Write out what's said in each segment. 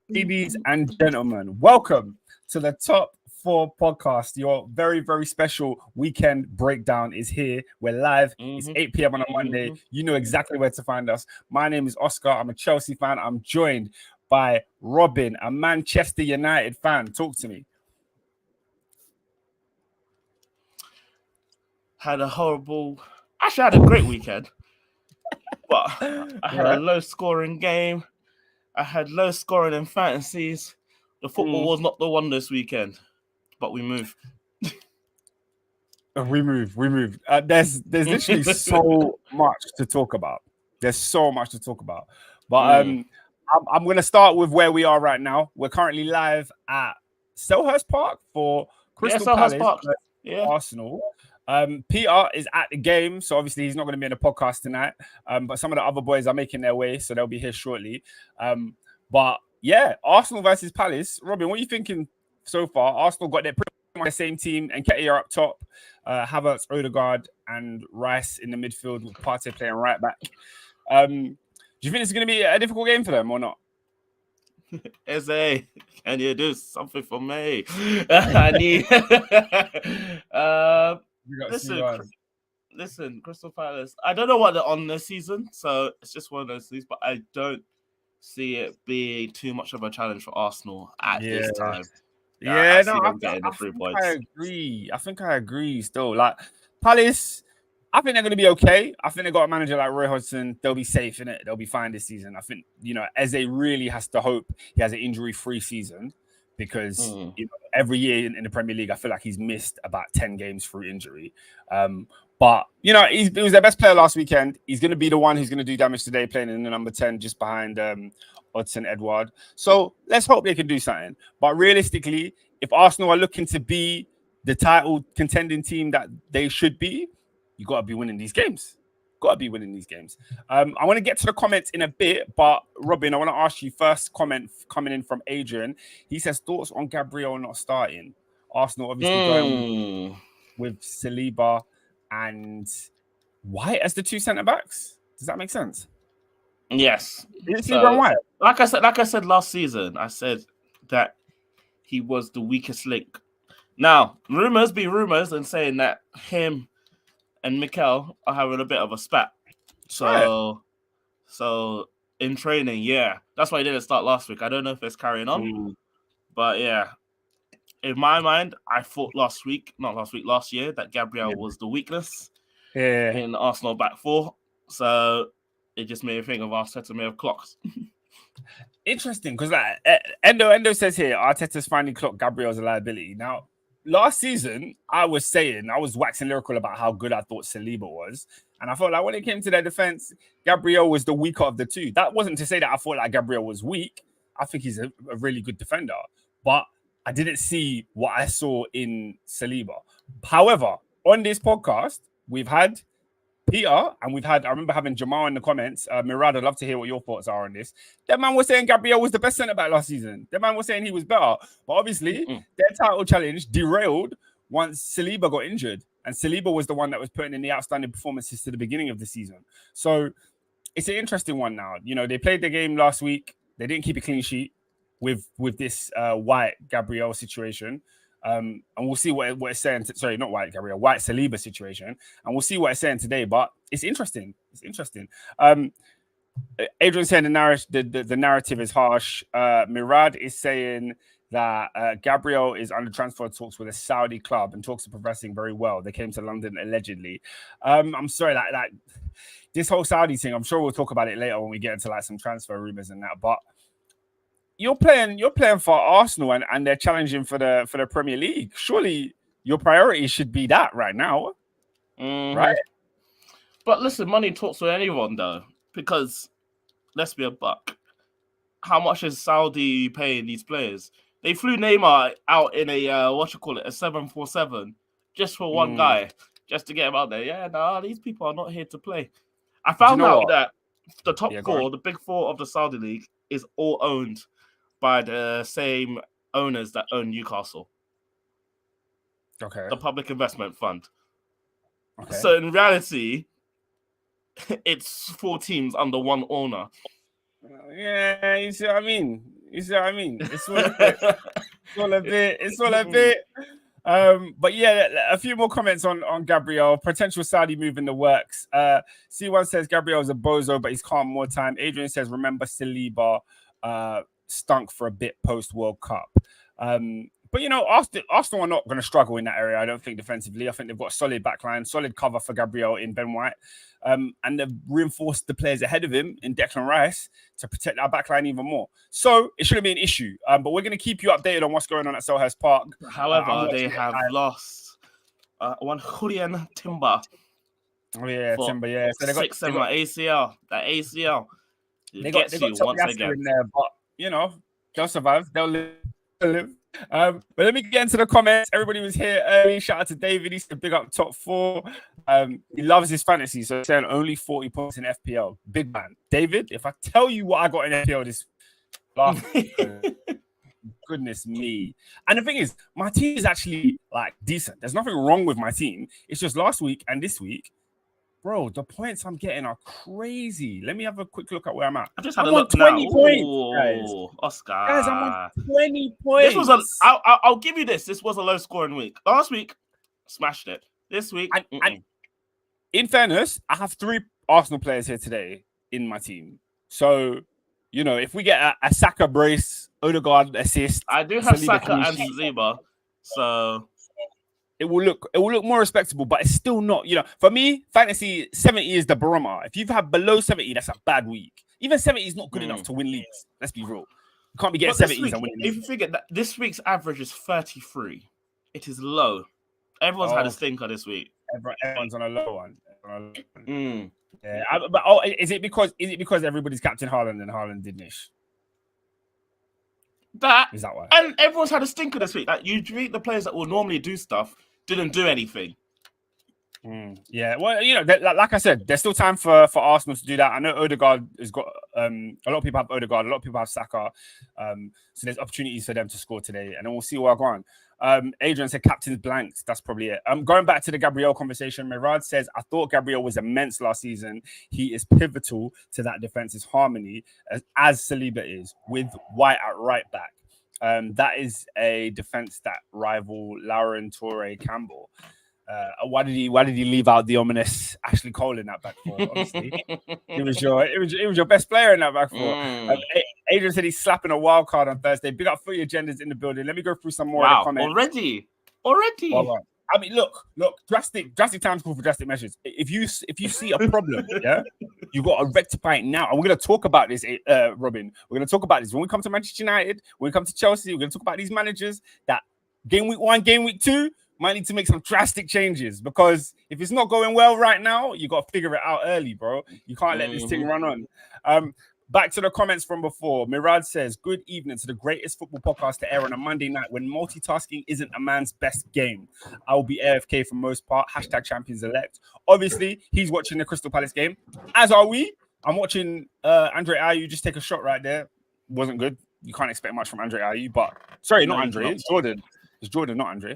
Ladies and gentlemen, welcome to the Top 4 podcast. Your very, very special weekend breakdown is here. We're live. It's 8 p.m. on a Monday. You know exactly where to find us. My name is Oscar. I'm a Chelsea fan. I'm joined by Robin, a Manchester United fan. Talk to me. Had a great weekend. But I had a low-scoring game. I had low scoring in fantasies. The football was not the one this weekend, but we move. We move. There's literally so much to talk about. But I'm going to start with where we are right now. We're currently live at Selhurst Park for Crystal Palace Arsenal. Peter is at the game, so obviously he's not going to be in the podcast tonight. But some of the other boys are making their way, so they'll be here shortly. But yeah, Arsenal versus Palace. Robin, what are you thinking so far? Arsenal got their pretty much the same team, and Nketiah up top, Havertz, Odegaard, and Rice in the midfield with Partey playing right back. Do you think it's going to be a difficult game for them or not? Eze, can you do something for me? I need. Listen, Crystal Palace. I don't know what they're on this season, so it's just one of those things. But I don't see it being too much of a challenge for Arsenal at this time. I agree. I think I agree. Still, like Palace, I think they're going to be okay. I think they got a manager like Roy Hodgson. They'll be safe in it. They'll be fine this season. I think Eze really has to hope he has an injury-free season. Because every year in the Premier League, I feel like he's missed about 10 games through injury. But he was their best player last weekend. He's going to be the one who's going to do damage today, playing in the number 10 just behind Odsonne Edouard. So let's hope they can do something. But realistically, if Arsenal are looking to be the title contending team that they should be, you got to be winning these games. I want to get to the comments in a bit, but Robin, I want to ask you first comment coming in from Adrian. He says thoughts on Gabriel not starting. Arsenal obviously going with Saliba and White as the two centre backs. Does that make sense? Yes. Saliba and White. Like I said last season, I said that he was the weakest link. Now, rumors be rumors and saying that him and Mikel are having a bit of a spat. So in training, that's why he didn't start last week. I don't know if it's carrying on. But yeah, in my mind, I thought last year, that Gabriel was the weakness in Arsenal back four. So it just made me think of Arteta may have clocked. Interesting, because Endo says here, Arteta's finally clocked Gabriel's a liability. Now, last season, I was waxing lyrical about how good I thought Saliba was. And I felt like when it came to their defense, Gabriel was the weaker of the two. That wasn't to say that I thought like Gabriel was weak. I think he's a really good defender. But I didn't see what I saw in Saliba. However, on this podcast, we've had Peter and I remember having Jamal in the comments. Mirad, I'd love to hear what your thoughts are on this. That man was saying Gabriel was the best centre-back last season. That man was saying he was better. But obviously, their title challenge derailed once Saliba got injured. And Saliba was the one that was putting in the outstanding performances to the beginning of the season. So it's an interesting one now. They played the game last week. They didn't keep a clean sheet with this White Gabriel situation. And we'll see what it's saying. Sorry, not White Gabriel, White Saliba situation. And we'll see what it's saying today. But it's interesting. Adrian's saying the narrative is harsh. Mirad is saying that Gabriel is under transfer talks with a Saudi club and talks are progressing very well. They came to London allegedly. I'm sorry, like this whole Saudi thing, I'm sure we'll talk about it later when we get into like some transfer rumors and that. But you're playing for Arsenal and they're challenging for the Premier League. Surely your priority should be that right now. Right? But listen, money talks with anyone though, because let's be a buck. How much is Saudi paying these players? They flew Neymar out in a a 747 just for one guy, just to get him out there. Yeah, these people are not here to play. I found out that the top four, the big four of the Saudi league, is all owned by the same owners that own Newcastle. Okay. The Public Investment Fund. Okay. So in reality, it's 4 teams under one owner. Yeah, you see what I mean? It's all a bit. It's all a bit. But yeah, a few more comments on Gabriel. Potential Saudi move in the works. C1 says Gabriel's a bozo, but he's calm more time. Adrian says, remember Saliba stunk for a bit post World Cup. But Arsenal are not going to struggle in that area. I don't think defensively. I think they've got a solid backline, solid cover for Gabriel in Ben White, and they've reinforced the players ahead of him in Declan Rice to protect our backline even more. So it shouldn't be an issue. But we're going to keep you updated on what's going on at Selhurst Park. However, they have lost one Julian Timber. Oh yeah, Timber. Yeah, so they got ACL. That ACL. They got once again in there, but they'll survive. They'll live. But let me get into the comments. Everybody was here early. Shout out to David. He's a big up top 4. He loves his fantasy, so saying only 40 points in FPL. Big man. David, if I tell you what I got in FPL this last goodness me. And the thing is, my team is actually like decent. There's nothing wrong with my team. It's just last week and this week, bro, the points I'm getting are crazy. Let me have a quick look at where I'm at. I just had a look 20 now. Points, guys. Oscar. Guys, I'm on 20 points. This was I'll give you this. This was a low scoring week. Last week, smashed it. This week, and in fairness, I have 3 Arsenal players here today in my team. So, if we get a Saka brace, Odegaard assist. I do have Saka and Saliba. So it will look more respectable, but it's still not, for me, fantasy 70 is the barometer. If you've had below 70, that's a bad week. Even 70 is not good enough to win leagues. Let's be real. You can't be getting 70s and winning leagues. If you figure that this week's average is 33, it is low. Everyone's had a stinker this week. Everyone's on a low one. Yeah, is it because everybody's captain Haaland and Haaland did niche? Is that why? And everyone's had a stinker this week. Like you treat the players that will normally do stuff didn't do anything. Yeah, well, like I said, there's still time for Arsenal to do that. I know Odegaard has got a lot of people have Odegaard, a lot of people have Saka. So there's opportunities for them to score today, and then we'll see where I go on. Adrian said captain's blanked. That's probably it. Going back to the Gabriel conversation, Mirad says, I thought Gabriel was immense last season. He is pivotal to that defense's harmony, as Saliba is, with White at right back. That is a defense that rival Lauren Torre Campbell. Why did he leave out the ominous Ashley Cole in that back four? Honestly, it was your best player in that back four. Adrian said he's slapping a wild card on Thursday. Big up Footy Agendas in the building. Let me go through some more of the comments. Already. Right. I mean, look. Drastic times call for drastic measures. If you see a problem, yeah, you got to rectify it now. And we're going to talk about this, Robin. We're going to talk about this when we come to Manchester United. When we come to Chelsea, we're going to talk about these managers that game week 1, game week 2. Might need to make some drastic changes because if it's not going well right now, you got to figure it out early, bro. You can't let this thing run on. Back to the comments from before. Mirad says, good evening to the greatest football podcast to air on a Monday night when multitasking isn't a man's best game. I will be AFK for most part. #champions elect. Obviously, he's watching the Crystal Palace game, as are we. I'm watching Andre Ayew just take a shot right there. Wasn't good. You can't expect much from Andre Ayew, but sorry, not Andre. It's Jordan. It's Jordan, not Andre.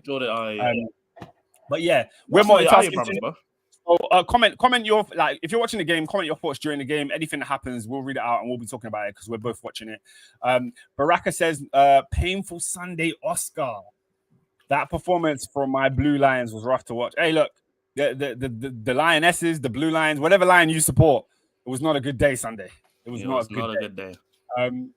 But yeah, we're multitasking. So, comment your if you're watching the game, comment your thoughts during the game. Anything that happens, we'll read it out and we'll be talking about it because we're both watching it. Baraka says, painful Sunday Oscar. That performance from my Blue Lions was rough to watch. Hey, look, the Lionesses, the Blue Lions, whatever lion you support, it was not a good day Sunday. It was not a good day.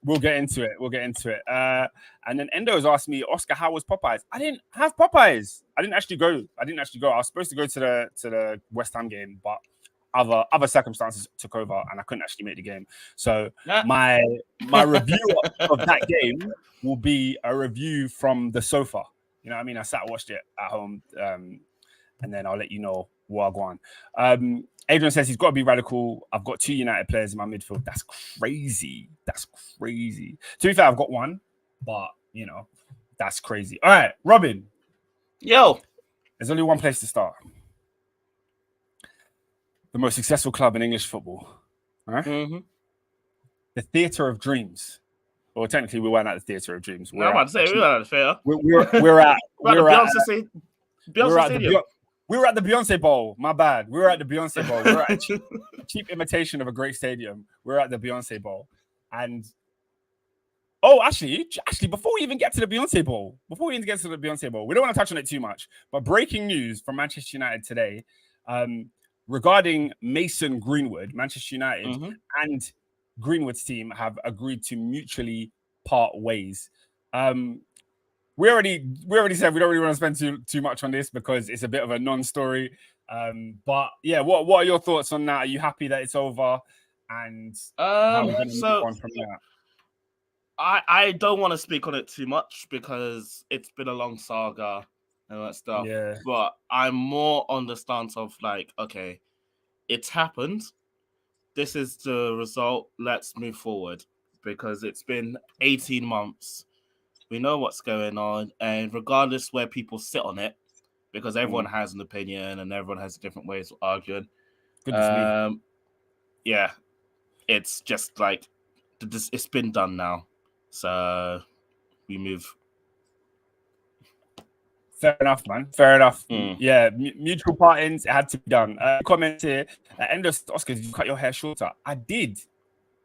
We'll get into it. And then Endo's asked me, Oscar, how was Popeyes? I didn't have Popeyes. I didn't actually go. I was supposed to go to the West Ham game, but other circumstances took over and I couldn't actually make the game. So my review of that game will be a review from the sofa. You know what I mean? I sat and watched it at home, and then I'll let you know what I go on. Adrian says he's got to be radical. I've got 2 United players in my midfield. That's crazy. To be fair, I've got 1, but that's crazy. All right, Robin. Yo. There's only one place to start. The most successful club in English football. All right? Mm-hmm. The Theatre of Dreams. Well, technically, we weren't at the Theatre of Dreams. I'm about to say, we weren't at the theatre. We're at Beyonce Stadium. We were at the Beyonce Bowl. My bad. We were at the Beyonce Bowl. We were at a cheap imitation of a great stadium. We're at the Beyonce Bowl. And actually, before we even get to the Beyonce Bowl, we don't want to touch on it too much. But breaking news from Manchester United today, regarding Mason Greenwood, Manchester United and Greenwood's team have agreed to mutually part ways. We already said we don't really want to spend too much on this because it's a bit of a non-story. But yeah, what are your thoughts on that? Are you happy that it's over? And how are we going to move on from that? I don't want to speak on it too much because it's been a long saga and that stuff. Yeah. But I'm more on the stance of like, okay, it's happened. This is the result. Let's move forward because it's been 18 months. We know what's going on. And regardless where people sit on it, because everyone has an opinion and everyone has different ways of arguing. Yeah, it's just like, it's been done now. So we move. Fair enough, man. Fair enough. Yeah, mutual partings, it had to be done. Comment here. Oscar, did you cut your hair shorter? I did.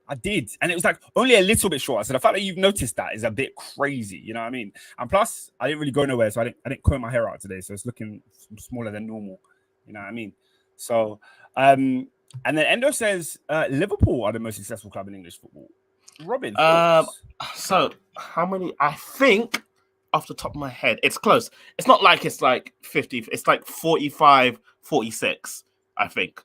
And it was like only a little bit shorter. So the fact that you've noticed that is a bit crazy. You know what I mean? And plus, I didn't really go nowhere. So I didn't comb my hair out today. So it's looking smaller than normal. You know what I mean? So, and then Endo says Liverpool are the most successful club in English football. Robin, so how many? I think off the top of my head, it's close. It's not like it's like 50. It's like 45, 46, I think.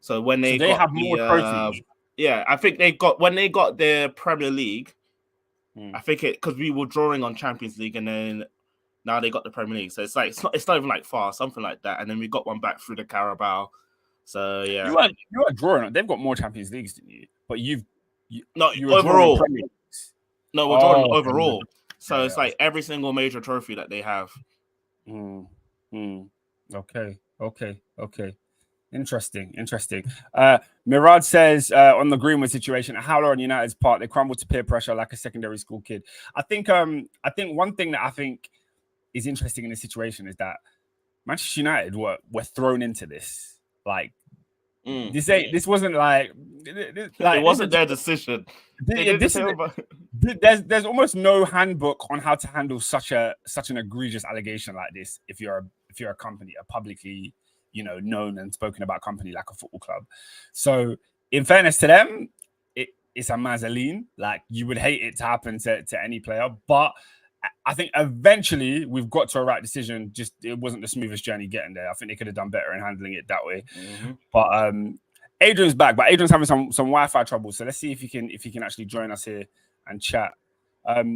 So when they have more trophies. Yeah, I think when they got their Premier League, I think because we were drawing on Champions League and then now they got the Premier League. So it's like it's not even like far, something like that. And then we got one back through the Carabao. So yeah. You weren't drawing. They've got more Champions Leagues than you, but you overall. No, we're drawing overall. So it's like yeah. every single major trophy that they have. Okay. Interesting. Mirad says on the Greenwood situation, a howler on United's part, they crumbled to peer pressure like a secondary school kid. I think one thing that I think is interesting in this situation is that Manchester United were thrown into this. Like this wasn't like it wasn't their decision. There's almost no handbook on how to handle such an egregious allegation like this if you're a company, a publicly known and spoken about company like a football club. So in fairness to them, it's a mazzoline. Like you would hate it to happen to any player, but I think eventually we've got to a right decision. Just it wasn't the smoothest journey getting there. I think they could have done better in handling it that way. But Adrian's back, but Adrian's having some Wi-Fi trouble. So let's see if he can actually join us here and chat. AD,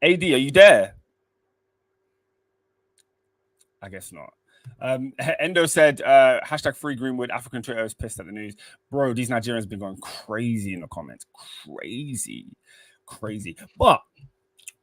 are you there? I guess not. Endo said hashtag free Greenwood. African Twitter is pissed at the news. Bro, these Nigerians been going crazy in the comments. Crazy. But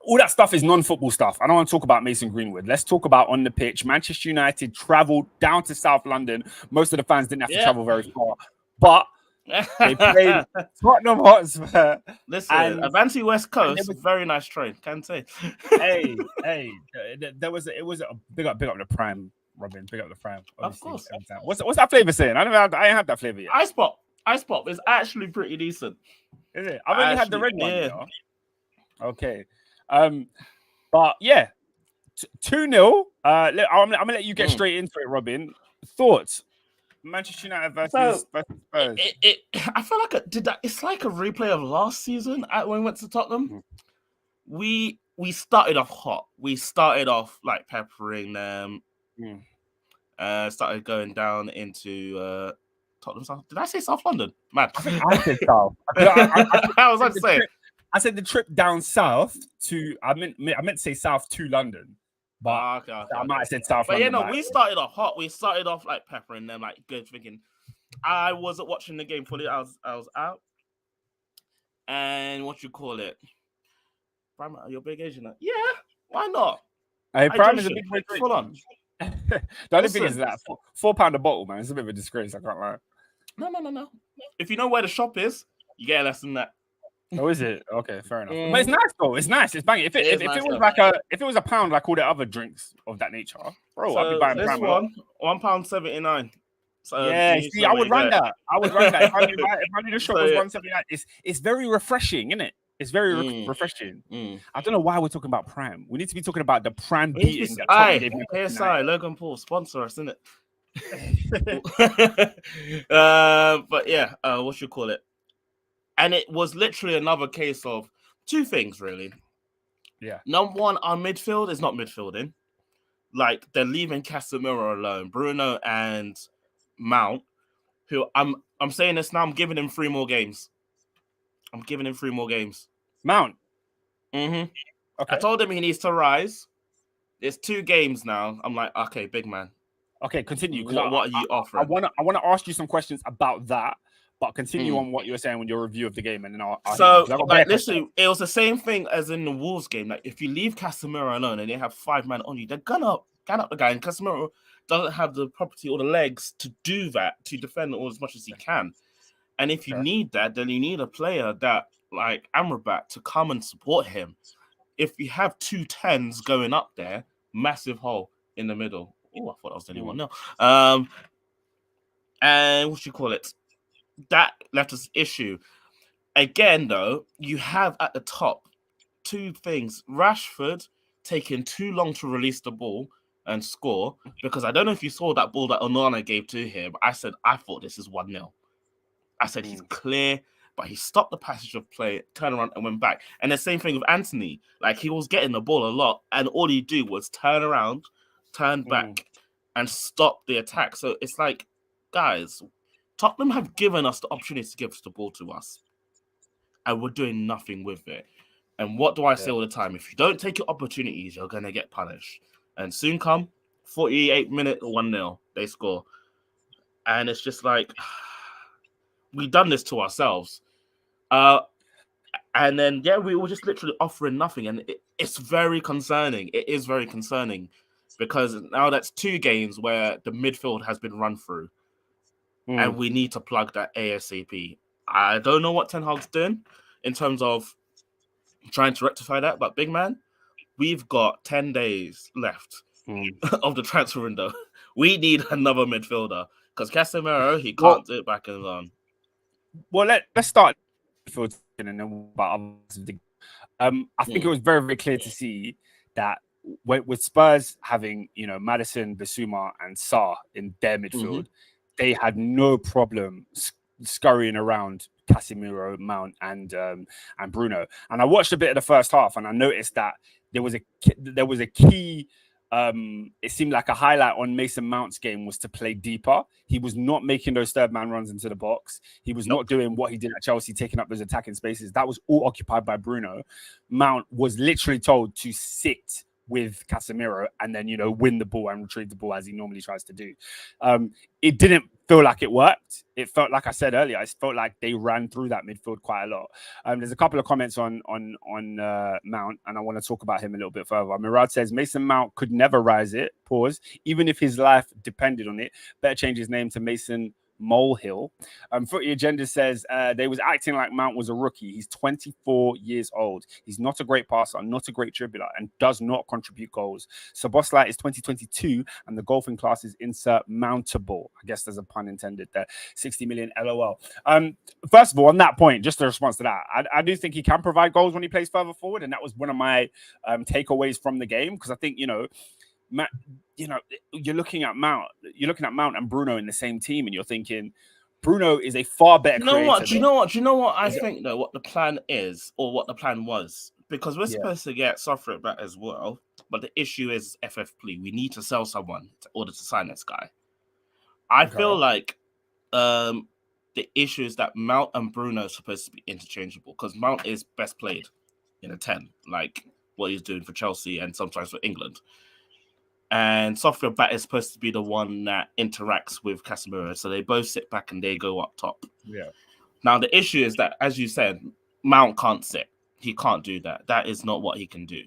all that stuff is non-football stuff. I don't want to talk about Mason Greenwood. Let's talk about on the pitch. Manchester United traveled down to South London. Most of the fans didn't have to travel very far, but they played Tottenham Hotspur. Listen, Avanti West Coast, very nice train. Can't say. hey, it was a big up the Prime, Robin. Big up the Prime. Of course. What's that flavor saying? I ain't had that flavor yet. Ice Pop is actually pretty decent. Is it? I've only had the red one. Yeah. Okay. But yeah, 2-0. I'm gonna let you get straight into it, Robin. Thoughts? Manchester United versus Spurs. I feel like it's like a replay of last season when we went to Tottenham. We started off hot. We started off like peppering them. Started going down into Tottenham South. Did I say South London? Man, I said South. I was about to say. I said the trip down south to. I meant to say south to London, but I might have said South. But London, we started off hot. We started off like peppering them, like good thinking. I wasn't watching the game fully. I was out, and what you call it? Prime, you're big Asian. Yeah, why not? Hey, Prime is a big drink. Full on. The only thing is that £4 a bottle, man. It's a bit of a disgrace. I can't lie. No. If you know where the shop is, you get less than that. Oh, is it? Okay, fair enough. But it's nice though. It's nice. It's banging. If it was a pound like all the other drinks of that nature, bro, I'd be buying this Prime. £1.79. Yeah, you see, saw I what would you run got. that. I would run that. If I knew the shot So, was yeah. 179, it's very refreshing, isn't it? It's very refreshing. I don't know why we're talking about Prime. We need to be talking about the Prime beating that Tottenham gave Newcastle KSI, United. Logan Paul, sponsor us, innit? But yeah, what you call it? And it was literally another case of two things, really. Yeah. Number one, our midfield is not midfielding. Like, they're leaving Casemiro alone. Bruno and Mount, who I'm saying this now, I'm giving him 3 more games. I'm giving him 3 more games. Mount. I Okay. told him he needs to rise. There's 2 games now. I'm like, okay, big man. Okay, continue. What are you offering? I wanna ask you some questions about that, but continue on what you were saying with your review of the game, and then I'll so like literally, it was the same thing as in the Wolves game. Like, if you leave Casemiro alone and they have 5 men on you, they're gonna gun up the guy, and Casemiro doesn't have the property or the legs to do that, to defend all as much as he can. And if you need that, then you need a player that, like Amrabat, to come and support him. If you have 2 10s going up there, massive hole in the middle. Oh, I thought that was only 1-0. And what you call it? That left us issue. Again, though, you have at the top 2 things. Rashford taking too long to release the ball and score, because I don't know if you saw that ball that Onana gave to him. I said, I thought this is 1-0. I said, he's clear, but he stopped the passage of play, turned around and went back. And the same thing with Anthony. Like, he was getting the ball a lot, and all he do was turn around, turn back, and stop the attack. So it's like, guys, Tottenham have given us the opportunity to give the ball to us, and we're doing nothing with it. And what do I say all the time? If you don't take your opportunities, you're going to get punished. And soon come, 48 minutes, 1-0, they score. And it's just like, we've done this to ourselves. And then, we were just literally offering nothing. And it's very concerning. It is very concerning, because now that's 2 games where the midfield has been run through. And we need to plug that ASAP. I don't know what Ten Hag's doing in terms of trying to rectify that, but big man, we've got 10 days left of the transfer window. We need another midfielder, because Casemiro, he can't do it back and on. Well, let's start midfield and then about I think it was very, very clear to see that with Spurs having, Maddison, Bissouma, and Sarr in their midfield, they had no problem scurrying around Casemiro, Mount, and Bruno. And I watched a bit of the first half, and I noticed that there was a key. It seemed like a highlight on Mason Mount's game was to play deeper. He was not making those third man runs into the box. He was not doing what he did at Chelsea, taking up those attacking spaces. That was all occupied by Bruno. Mount was literally told to sit with Casemiro and then, win the ball and retrieve the ball as he normally tries to do. It didn't feel like it worked. It felt, like I said earlier, it felt like they ran through that midfield quite a lot. There's a couple of comments on Mount, and I want to talk about him a little bit further. Murad says, Mason Mount could never rise it, pause, even if his life depended on it. Better change his name to Mason Molehill. Footy Agenda says they was acting like Mount was a rookie. He's 24 years old. He's not a great passer, not a great dribbler, and does not contribute goals. Saboslight is 2022, and the golfing class is insert mountable. I guess there's a pun intended there. 60 million LOL. First of all, on that point, just a response to that, I do think he can provide goals when he plays further forward, and that was one of my takeaways from the game, because I think, you're looking at Mount and Bruno in the same team, and you're thinking Bruno is a far better creator. Do you know what I think, though, what the plan is, or what the plan was? Because we're supposed to get Southgate back as well, but the issue is FFP. We need to sell someone in order to sign this guy. I feel like the issue is that Mount and Bruno are supposed to be interchangeable, because Mount is best played in a 10, like what he's doing for Chelsea and sometimes for England. And Software Bat is supposed to be the one that interacts with Casemiro. So they both sit back and they go up top. Yeah. Now, the issue is that, as you said, Mount can't sit. He can't do that. That is not what he can do.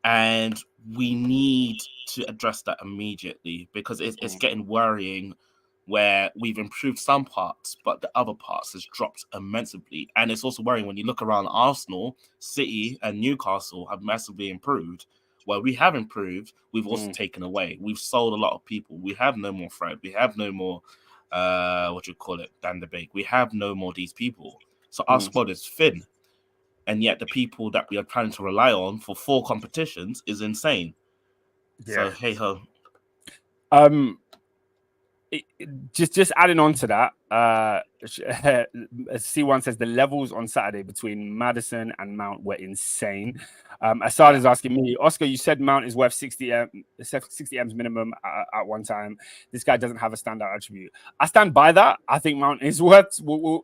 And we need to address that immediately, because it's getting worrying, where we've improved some parts, but the other parts has dropped immensely. And it's also worrying when you look around Arsenal, City, and Newcastle have massively improved, Where we have improved, we've also taken away. We've sold a lot of people. We have no more Fred. We have no more, Dan the Bake. We have no more these people. So our squad is thin. And yet the people that we are trying to rely on for 4 competitions is insane. Yeah. So, hey-ho. Just adding on to that, C1 says the levels on Saturday between Maddison and Mount were insane. Assad is asking me, Oscar, you said Mount is worth 60 M's minimum at one time. This guy doesn't have a standout attribute. I stand by that. I think Mount is worth.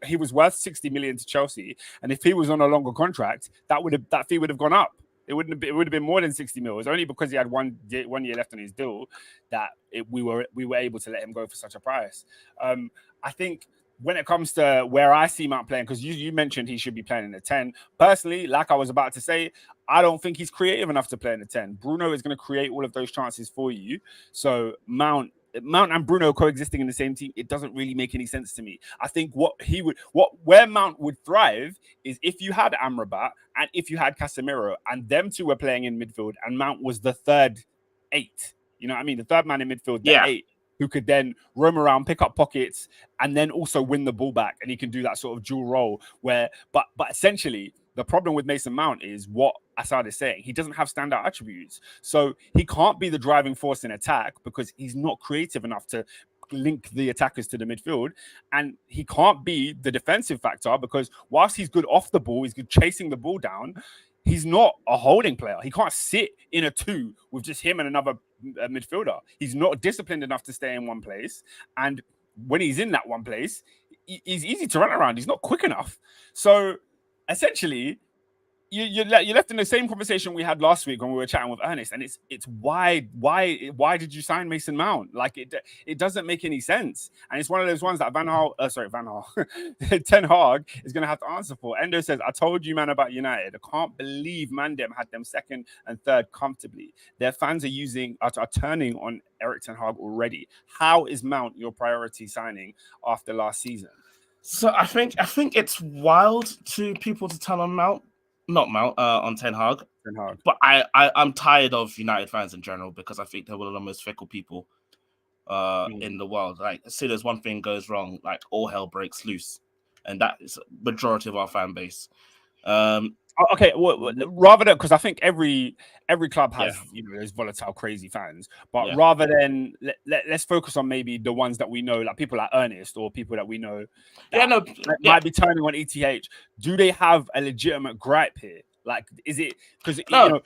He was worth 60 million to Chelsea, and if he was on a longer contract, that fee would have gone up. It would have been more than 60 mil. It's only because he had one year left on his deal that we were able to let him go for such a price. I think when it comes to where I see Mount playing, because you mentioned he should be playing in the 10. Personally, like I was about to say, I don't think he's creative enough to play in the 10. Bruno is going to create all of those chances for you. So Mount and Bruno coexisting in the same team, it doesn't really make any sense to me. I think where Mount would thrive is if you had Amrabat and if you had Casemiro and them two were playing in midfield and Mount was the third 8. You know what I mean? The third man in midfield, the 8, who could then roam around, pick up pockets, and then also win the ball back. And he can do that sort of dual role but essentially, the problem with Mason Mount is what Assad is saying. He doesn't have standout attributes. So he can't be the driving force in attack because he's not creative enough to link the attackers to the midfield. And he can't be the defensive factor because whilst he's good off the ball, he's good chasing the ball down, he's not a holding player. He can't sit in a 2 with just him and another midfielder. He's not disciplined enough to stay in one place. And when he's in that one place, he's easy to run around. He's not quick enough. So essentially, you're left in the same conversation we had last week when we were chatting with Ernest, and it's why did you sign Mason Mount? Like it doesn't make any sense, and it's one of those ones that Ten Hag is going to have to answer for. Endo says, "I told you, man, about United. I can't believe Mandem had them second and third comfortably. Their fans are turning on Erik Ten Hag already. How is Mount your priority signing after last season?" So I think it's wild to people to turn on Mount. Not Mount, on Ten Hag. But I'm tired of United fans in general because I think they're one of the most fickle people in the world. Like, as soon as one thing goes wrong, like all hell breaks loose, and that is majority of our fan base. Okay, well, rather than, because I think every club has those volatile, crazy fans, but rather than let's focus on maybe the ones that we know, like people like Ernest or people that we know might be turning on ETH. Do they have a legitimate gripe here? Like, is it because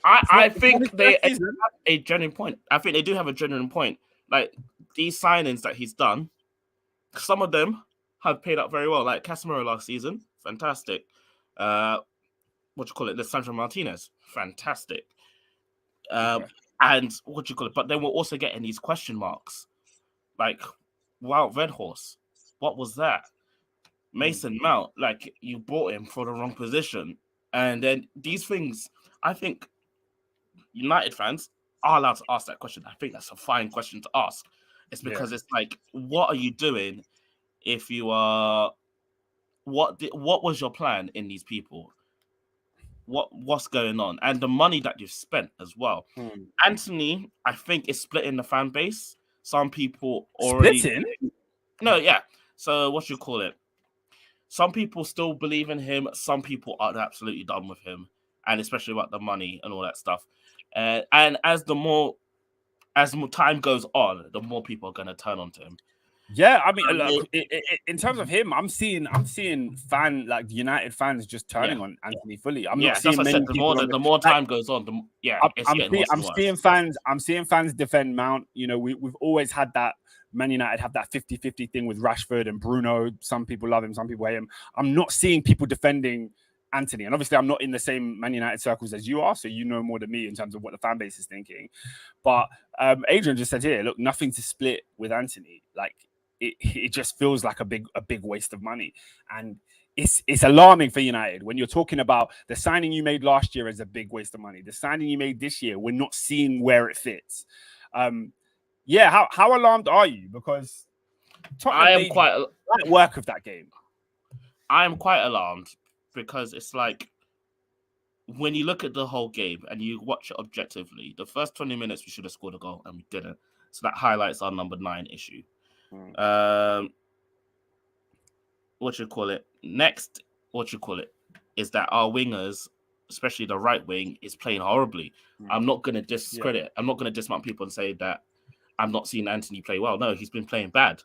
I think they have a genuine point. I think they do have a genuine point. Like these signings that he's done, some of them have paid up very well. Like Casemiro last season, fantastic. Lissandro Martinez, fantastic. And but then we're also getting these question marks. Like, wow, Weghorst, what was that? Mason Mount, like you bought him for the wrong position. And then these things, I think United fans are allowed to ask that question. I think that's a fine question to ask. It's because it's like, what are you doing if you are... What was your plan in these people? What's going on? And the money that you've spent as well. Anthony, I think, is splitting the fan base. Some people already... Splitting? No, yeah. So some people still believe in him. Some people are absolutely done with him. And especially about the money and all that stuff. And as more time goes on, the more people are going to turn onto him. Yeah, I mean, look, in terms of him, I'm seeing United fans just turning on Anthony fully. I'm not seeing many people. The more time goes on, I'm seeing fans defend Mount. You know, we've always had that. Man United have that 50-50 thing with Rashford and Bruno. Some people love him, some people hate him. I'm not seeing people defending Anthony, and obviously I'm not in the same Man United circles as you are, so you know more than me in terms of what the fan base is thinking. But Adrian just said here, look, nothing to split with Anthony. Like it just feels like a big waste of money, and it's alarming for United when you're talking about the signing you made last year as a big waste of money. The signing you made this year, we're not seeing where it fits. How alarmed are you? Because I am quite work of that game. I am quite alarmed because it's like when you look at the whole game and you watch it objectively, the first 20 minutes we should have scored a goal and we didn't. So that highlights our number 9 issue. Next, is that our wingers, especially the right wing, is playing horribly. I'm not going to discredit. I'm not going to dismount people and say that I'm not seeing Anthony play well. No, he's been playing bad.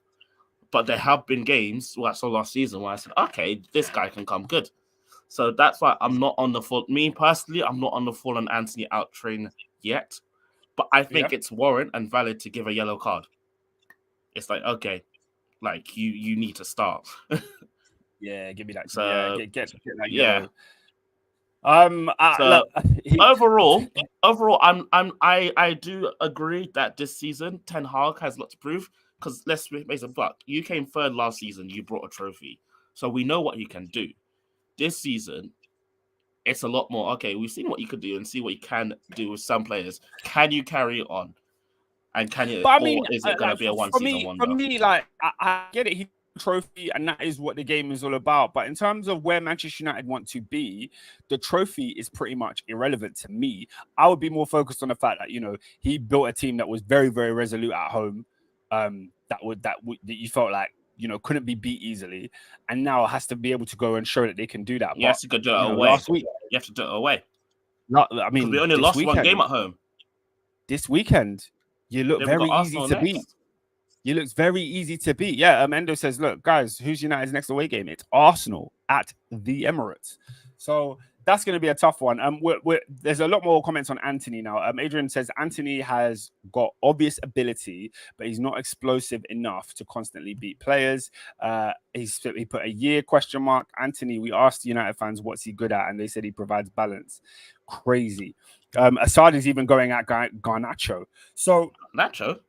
But there have been games, I saw last season, where I said, okay, this guy can come good. So that's why I'm not on the full. Me personally, I'm not on the full on Anthony out train yet. But I think it's warrant and valid to give a yellow card. It's like, okay, like you need to start. Yeah, give me that. So, get that yeah. yellow. Overall, I do agree that this season Ten Hag has a lot to prove. Because let's face it, buck. You came third last season. You brought a trophy, so we know what you can do. This season, it's a lot more. Okay, we've seen what you could do and see what you can do with some players. Can you carry on? And can you? But I mean, or is it going to be a one-season wonder? For me, like I get it. He trophy, and that is what the game is all about. But in terms of where Manchester United want to be, the trophy is pretty much irrelevant to me. I would be more focused on the fact that he built a team that was very, very resolute at home. That you felt like couldn't be beat easily, and now has to be able to go and show that they can do that. You have to go do it away. Last week, you have to do it away. I mean, we only lost one game at home. This weekend, you look very easy to beat. You look very easy to beat. Yeah, Endo says, look, guys, who's United's next away game? It's Arsenal at the Emirates. So that's going to be a tough one. There's a lot more comments on Anthony now. Adrian says Anthony has got obvious ability, but he's not explosive enough to constantly beat players. He put a year ? Anthony, we asked United fans what's he good at, and they said he provides balance. Crazy. Assad is even going at Garnacho. So Nacho.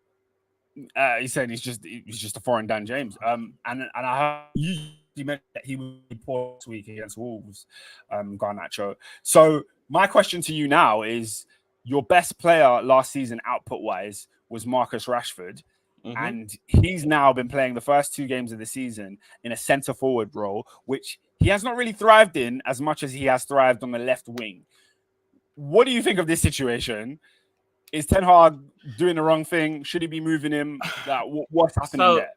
He said he's just a foreign Dan James. And I heard you meant that he would be poor this week against Wolves, Garnacho. So my question to you now is: your best player last season, output wise, was Marcus Rashford, and he's now been playing the first 2 games of the season in a centre forward role, which he has not really thrived in as much as he has thrived on the left wing. What do you think of this situation? Is Ten Hag doing the wrong thing? Should he be moving him? What's happening there?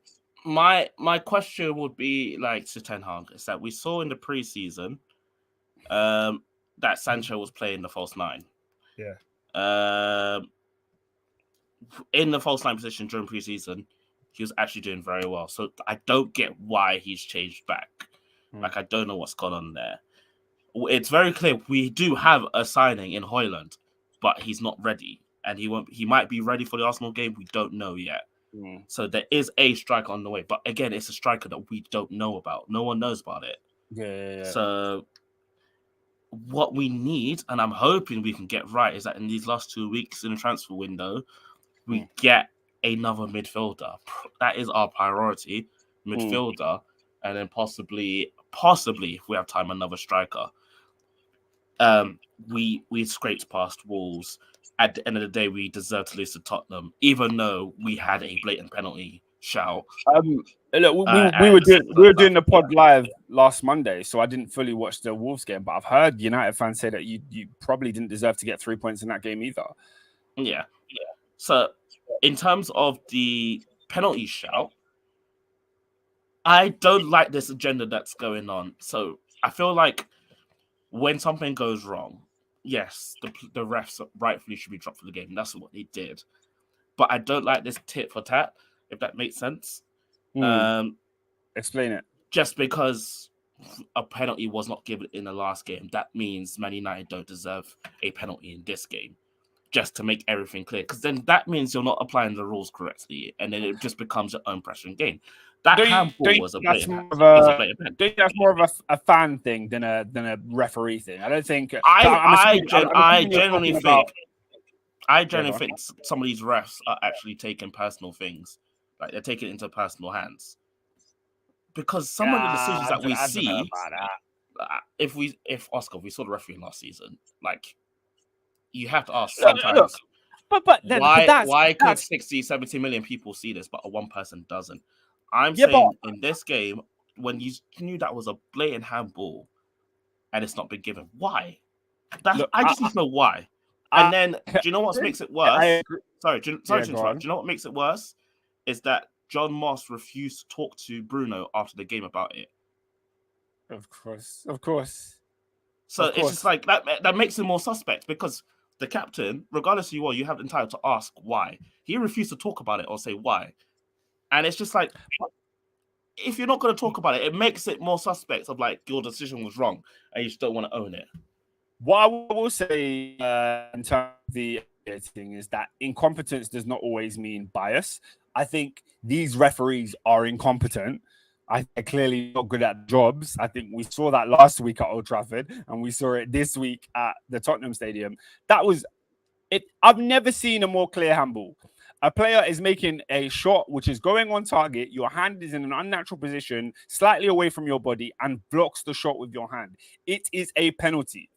My question would be to Ten Hag is that we saw in the preseason that Sancho was playing the false 9. Yeah. In the false 9 position during preseason, he was actually doing very well. So I don't get why he's changed back. I don't know what's gone on there. It's very clear we do have a signing in Højlund, but he's not ready. And he might be ready for the Arsenal game. We don't know yet. So there is a striker on the way. But again, it's a striker that we don't know about. No one knows about it. Yeah. So what we need, and I'm hoping we can get right, is that in these last 2 weeks in the transfer window, we get another midfielder. That is our priority, midfielder. And then possibly, if we have time, another striker. We scraped past Wolves. At the end of the day, we deserve to lose to Tottenham, even though we had a blatant penalty shout. Look, we were doing the pod live last Monday, so I didn't fully watch the Wolves game, but I've heard United fans say that you probably didn't deserve to get 3 points in that game either. Yeah. So, in terms of the penalty shout, I don't like this agenda that's going on. So, I feel like when something goes wrong, yes, the refs rightfully should be dropped for the game. That's what they did. But I don't like this tit for tat, if that makes sense. Explain it. Just because a penalty was not given in the last game, that means Man United don't deserve a penalty in this game. Just to make everything clear. Because then that means you're not applying the rules correctly. And then it just becomes your own pressure game. That handball was a blatant. That's more of a fan thing than a referee thing. I don't think. I genuinely think some of these refs are actually taking personal things, like they're taking it into personal hands. Because some of the decisions that we see, if Oscar, we saw the referee last season, you have to ask sometimes. Why could 60, 70 million people see this, but one person doesn't? I'm saying in this game, when you knew that was a blatant handball and it's not been given, why? That's I just need to know why. And then, do you know what makes it worse? Sorry to interrupt. Do you know what makes it worse? Is that John Moss refused to talk to Bruno after the game about it. Of course. So it's just like that makes him more suspect because the captain, regardless of who you are, you have the entitled to ask why. He refused to talk about it or say why. And it's just like, if you're not going to talk about it, it makes it more suspect of like your decision was wrong and you just don't want to own it. What I will say in terms of the thing is that incompetence does not always mean bias. I think these referees are incompetent. They're clearly not good at jobs. I think we saw that last week at Old Trafford, and we saw it this week at the Tottenham Stadium. That was it. I've never seen a more clear handball. A player is making a shot which is going on target. Your hand is in an unnatural position, slightly away from your body, and blocks the shot with your hand. It is a penalty.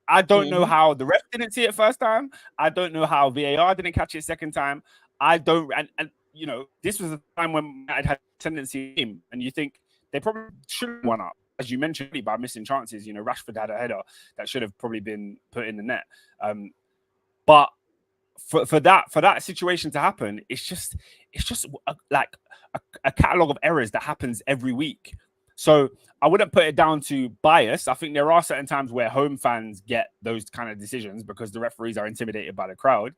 I don't know how the ref didn't see it first time. I don't know how VAR didn't catch it second time. I don't, and you know, this was a time when United had a tendency in, and you think they probably should have won up, as you mentioned, by missing chances. You know, Rashford had a header that should have probably been put in the net. But for that situation to happen, it's just a catalog of errors that happens every week. So I wouldn't put it down to bias. I think there are certain times where home fans get those kind of decisions because the referees are intimidated by the crowd.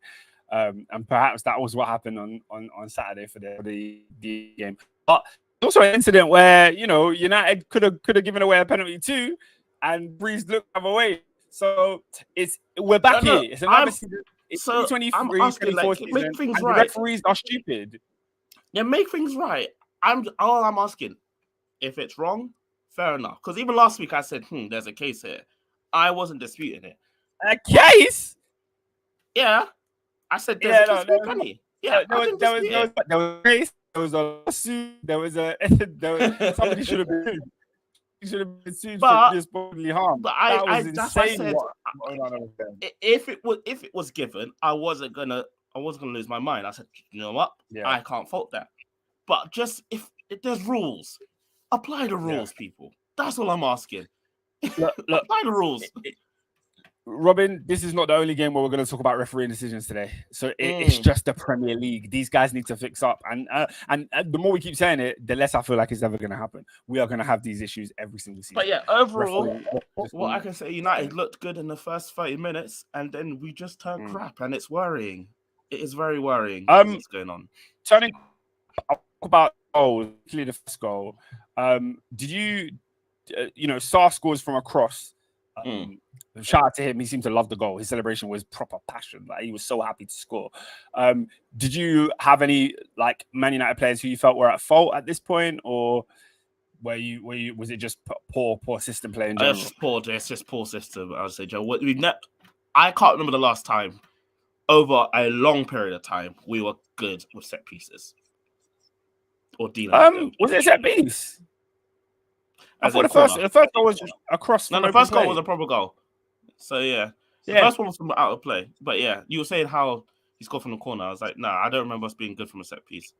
And perhaps that was what happened on Saturday for the game. But also an incident where, you know, United could have given away a penalty too, and Breeze looked the other way. So we're back here. It's another season. It's 2023, make things and right. The referees are stupid. Yeah, make things right. I'm asking. If it's wrong, fair enough. Because even last week I said, there's a case here. I wasn't disputing it. A case? Yeah. I said there's a case for Penny. Yeah, there was a case. There was a lawsuit. There was somebody should have been sued for this bodily harm. But that was insane. If it was given, I wasn't gonna lose my mind. I said, you know what? Yeah. I can't fault that. But just if there's rules, apply the rules, people. That's all I'm asking. Look, apply the rules. Robin, this is not the only game where we're going to talk about refereeing decisions today. So it's just the Premier League. These guys need to fix up. And the more we keep saying it, the less I feel like it's ever going to happen. We are going to have these issues every single season. But yeah, overall, what I can say, United looked good in the first 30 minutes, and then we just turned crap, and it's worrying. It is very worrying what's going on. I'll talk about the first goal. Did you, Sarr scores from a cross. Shout out to him. He seemed to love the goal. His celebration was proper passion. Like, he was so happy to score. Did you have any like Man United players who you felt were at fault at this point, or was it just poor system play in general? It's just poor system. I would say, Joe. I can't remember the last time over a long period of time we were good with set pieces or dealing. Was it a set piece? I thought the first goal was a cross. No, the first goal was a proper goal. So the first one was from out of play. But yeah, you were saying how he scored from the corner. I was like, I don't remember us being good from a set piece.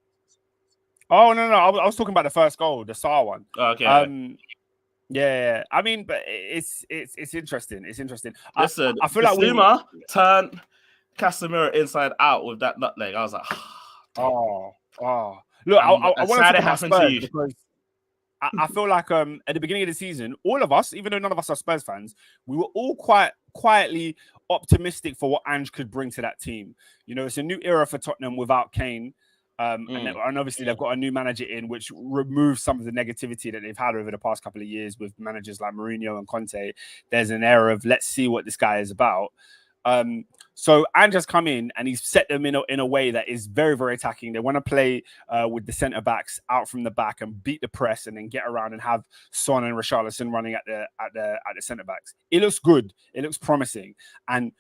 Oh no, I was talking about the first goal, the Sarr one. Okay. Yeah. I mean, but it's interesting. It's interesting. Listen, I feel like Zuma turned Casemiro inside out with that nutleg. I was like, oh. Look, I want to talk about Spurs because I feel like at the beginning of the season, all of us, even though none of us are Spurs fans, we were all quite quietly optimistic for what Ange could bring to that team. You know, it's a new era for Tottenham without Kane. And obviously they've got a new manager in, which removes some of the negativity that they've had over the past couple of years with managers like Mourinho and Conte. There's an era of let's see what this guy is about. So Ange has come in and he's set them in a way that is very, very attacking. They want to play with the centre backs out from the back and beat the press and then get around and have Son and Richarlison running at the centre backs. It looks good. It looks promising. And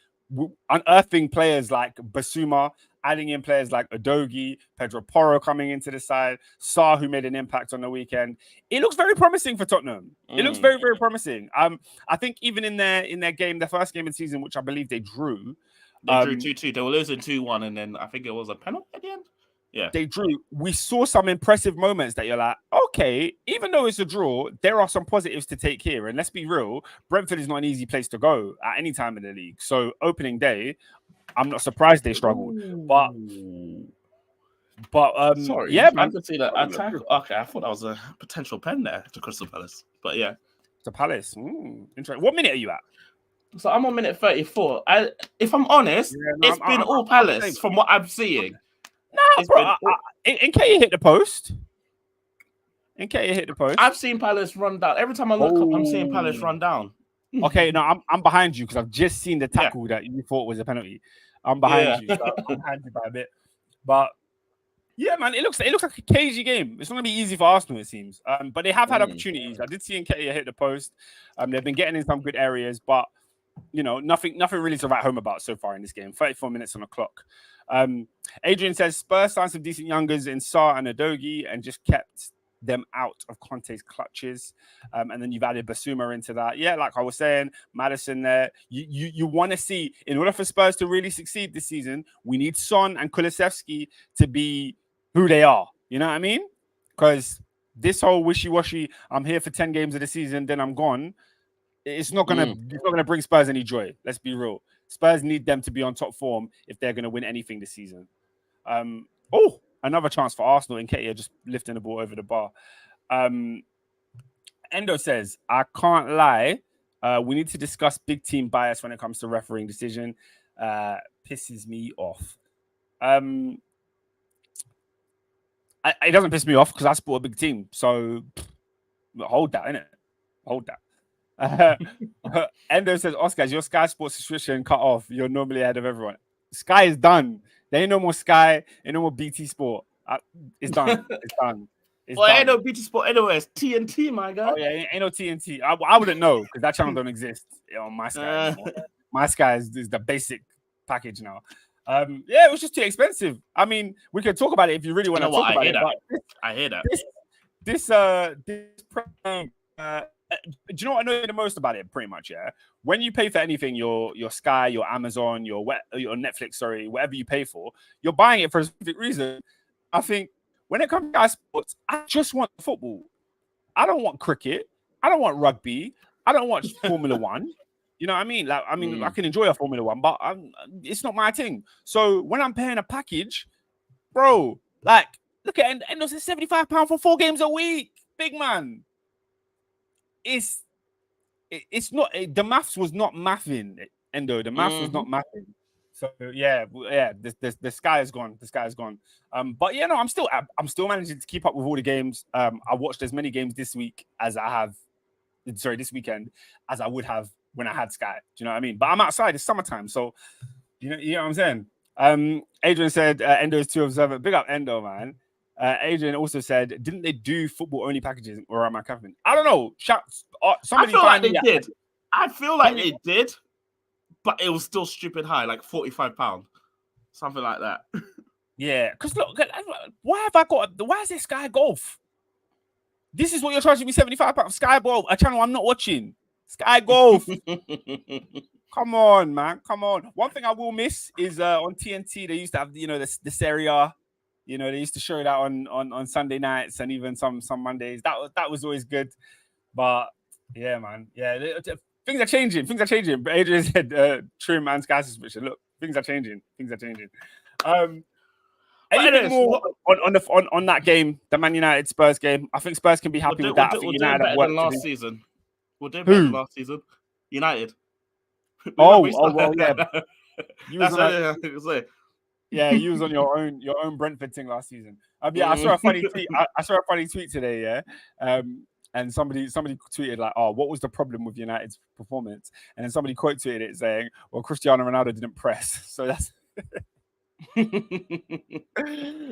unearthing players like Basuma, adding in players like Udogie, Pedro Porro coming into the side, Sarr, who made an impact on the weekend. It looks very promising for Tottenham. It looks very, very promising. I think even in their game, their first game of the season, which I believe they drew. They drew 2-2. They were losing 2-1, and then I think it was a penalty at the end. Yeah. they drew. We saw some impressive moments that you're like, okay, even though it's a draw, there are some positives to take here. And let's be real, Brentford is not an easy place to go at any time in the league. So opening day, I'm not surprised they struggled. But Sorry, yeah, I man. could see that attack. Okay, I thought that was a potential pen there to Crystal Palace. But yeah. To Palace. Interesting. What minute are you at? So I'm on minute 34. If I'm honest, it's been all Palace from what I'm seeing. Nah, bro. Nketiah hit the post. Nketiah hit the post. I've seen Palace run down. Every time I look up, I'm seeing Palace run down. Okay, no, I'm behind you because I've just seen the tackle that you thought was a penalty. I'm behind you. So I'm behind you by a bit. But yeah, man, it looks like a cagey game. It's not gonna be easy for Arsenal, it seems. But they have had opportunities. I did see Nketiah hit the post. They've been getting in some good areas, but you know, nothing really to write home about so far in this game. 34 minutes on the clock. Adrian says Spurs signed some decent youngers in Sarr and Adogi and just kept them out of Conte's clutches. And then you've added Basuma into that. Yeah, like I was saying, Maddison there. You want to see, in order for Spurs to really succeed this season, we need Son and Kulusevski to be who they are. You know what I mean? Because this whole wishy-washy, I'm here for 10 games of the season, then I'm gone. It's not gonna bring Spurs any joy. Let's be real. Spurs need them to be on top form if they're gonna win anything this season. Another chance for Arsenal. Nketiah just lifting the ball over the bar. Endo says, I can't lie. We need to discuss big team bias when it comes to refereeing decision. Pisses me off. It doesn't piss me off because I support a big team. So hold that, innit? Hold that. Endo says, Oscar, your Sky Sports subscription cut off. You're normally ahead of everyone. Sky is done. There ain't no more Sky, ain't no more BT Sport. It's done. It's done. Ain't no BT Sport anywhere. It's TNT, my guy. Oh yeah, ain't no TNT. I wouldn't know because that channel don't exist on my Sky anymore. My Sky is the basic package now. Yeah, it was just too expensive. I mean, we could talk about it if you really want to talk about it. I hear that. This do you know what I know the most about it? Pretty much, yeah. When you pay for anything, your Sky, your Amazon, your Netflix, sorry, whatever you pay for, you're buying it for a specific reason. I think when it comes to Sky Sports, I just want football. I don't want cricket. I don't want rugby. I don't watch Formula One. You know what I mean? Like, I can enjoy a Formula One, but it's not my thing. So when I'm paying a package, bro, like, look at Endo's £75 for 4 games a week, big man. It's not the maths was not mathing, Endo. The maths was not mathing. So yeah. The sky is gone. The sky is gone. But yeah, no, I'm still managing to keep up with all the games. I watched as many games this weekend as I would have when I had Sky. Do you know what I mean? But I'm outside. It's summertime, so you know what I'm saying. Adrian said Endo is too observant. Big up Endo, man. Adrian also said, didn't they do football-only packages or am I confident? I don't know. Somebody I feel like they did. I feel like they did, but it was still stupid high, like £45. Something like that. Yeah, because look, why is there Sky Golf? This is what you're charging me £75 Sky Golf, a channel I'm not watching. Sky Golf. Come on, man. Come on. One thing I will miss is on TNT, they used to have, the Serie A. You know, they used to show that on Sunday nights and even some Mondays. That was always good. But yeah, man. Yeah, things are changing. But Adrian said trim and Sky subscription. Look, things are changing. Anything more on that game, the Man United Spurs game? I think Spurs can be happy with that. I think United have worked last season. We'll do better than last season. United. Well, yeah. Yeah, you was on your own Brentford thing last season. I saw a funny tweet. I saw a funny tweet today. Yeah, and somebody tweeted like, "Oh, what was the problem with United's performance?" And then somebody quote tweeted it saying, "Well, Cristiano Ronaldo didn't press." So that's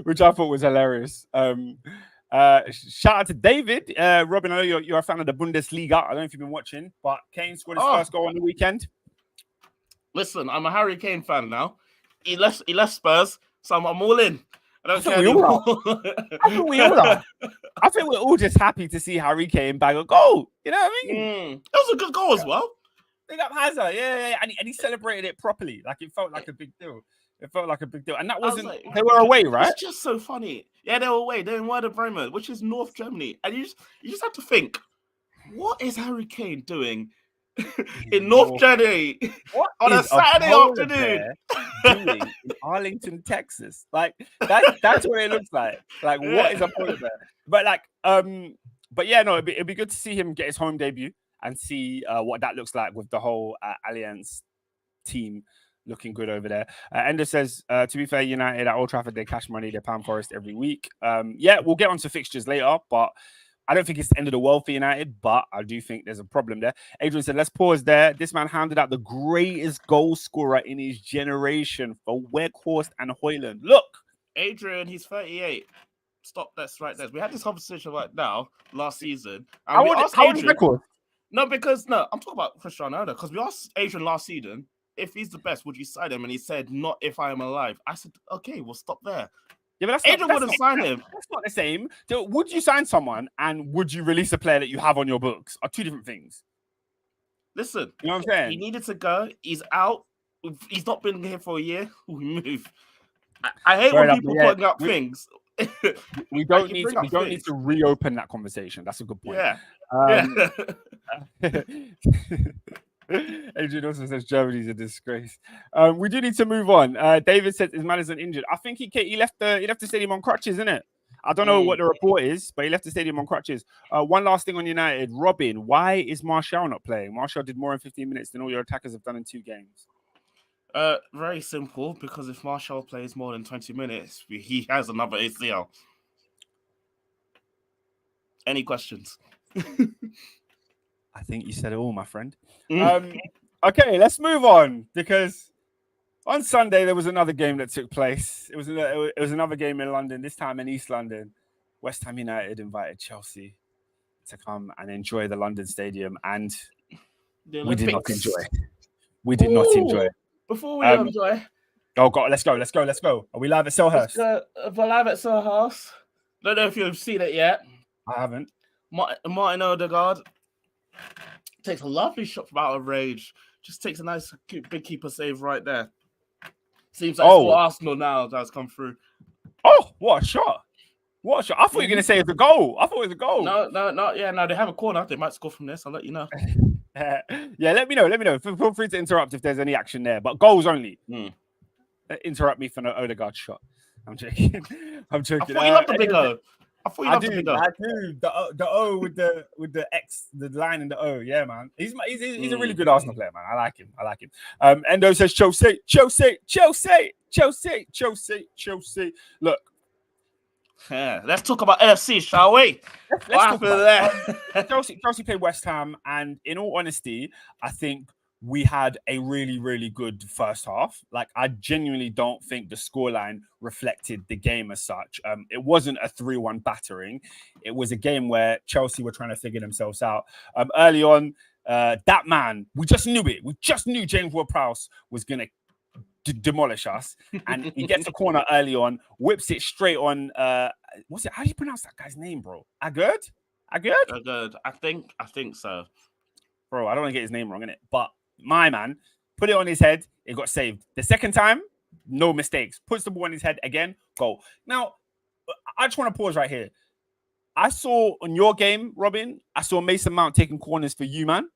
which I thought was hilarious. Shout out to David. Robin, I know you're a fan of the Bundesliga. I don't know if you've been watching, but Kane scored his first goal on the weekend. Listen, I'm a Harry Kane fan now. He left Spurs, so I'm all in. I think we're all just happy to see Harry Kane bag a goal. You know what I mean? That was a good goal as well. Big up Hazard, yeah. And he celebrated it properly. Like, it felt like a big deal. It felt like a big deal, and that I was wasn't. like, They were away, right? It's just so funny. Yeah, they were away. They're in Werder Bremen, which is North Germany, and you just have to think, what is Harry Kane doing in North Germany on a Saturday afternoon doing in Arlington, Texas? Like that's what it looks like. Like what is a polar bear? But yeah, no, it'd be good to see him get his home debut and see what that looks like with the whole Allianz team looking good over there. Ender says, to be fair, United at Old Trafford, they cash money, they pound Forest every week. Yeah, we'll get onto fixtures later, but I don't think it's the end of the world for United, but I do think there's a problem there. Adrian said, let's pause there. This man handed out the greatest goal scorer in his generation for Weghorst and Højlund. Look. Adrian, he's 38. Stop, that's right there. We had this conversation right now last season. How old is Weghorst? No, I'm talking about Cristiano Ronaldo, because we asked Adrian last season, if he's the best, would you sign him? And he said, not if I am alive. I said, okay, we'll stop there. Yeah, but Adrian wouldn't sign him. That's not the same. So would you sign someone and would you release a player that you have on your books? Are two different things. Listen, you know what I'm saying? He needed to go. He's out. He's not been here for a year. We move. I hate when people putting up things. We don't need to reopen that conversation. That's a good point. Yeah. Adrian also says Germany's a disgrace. We do need to move on. David says is Maddison injured. I think he left the stadium on crutches, isn't it? I don't know what the report is, but he left the stadium on crutches. One last thing on United. Robin, why is Martial not playing? Martial did more in 15 minutes than all your attackers have done in 2 games. Very simple, because if Martial plays more than 20 minutes, he has another ACL. Any questions? I think you said it all, my friend. Okay, let's move on, because on Sunday there was another game that took place. It was another game in London, this time in East London. West Ham United invited Chelsea to come and enjoy the London Stadium, and we did not enjoy it. We did not enjoy it. Before we enjoy, oh God, let's go. Are we live at Selhurst? We're live at Selhurst. Don't know if you've seen it yet. I haven't. Martin Odegaard takes a lovely shot from out of range. Just takes a nice big keeper save right there. Seems like it's for Arsenal now that's come through. Oh, what a shot! What a shot! I thought you were going to say it's a goal. I thought it was a goal. No. Yeah, no, they have a corner. They might score from this. I'll let you know. Yeah, let me know. Feel free to interrupt if there's any action there, but goals only. Interrupt me for no Odegaard shot. I'm joking. I thought you loved the big O. I do. The O with the X, the line in the O. Yeah, man. He's a really good Arsenal player, man. I like him. Endo says Chelsea. Look. Yeah, let's talk about NFC, shall we? Let's talk about that. Chelsea played West Ham, and in all honesty, I think we had a really, really good first half. Like, I genuinely don't think the scoreline reflected the game as such. It wasn't a 3-1 battering. It was a game where Chelsea were trying to figure themselves out. Early on, that man, we just knew it. We just knew James Ward-Prowse was going to demolish us. And he gets a corner early on, whips it straight on. What's it? How do you pronounce that guy's name, bro? Agurd? I think so. Bro, I don't want to get his name wrong, innit? But my man put it on his head. It got saved. The second time, no mistakes. Puts the ball on his head again. Goal. Now, I just want to pause right here. I saw on your game, Robin, I saw Mason Mount taking corners for you, man.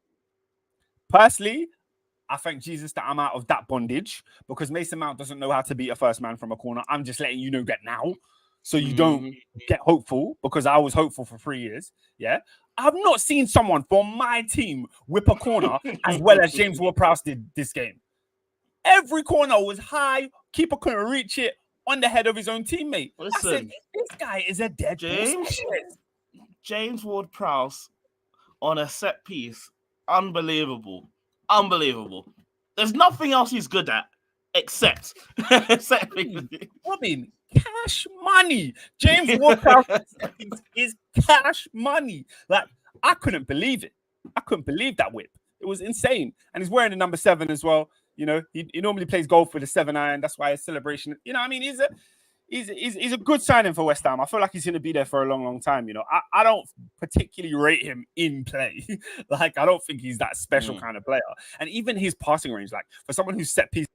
Personally, I thank Jesus that I'm out of that bondage, because Mason Mount doesn't know how to beat a first man from a corner. I'm just letting you know that now, so you don't get hopeful, because I was hopeful for 3 years. Yeah. I've not seen someone from my team whip a corner as well as James Ward-Prowse did this game. Every corner was high. Keeper couldn't reach it on the head of his own teammate. Listen, I said, this guy is a dead James Ward-Prowse on a set piece. Unbelievable. There's nothing else he's good at except set pieces. Robin, cash money. James Ward-Prowse is cash money. Like, I couldn't believe it. I couldn't believe that whip. It was insane. And he's wearing the number 7 as well. You know, he normally plays golf with a 7 iron. That's why his celebration. You know, I mean, he's a good signing for West Ham. I feel like he's going to be there for a long, long time. You know, I don't particularly rate him in play. Like, I don't think he's that special kind of player. And even his passing range, like, for someone who's set piece.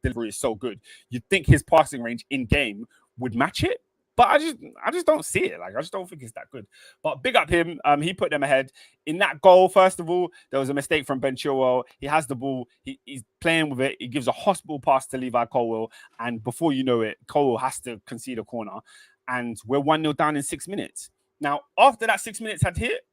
delivery is so good. You'd think his passing range in game would match it. But I just don't see it. Like, I just don't think it's that good. But big up him. He put them ahead. In that goal, first of all, there was a mistake from Ben Chilwell. He has the ball. He's playing with it. He gives a hospital pass to Levi Colwill. And before you know it, Colwill has to concede a corner. And we're 1-0 down in 6 minutes. Now, after that 6 minutes had hit,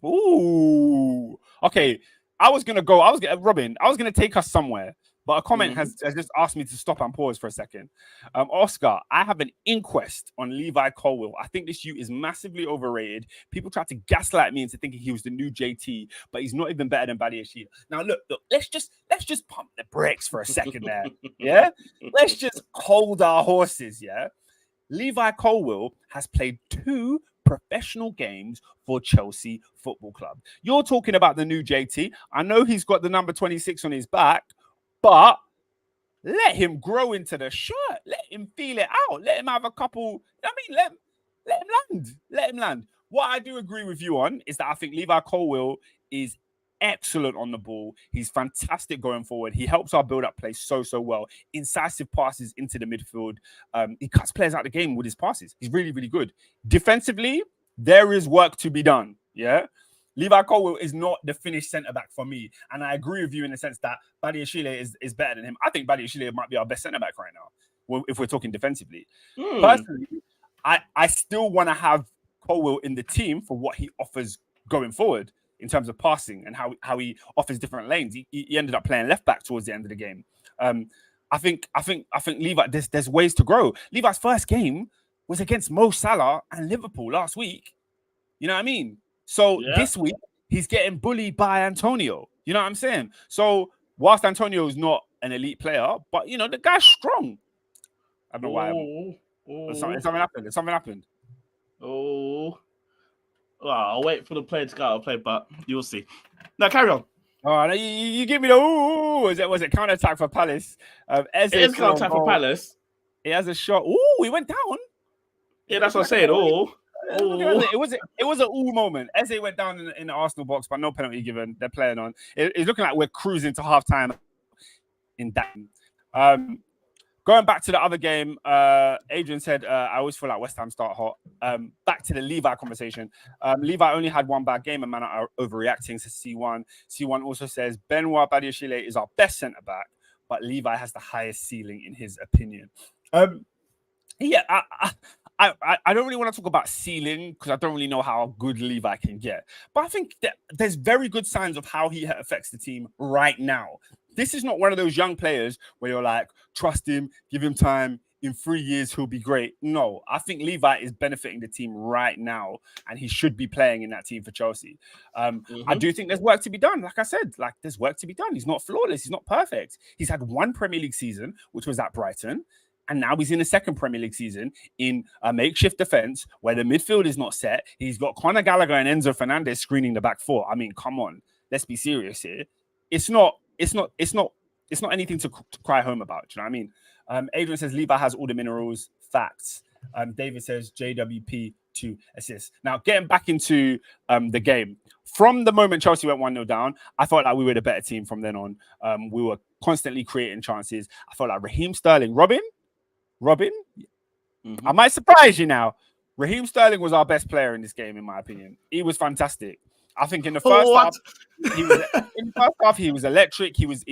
ooh, okay. Robin, I was going to take us somewhere. But a comment has just asked me to stop and pause for a second. Oscar, I have an inquest on Levi Colwill. I think this youth is massively overrated. People try to gaslight me into thinking he was the new JT, but he's not even better than Badiashile. Now, look, let's just pump the brakes for a second there. Yeah? Let's just hold our horses, yeah? Levi Colwill has played 2 professional games for Chelsea Football Club. You're talking about the new JT. I know he's got the number 26 on his back, but let him grow into the shirt. Let him feel it out. Let him have a couple. I mean, let him land. Let him land. What I do agree with you on is that I think Levi Colwill is excellent on the ball. He's fantastic going forward. He helps our build-up play so well. Incisive passes into the midfield. He cuts players out of the game with his passes. He's really, really good. Defensively, there is work to be done. Yeah. Levi Colwill is not the finished centre-back for me. And I agree with you in the sense that Badiashile is better than him. I think Badiashile might be our best centre-back right now, if we're talking defensively. Personally, I still want to have Colwill in the team for what he offers going forward in terms of passing and how he offers different lanes. He ended up playing left-back towards the end of the game. I think Levi, there's ways to grow. Levi's first game was against Mo Salah and Liverpool last week. You know what I mean? So this week, he's getting bullied by Antonio. You know what I'm saying? So whilst Antonio is not an elite player, but, you know, the guy's strong. I don't know why. Something happened. Well, I'll wait for the player to go out and play, but you'll see. Now, carry on. Oh, you give me the ooh. Was it counter-attack for Palace? It is counter-attack for Palace. He has a shot. Ooh, he went down. Yeah, that's what I'm saying. It was an ooh moment. Eze went down in the Arsenal box, but no penalty given. They're playing on. It's looking like we're cruising to halftime in that. Going back to the other game, Adrian said, I always feel like West Ham start hot. Back to the Levi conversation. Levi only had one bad game and man are overreacting to C1. C1 also says, Benoit Badiashile is our best centre-back, but Levi has the highest ceiling in his opinion. I don't really want to talk about ceiling because I don't really know how good Levi can get. But I think that there's very good signs of how he affects the team right now. This is not one of those young players where you're like, trust him, give him time. In 3 years, he'll be great. No, I think Levi is benefiting the team right now, and he should be playing in that team for Chelsea. I do think there's work to be done. Like I said, there's work to be done. He's not flawless. He's not perfect. He's had one Premier League season, which was at Brighton. And now he's in the second Premier League season in a makeshift defense where the midfield is not set. He's got Conor Gallagher and Enzo Fernandes screening the back four. I mean, come on, let's be serious here. It's not anything to cry home about. Do you know what I mean? Adrian says Levi has all the minerals. Facts. David says JWP 2 assists. Now, getting back into the game, from the moment Chelsea went 1-0 down, I felt like we were the better team from then on. We were constantly creating chances. I felt like Raheem Sterling, Robin, I might surprise you now. Raheem Sterling was our best player in this game, in my opinion. He was fantastic. I think in the first half, he was electric. He was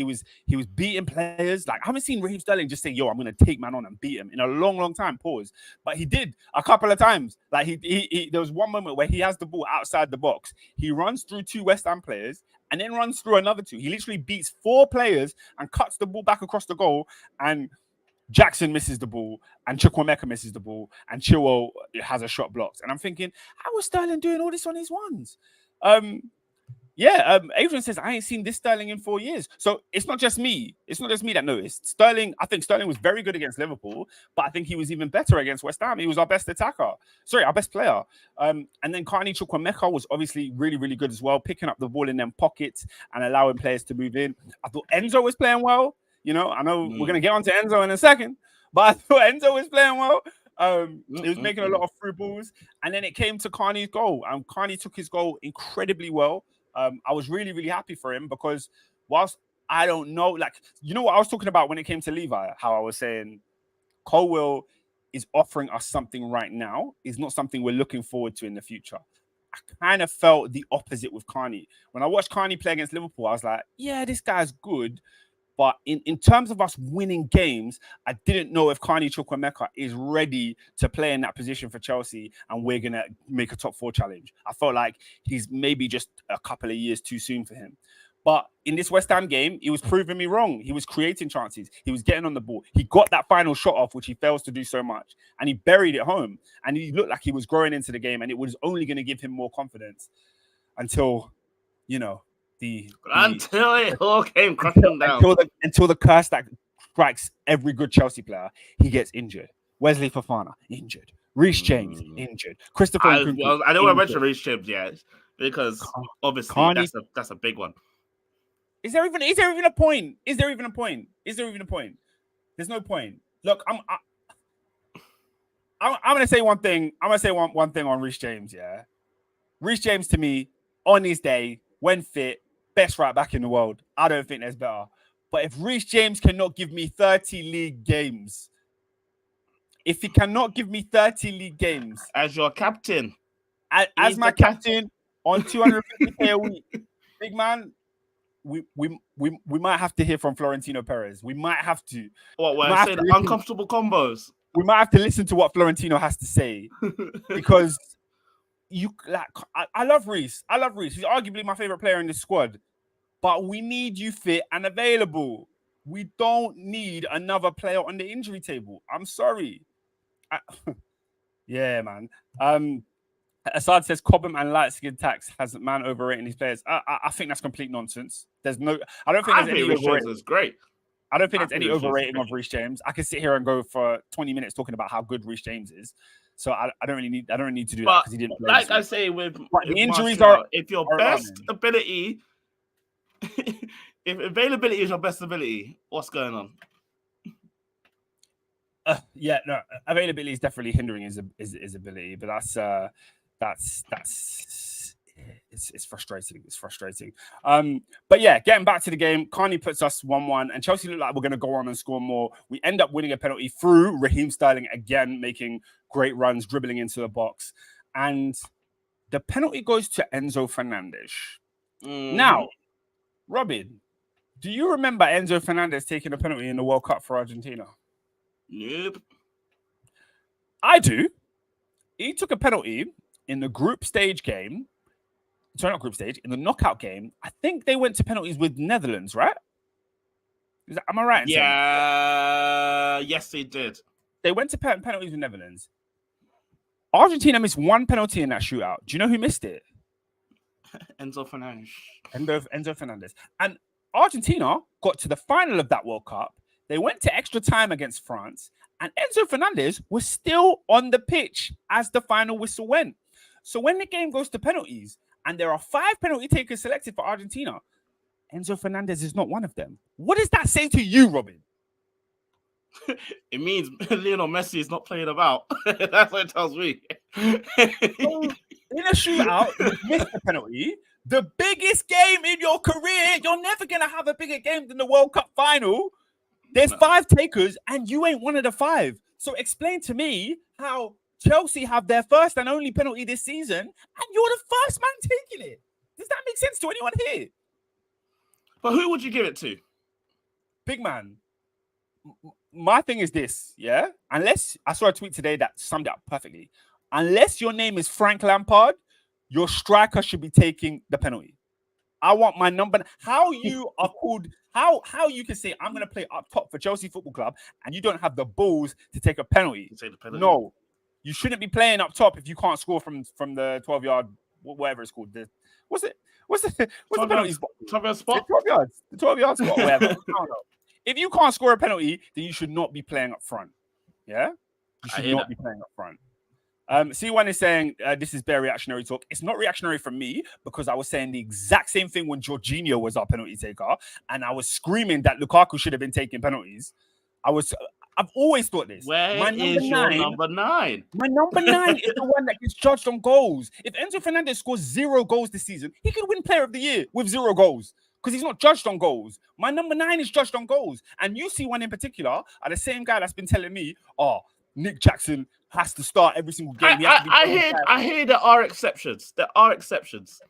beating players. Like, I haven't seen Raheem Sterling just say, "Yo, I'm going to take man on and beat him" in a long time. Pause. But he did a couple of times. Like he there was one moment where he has the ball outside the box. He runs through 2 West Ham players and then runs through another 2. He literally beats 4 players and cuts the ball back across the goal. And Jackson misses the ball, and Chukwuemeka misses the ball, and Chilwell has a shot blocked. And I'm thinking, how is Sterling doing all this on his ones? Adrian says, I ain't seen this Sterling in 4 years. So it's not just me. It's not just me that noticed. Sterling, I think Sterling was very good against Liverpool, but I think he was even better against West Ham. He was our best attacker. Sorry, our best player. And then Carney Chukwuemeka was obviously really, really good as well, picking up the ball in them pockets and allowing players to move in. I thought Enzo was playing well. You know, I know we're going to get on to Enzo in a second, but I thought Enzo was playing well. He was making a lot of through balls. And then it came to Carney's goal. Carney took his goal incredibly well. I was really, really happy for him because whilst I don't know. Like, you know what I was talking about when it came to Levi? How I was saying Colwill is offering us something right now. Is not something we're looking forward to in the future. I kind of felt the opposite with Carney. When I watched Carney play against Liverpool, I was like, yeah, this guy's good. But in terms of us winning games, I didn't know if Carney Chukwuemeka is ready to play in that position for Chelsea and we're going to make a top 4 challenge. I felt like he's maybe just a couple of years too soon for him. But in this West Ham game, he was proving me wrong. He was creating chances. He was getting on the ball. He got that final shot off, which he fails to do so much. And he buried it home. And he looked like he was growing into the game. And it was only going to give him more confidence until, you know, until it all came crashing down. Until the curse that strikes every good Chelsea player, he gets injured. Wesley Fofana, injured. Reece James, injured. Christopher I don't want to mention Reece James yet, because obviously Carney, that's a big one. Is there even a point? Is there even a point? There's no point. Look, I'm gonna say one thing. I'm gonna say one thing on Reece James. Yeah, Reece James to me on his day when fit, best right back in the world. I don't think there's better. But if Reece James cannot give me 30 league games, if he cannot give me 30 league games as your captain, as my captain on 250k a week, big man, we might have to hear from Florentino Perez. We might have to. What? We're saying uncomfortable combos. We might have to listen to what Florentino has to say because I love Reece. He's arguably my favorite player in this squad. But we need you fit and available. We don't need another player on the injury table. I'm sorry. Yeah, man. Assad says Cobham and light skin tax has man overrating his players. I think that's complete nonsense. I don't think there's any overrating. Is great. I don't think there's any overrating of Reece James. I can sit here and go for 20 minutes talking about how good Reece James is. So I don't really need to do that because he didn't play. Like I say with the injuries Martial, if your best ability, if availability is your best ability, what's going on? Availability is definitely hindering his ability, but that's it's frustrating. It's frustrating. But yeah, getting back to the game, Carney puts us 1-1, and Chelsea look like we're going to go on and score more. We end up winning a penalty through Raheem Sterling again, making great runs, dribbling into the box, and the penalty goes to Enzo Fernandes. Now, Robin, do you remember Enzo Fernandes taking a penalty in the World Cup for Argentina? Nope. I do. He took a penalty in the group stage game. Sorry, not group stage. In the knockout game, I think they went to penalties with Netherlands, right? Am I right? Yeah. Yes, they did. They went to penalties with Netherlands. Argentina missed one penalty in that shootout. Do you know who missed it? Enzo Fernandes. Enzo Fernandes. And Argentina got to the final of that World Cup. They went to extra time against France, and Enzo Fernandes was still on the pitch as the final whistle went. So when the game goes to penalties, and there are 5 penalty takers selected for Argentina, Enzo Fernandes is not one of them. What does that say to you, Robin? It means Lionel Messi is not playing about. That's what it tells me. So, in a shootout, you missed the penalty. The biggest game in your career. You're never going to have a bigger game than the World Cup final. There's 5 takers, and you ain't one of the 5. So explain to me how Chelsea have their first and only penalty this season, and you're the first man taking it. Does that make sense to anyone here? But who would you give it to? Big man. My thing is this, yeah? Unless, I saw a tweet today that summed it up perfectly. Unless your name is Frank Lampard, your striker should be taking the penalty. I want my number. How you are called, how you can say, I'm going to play up top for Chelsea Football Club, and you don't have the balls to take a penalty. No. You shouldn't be playing up top if you can't score from the 12-yard, whatever it's called. What's the penalty spot? 12-yard spot? 12 yards. The 12-yard spot, whatever. I don't know. If you can't score a penalty, then you should not be playing up front. Yeah? You should not be playing up front. C1 is saying this is bare reactionary talk. It's not reactionary from me because I was saying the exact same thing when Jorginho was our penalty taker, and I was screaming that Lukaku should have been taking penalties. I've always thought this. Where is your number 9? My number 9 is the one that gets judged on goals. If Enzo Fernandes scores 0 goals this season, he could win Player of the Year with 0 goals because he's not judged on goals. My number 9 is judged on goals. And you see one in particular are the same guy that's been telling me, oh, Nick Jackson has to start every single game. I hear there are exceptions. There are exceptions.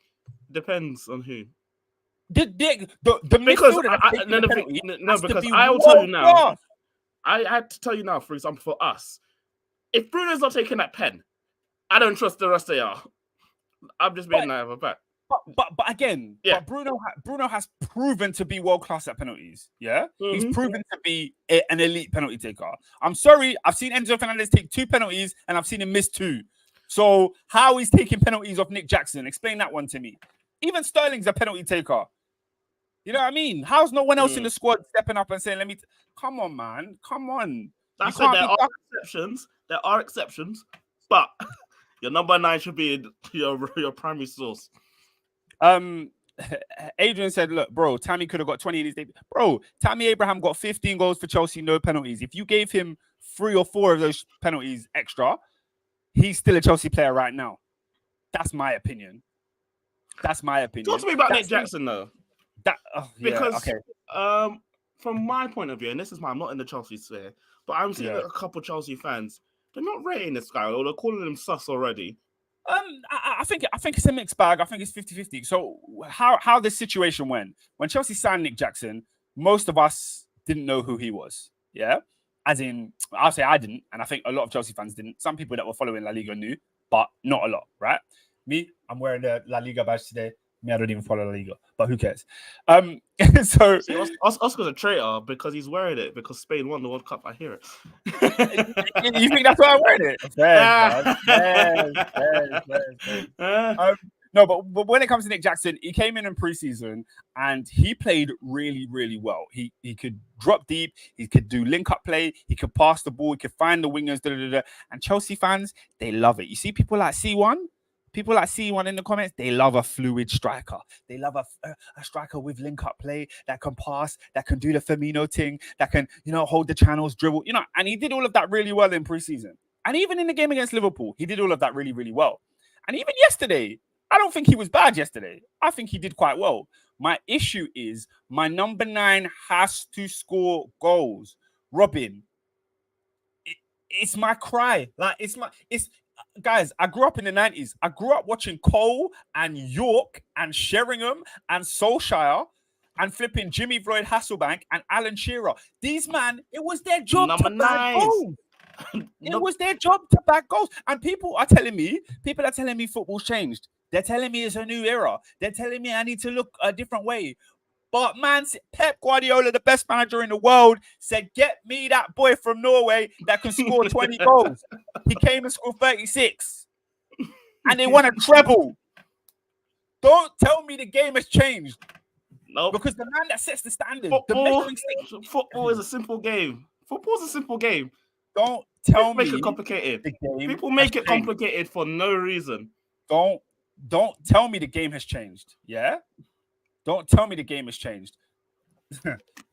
Depends on who. The because I will tell you now. I had to tell you now, for example, for us, if Bruno's not taking that pen, I don't trust the rest of y'all. I'm just being naive about. But again, but Bruno has proven to be world class at penalties. Yeah, he's proven to be an elite penalty taker. I'm sorry, I've seen Enzo Fernandes take 2 penalties and I've seen him miss 2. So how he's taking penalties off Nick Jackson? Explain that one to me. Even Sterling's a penalty taker. You know what I mean? How's no one else in the squad stepping up and saying, "Let me"? Come on, man. Come on. That's why there are exceptions. There are exceptions, but your number 9 should be your primary source. Adrian said, look, bro, Tammy could have got 20 in his debut. Bro, Tammy Abraham got 15 goals for Chelsea, no penalties. If you gave him 3 or 4 of those penalties extra, he's still a Chelsea player right now. That's my opinion. Talk to me about Nick Jackson, though. Because from my point of view, and this is why I'm not in the Chelsea sphere, but I'm seeing a couple Chelsea fans, they're not rating this guy, or they're calling him sus already. I think it's a mixed bag. I think it's 50-50. So how this situation went, when Chelsea signed Nick Jackson, most of us didn't know who he was. Yeah. As in, I'll say I didn't, and I think a lot of Chelsea fans didn't. Some people that were following La Liga knew, but not a lot, right? Me, I'm wearing the La Liga badge today. Me, I don't even follow La Liga, but who cares? So Oscar's a traitor because he's wearing it because Spain won the World Cup. I hear it. You think that's why I'm wearing it? No, but when it comes to Nick Jackson, he came in pre-season and he played really, really well. He could drop deep, he could do link-up play, he could pass the ball, he could find the wingers, and Chelsea fans, they love it. You see people like C1? People that see one in the comments, they love a fluid striker. They love a striker with link-up play that can pass, that can do the Firmino thing, that can, hold the channels, dribble, and he did all of that really well in preseason. And even in the game against Liverpool, he did all of that really, really well. And even yesterday, I don't think he was bad yesterday. I think he did quite well. My issue is my number 9 has to score goals. Robin, it's my cry. Like, guys, I grew up in the 90s. I grew up watching Cole and York and Sheringham and Solskjaer and flipping Jimmy Floyd Hasselbank and Alan Shearer. These man, it was their job to bag goals. It was their job to bag goals. And people are telling me football's changed. They're telling me it's a new era. They're telling me I need to look a different way. But man, Pep Guardiola, the best manager in the world, said, get me that boy from Norway that can score 20 goals. He came and scored 36. And they won a treble. Don't tell me the game has changed. No. Nope. Because the man that sets the standard. Football is a simple game. Football's a simple game. Don't tell me. Make it complicated. People make it complicated for no reason. Don't tell me the game has changed. Yeah? Don't tell me the game has changed.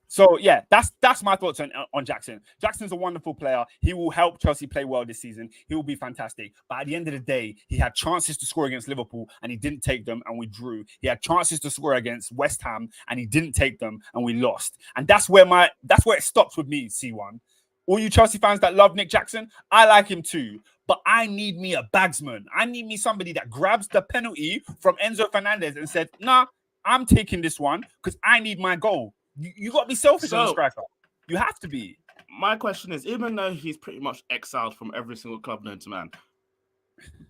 So, yeah, that's my thoughts on Jackson. Jackson's a wonderful player. He will help Chelsea play well this season. He will be fantastic. But at the end of the day, he had chances to score against Liverpool, and he didn't take them, and we drew. He had chances to score against West Ham, and he didn't take them, and we lost. And that's where it stops with me, C1. All you Chelsea fans that love Nick Jackson, I like him too. But I need me a bagsman. I need me somebody that grabs the penalty from Enzo Fernandes and said, nah, I'm taking this one because I need my goal. You got to be selfish as a striker. You have to be. My question is, even though he's pretty much exiled from every single club known to man,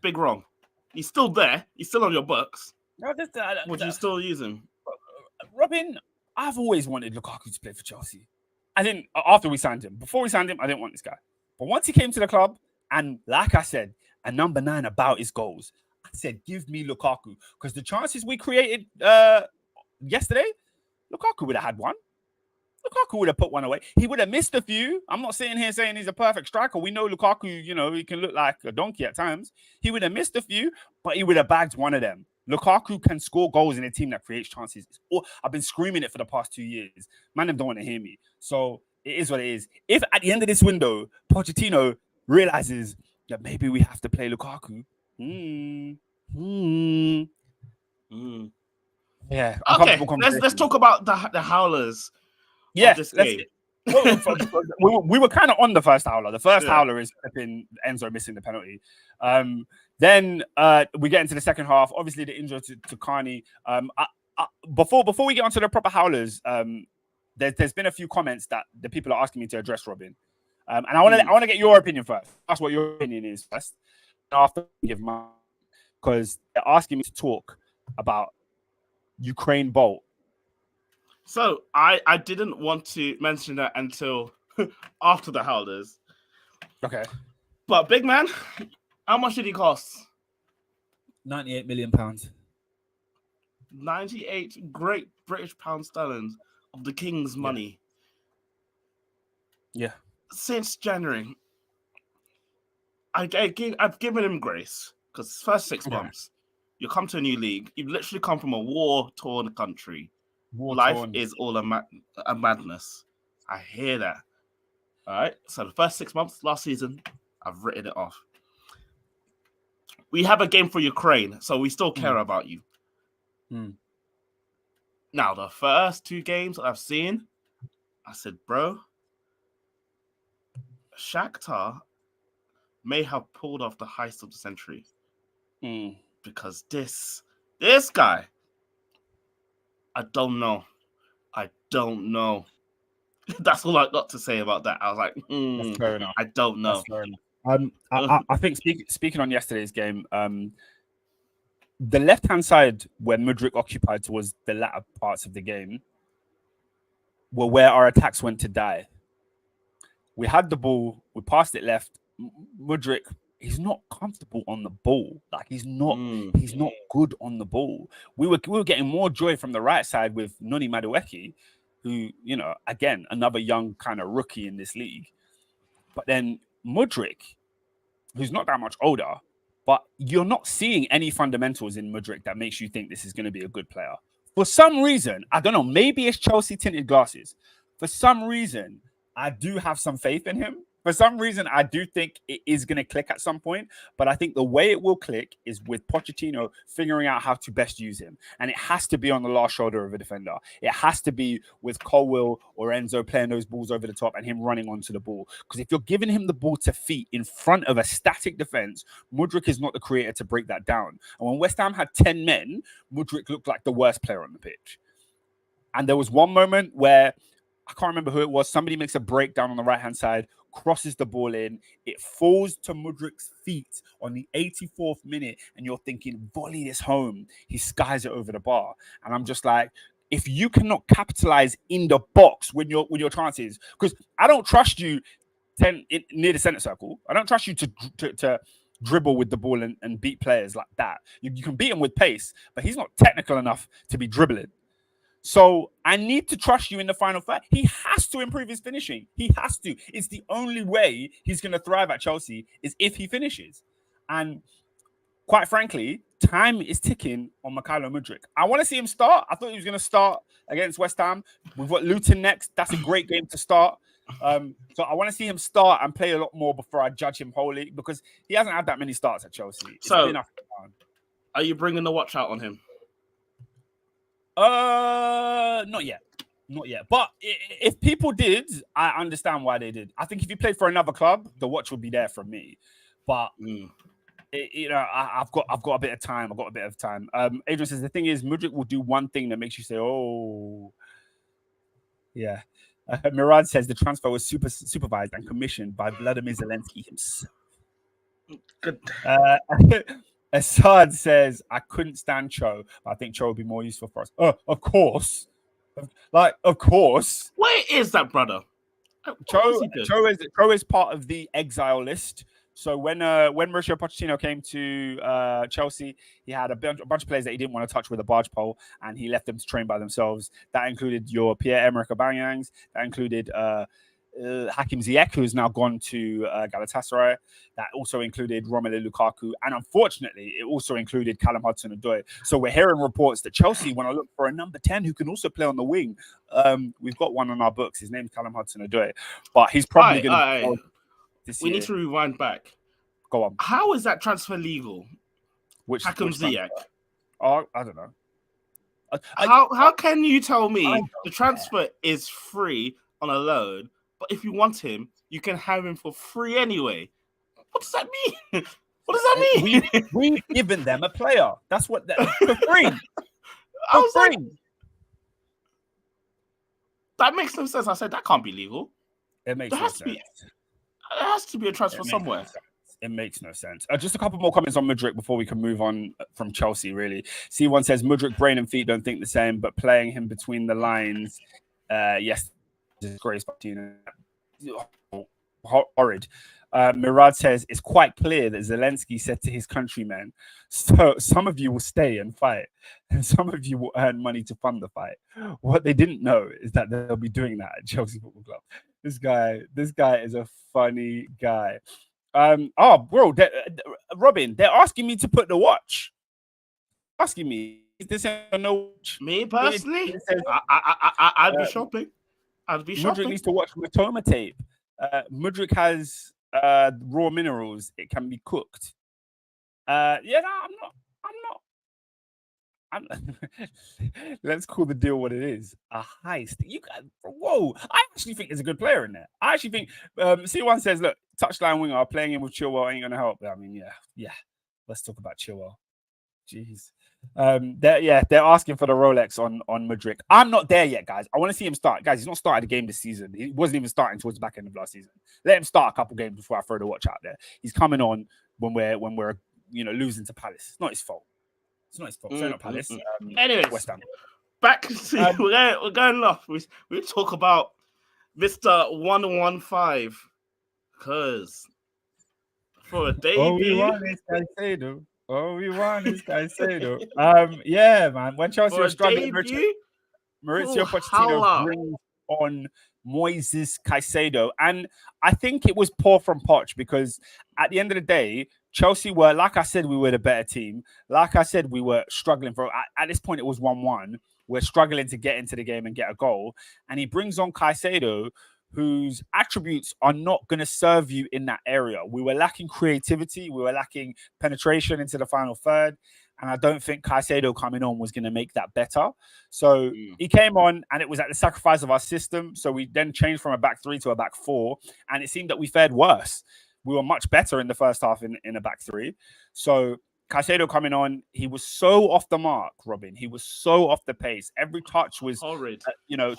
big wrong. He's still there. He's still on your books. No, would you still use him? Robin, I've always wanted Lukaku to play for Chelsea. I didn't, after we signed him. Before we signed him, I didn't want this guy. But once he came to the club, and like I said, a number 9 about his goals, I said, give me Lukaku. Because the chances we created yesterday, Lukaku would have had one. Lukaku would have put one away. He would have missed a few. I'm not sitting here saying he's a perfect striker. We know Lukaku, he can look like a donkey at times. He would have missed a few, but he would have bagged one of them. Lukaku can score goals in a team that creates chances. I've been screaming it for the past 2 years. Man, them don't want to hear me. So it is what it is. If at the end of this window, Pochettino realizes that maybe we have to play Lukaku, Yeah, Okay, uncomfortable let's conversation. talk about the howlers Yeah, of this game. we were kind of on the first howler. The first Yeah. howler is flipping Enzo missing the penalty. Then we get into the second half. Obviously, the injury to Carney. Before we get onto the proper howlers, there's been a few comments that the people are asking me to address, Robin. And I want to get your opinion first. That's what your opinion is first. After I give mine, because they're asking me to talk about Ukraine Bolt. So I didn't want to mention that until after the howlers. Okay. But big man, how much did he cost? £98 million. 98 great British pound sterling of the king's money. Yeah. Since January, I've given him grace because first 6 months, you come to a new league. You've literally come from a war-torn country. Life is all a madness. I hear that. All right. So the first 6 months last season, I've written it off. We have a game for Ukraine, so we still care about you. Now, the first 2 games I've seen, I said, bro, Shakhtar may have pulled off the heist of the century. Because this guy, I don't know. That's all I got to say about that. I was like, That's fair enough. I don't know. I think speaking on yesterday's game, the left-hand side where Mudryk occupied towards the latter parts of the game were where our attacks went to die. We had the ball, we passed it left. Mudryk, he's not comfortable on the ball. Like he's not good on the ball. We were getting more joy from the right side with Noni Madueke, who, you know, again, another young kind of rookie in this league. But then Mudryk, who's not that much older, but you're not seeing any fundamentals in Mudryk that makes you think this is going to be a good player. For some reason, I don't know, maybe it's Chelsea tinted glasses. For some reason, I do have some faith in him. For some reason, I do think it is going to click at some point, but I think the way it will click is with Pochettino figuring out how to best use him. And it has to be on the last shoulder of a defender. It has to be with Colwill or Enzo playing those balls over the top and him running onto the ball. Because if you're giving him the ball to feet in front of a static defense, Mudryk is not the creator to break that down. And when West Ham had 10 men, Mudryk looked like the worst player on the pitch. And there was one moment where, I can't remember who it was, somebody makes a breakdown on the right-hand side, crosses the ball in, it falls to Mudryk's feet on the 84th minute, and you're thinking, volley this home. He skies it over the bar. And I'm just like, if you cannot capitalize in the box when your chances, because I don't trust you near the center circle. I don't trust you to dribble with the ball and beat players like that. You can beat him with pace, but he's not technical enough to be dribbling. So I need to trust you in the final third. He has to improve his finishing. He has to. It's the only way he's going to thrive at Chelsea is if he finishes. And quite frankly, time is ticking on Mykhailo Mudryk. I want to see him start. I thought he was going to start against West Ham. We've got Luton next. That's a great game to start. So I want to see him start and play a lot more before I judge him wholly, because he hasn't had that many starts at Chelsea. So, are you bringing the watch out on him? Not yet. But if people did, I understand why they did. I think if you played for another club, the watch would be there from me. But I've got a bit of time. Adrian says the thing is, Mudryk will do one thing that makes you say, "Oh, yeah." Mirad says the transfer was supervised and commissioned by Vladimir Zelensky himself. Good. Assad says, I couldn't stand Cho, but I think Cho would be more useful for us. Of course. Of course. Where is that brother? Cho is part of the exile list. So when Mauricio Pochettino came to Chelsea, he had a bunch of players that he didn't want to touch with a barge pole, and he left them to train by themselves. That included your Pierre-Emerick Aubameyangs. That included Hakim Ziyech, who has now gone to Galatasaray. That also included Romelu Lukaku. And unfortunately, it also included Callum Hudson-Odoi. So we're hearing reports that Chelsea want to look for a number 10 who can also play on the wing. We've got one on our books. His name's Callum Hudson-Odoi. But he's probably going to... We need to rewind back. Go on. How is that transfer legal? Which Hakim Ziyech? Oh, I don't know. How can you tell me the transfer is free on a loan, but if you want him, you can have him for free anyway? What does that mean? What does that mean? We've given them a player. That's what for free. I was like, that makes no sense. I said that can't be legal. It makes no sense. There has to be a transfer somewhere. It makes no sense. Just a couple more comments on Mudryk before we can move on from Chelsea, really. C1 says, Mudryk, brain and feet don't think the same, but playing him between the lines, yes, disgrace. Horrid. Mirad says, it's quite clear that Zelensky said to his countrymen, so some of you will stay and fight, and some of you will earn money to fund the fight. What they didn't know is that they'll be doing that at Chelsea Football Club. This guy is a funny guy. Bro, Robin, they're asking me to put the watch. Asking me, is this a no watch? Me personally, I'd be shopping. Mudryk needs to watch Matoma tape. Mudryk has raw minerals. It can be cooked. I'm not. Let's call the deal what it is. A heist. Whoa. I actually think there's a good player in there. I actually think C1 says, look, touchline winger playing in with Chilwell ain't gonna help. I mean, yeah. Let's talk about Chilwell. Jeez. They're asking for the Rolex on Mudryk. I'm not there yet, guys. I want to see him start. Guys, he's not started a game this season. He wasn't even starting towards the back end of last season. Let him start a couple games before I throw the watch out there. He's coming on when we're losing to Palace. It's not his fault. It's not his fault. So not Palace. Anyways, West Ham. Back to we're going off. We talk about Mr. 115 because for a debut. All we want is Caicedo. Yeah, man. When Chelsea were struggling, Mauricio Pochettino brings on Moises Caicedo, and I think it was poor from Poch because at the end of the day, Chelsea were, like I said, we were the better team. Like I said, we were struggling at this point, it was 1-1. We're struggling to get into the game and get a goal. And he brings on Caicedo, whose attributes are not going to serve you in that area. We were lacking creativity. We were lacking penetration into the final third. And I don't think Caicedo coming on was going to make that better. So he came on and it was at the sacrifice of our system. So we then changed from a back three to a back four. And it seemed that we fared worse. We were much better in the first half in a back three. So Caicedo coming on, he was so off the mark, Robin. He was so off the pace. Every touch was,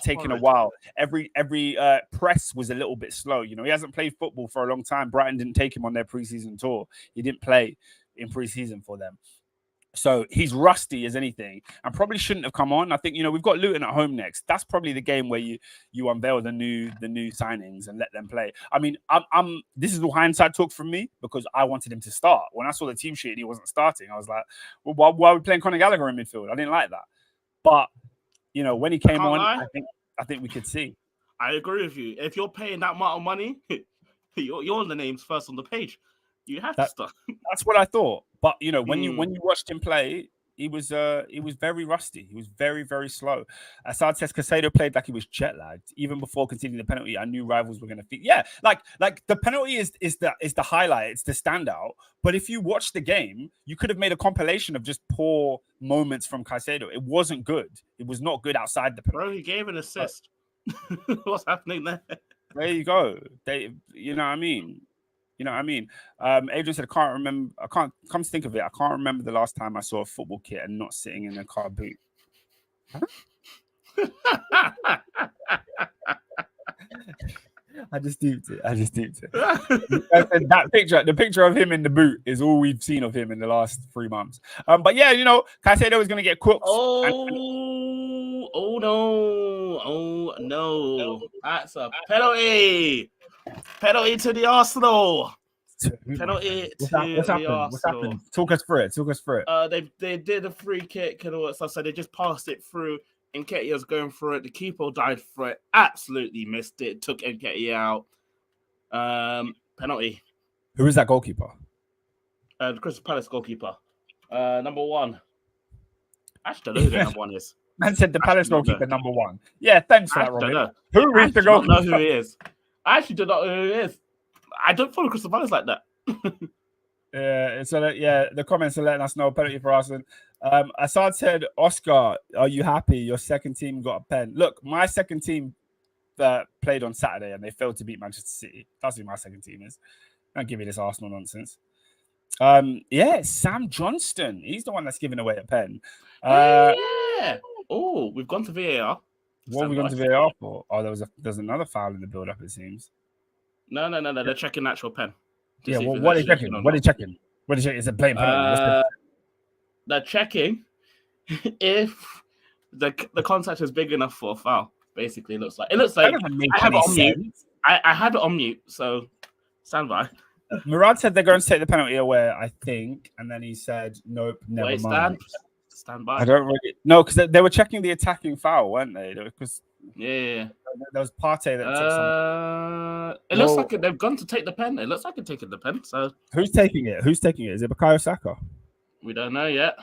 taking a while. Every press was a little bit slow. He hasn't played football for a long time. Brighton didn't take him on their preseason tour. He didn't play in preseason for them. So he's rusty as anything and probably shouldn't have come on. I think, we've got Luton at home next. That's probably the game where you unveil the new signings and let them play. I mean, this is the hindsight talk from me because I wanted him to start. When I saw the team sheet and he wasn't starting, I was like, well, why are we playing Conor Gallagher in midfield? I didn't like that. But, when he came on, I think we could see. I agree with you. If you're paying that amount of money, you're on the names first on the page. You have to start. That's what I thought. But when you watched him play, he was very rusty. He was very, very slow. Assad says Caicedo played like he was jet lagged. Even before conceding the penalty, I knew rivals were going to feed. Yeah, like the penalty is the highlight. It's the standout. But if you watch the game, you could have made a compilation of just poor moments from Caicedo. It wasn't good. It was not good outside the penalty. Bro, he gave an assist. What's happening there? There you go. You know what I mean? Adrian said, come to think of it, I can't remember the last time I saw a football kit and not sitting in a car boot. Huh? I just deeped it. The picture of him in the boot is all we've seen of him in the last 3 months. But yeah, Caicedo is going to get cooked. Oh no. That's a penalty. Penalty to the Arsenal. Penalty to the Arsenal. What's happened? Talk us through it. They did a free kick and all that stuff, so they just passed it through. Nketiah's going for it. The keeper dived for it. Absolutely missed it. Took Nketiah out. Penalty. Who is that goalkeeper? The Crystal Palace goalkeeper. Number 1. I actually don't know who the number 1 is. Man said the Palace goalkeeper number 1. Yeah, thanks for that, Robin. Who is the goalkeeper? I don't know who he is. I actually do not know who he is. I don't follow Crystal Palace like that. The comments are letting us know penalty for Arsenal. Assad said, Oscar, are you happy? Your second team got a pen. Look, my second team that played on Saturday and they failed to beat Manchester City. That's who my second team is. Don't give me this Arsenal nonsense. Sam Johnston. He's the one that's giving away a pen. Yeah. Oh, we've gone to VAR. What have we gone to VAR for? Oh, there's another foul in the build-up, it seems. No. They're checking actual pen. Yeah, what are they checking? What are they checking? Is it blatant penalty? They're checking if the contact is big enough for a foul. Basically, it looks like I have it on mute. I have it on mute, so stand by. Murad said they're going to take the penalty away, I think, and then he said, "Nope, never mind." Stand by. I don't really know because they were checking the attacking foul, weren't they? Because there was Partey that took some. It looks like they've gone to take the pen. It looks like they're taking the pen. So who's taking it? Is it Bukayo Saka? We don't know yet,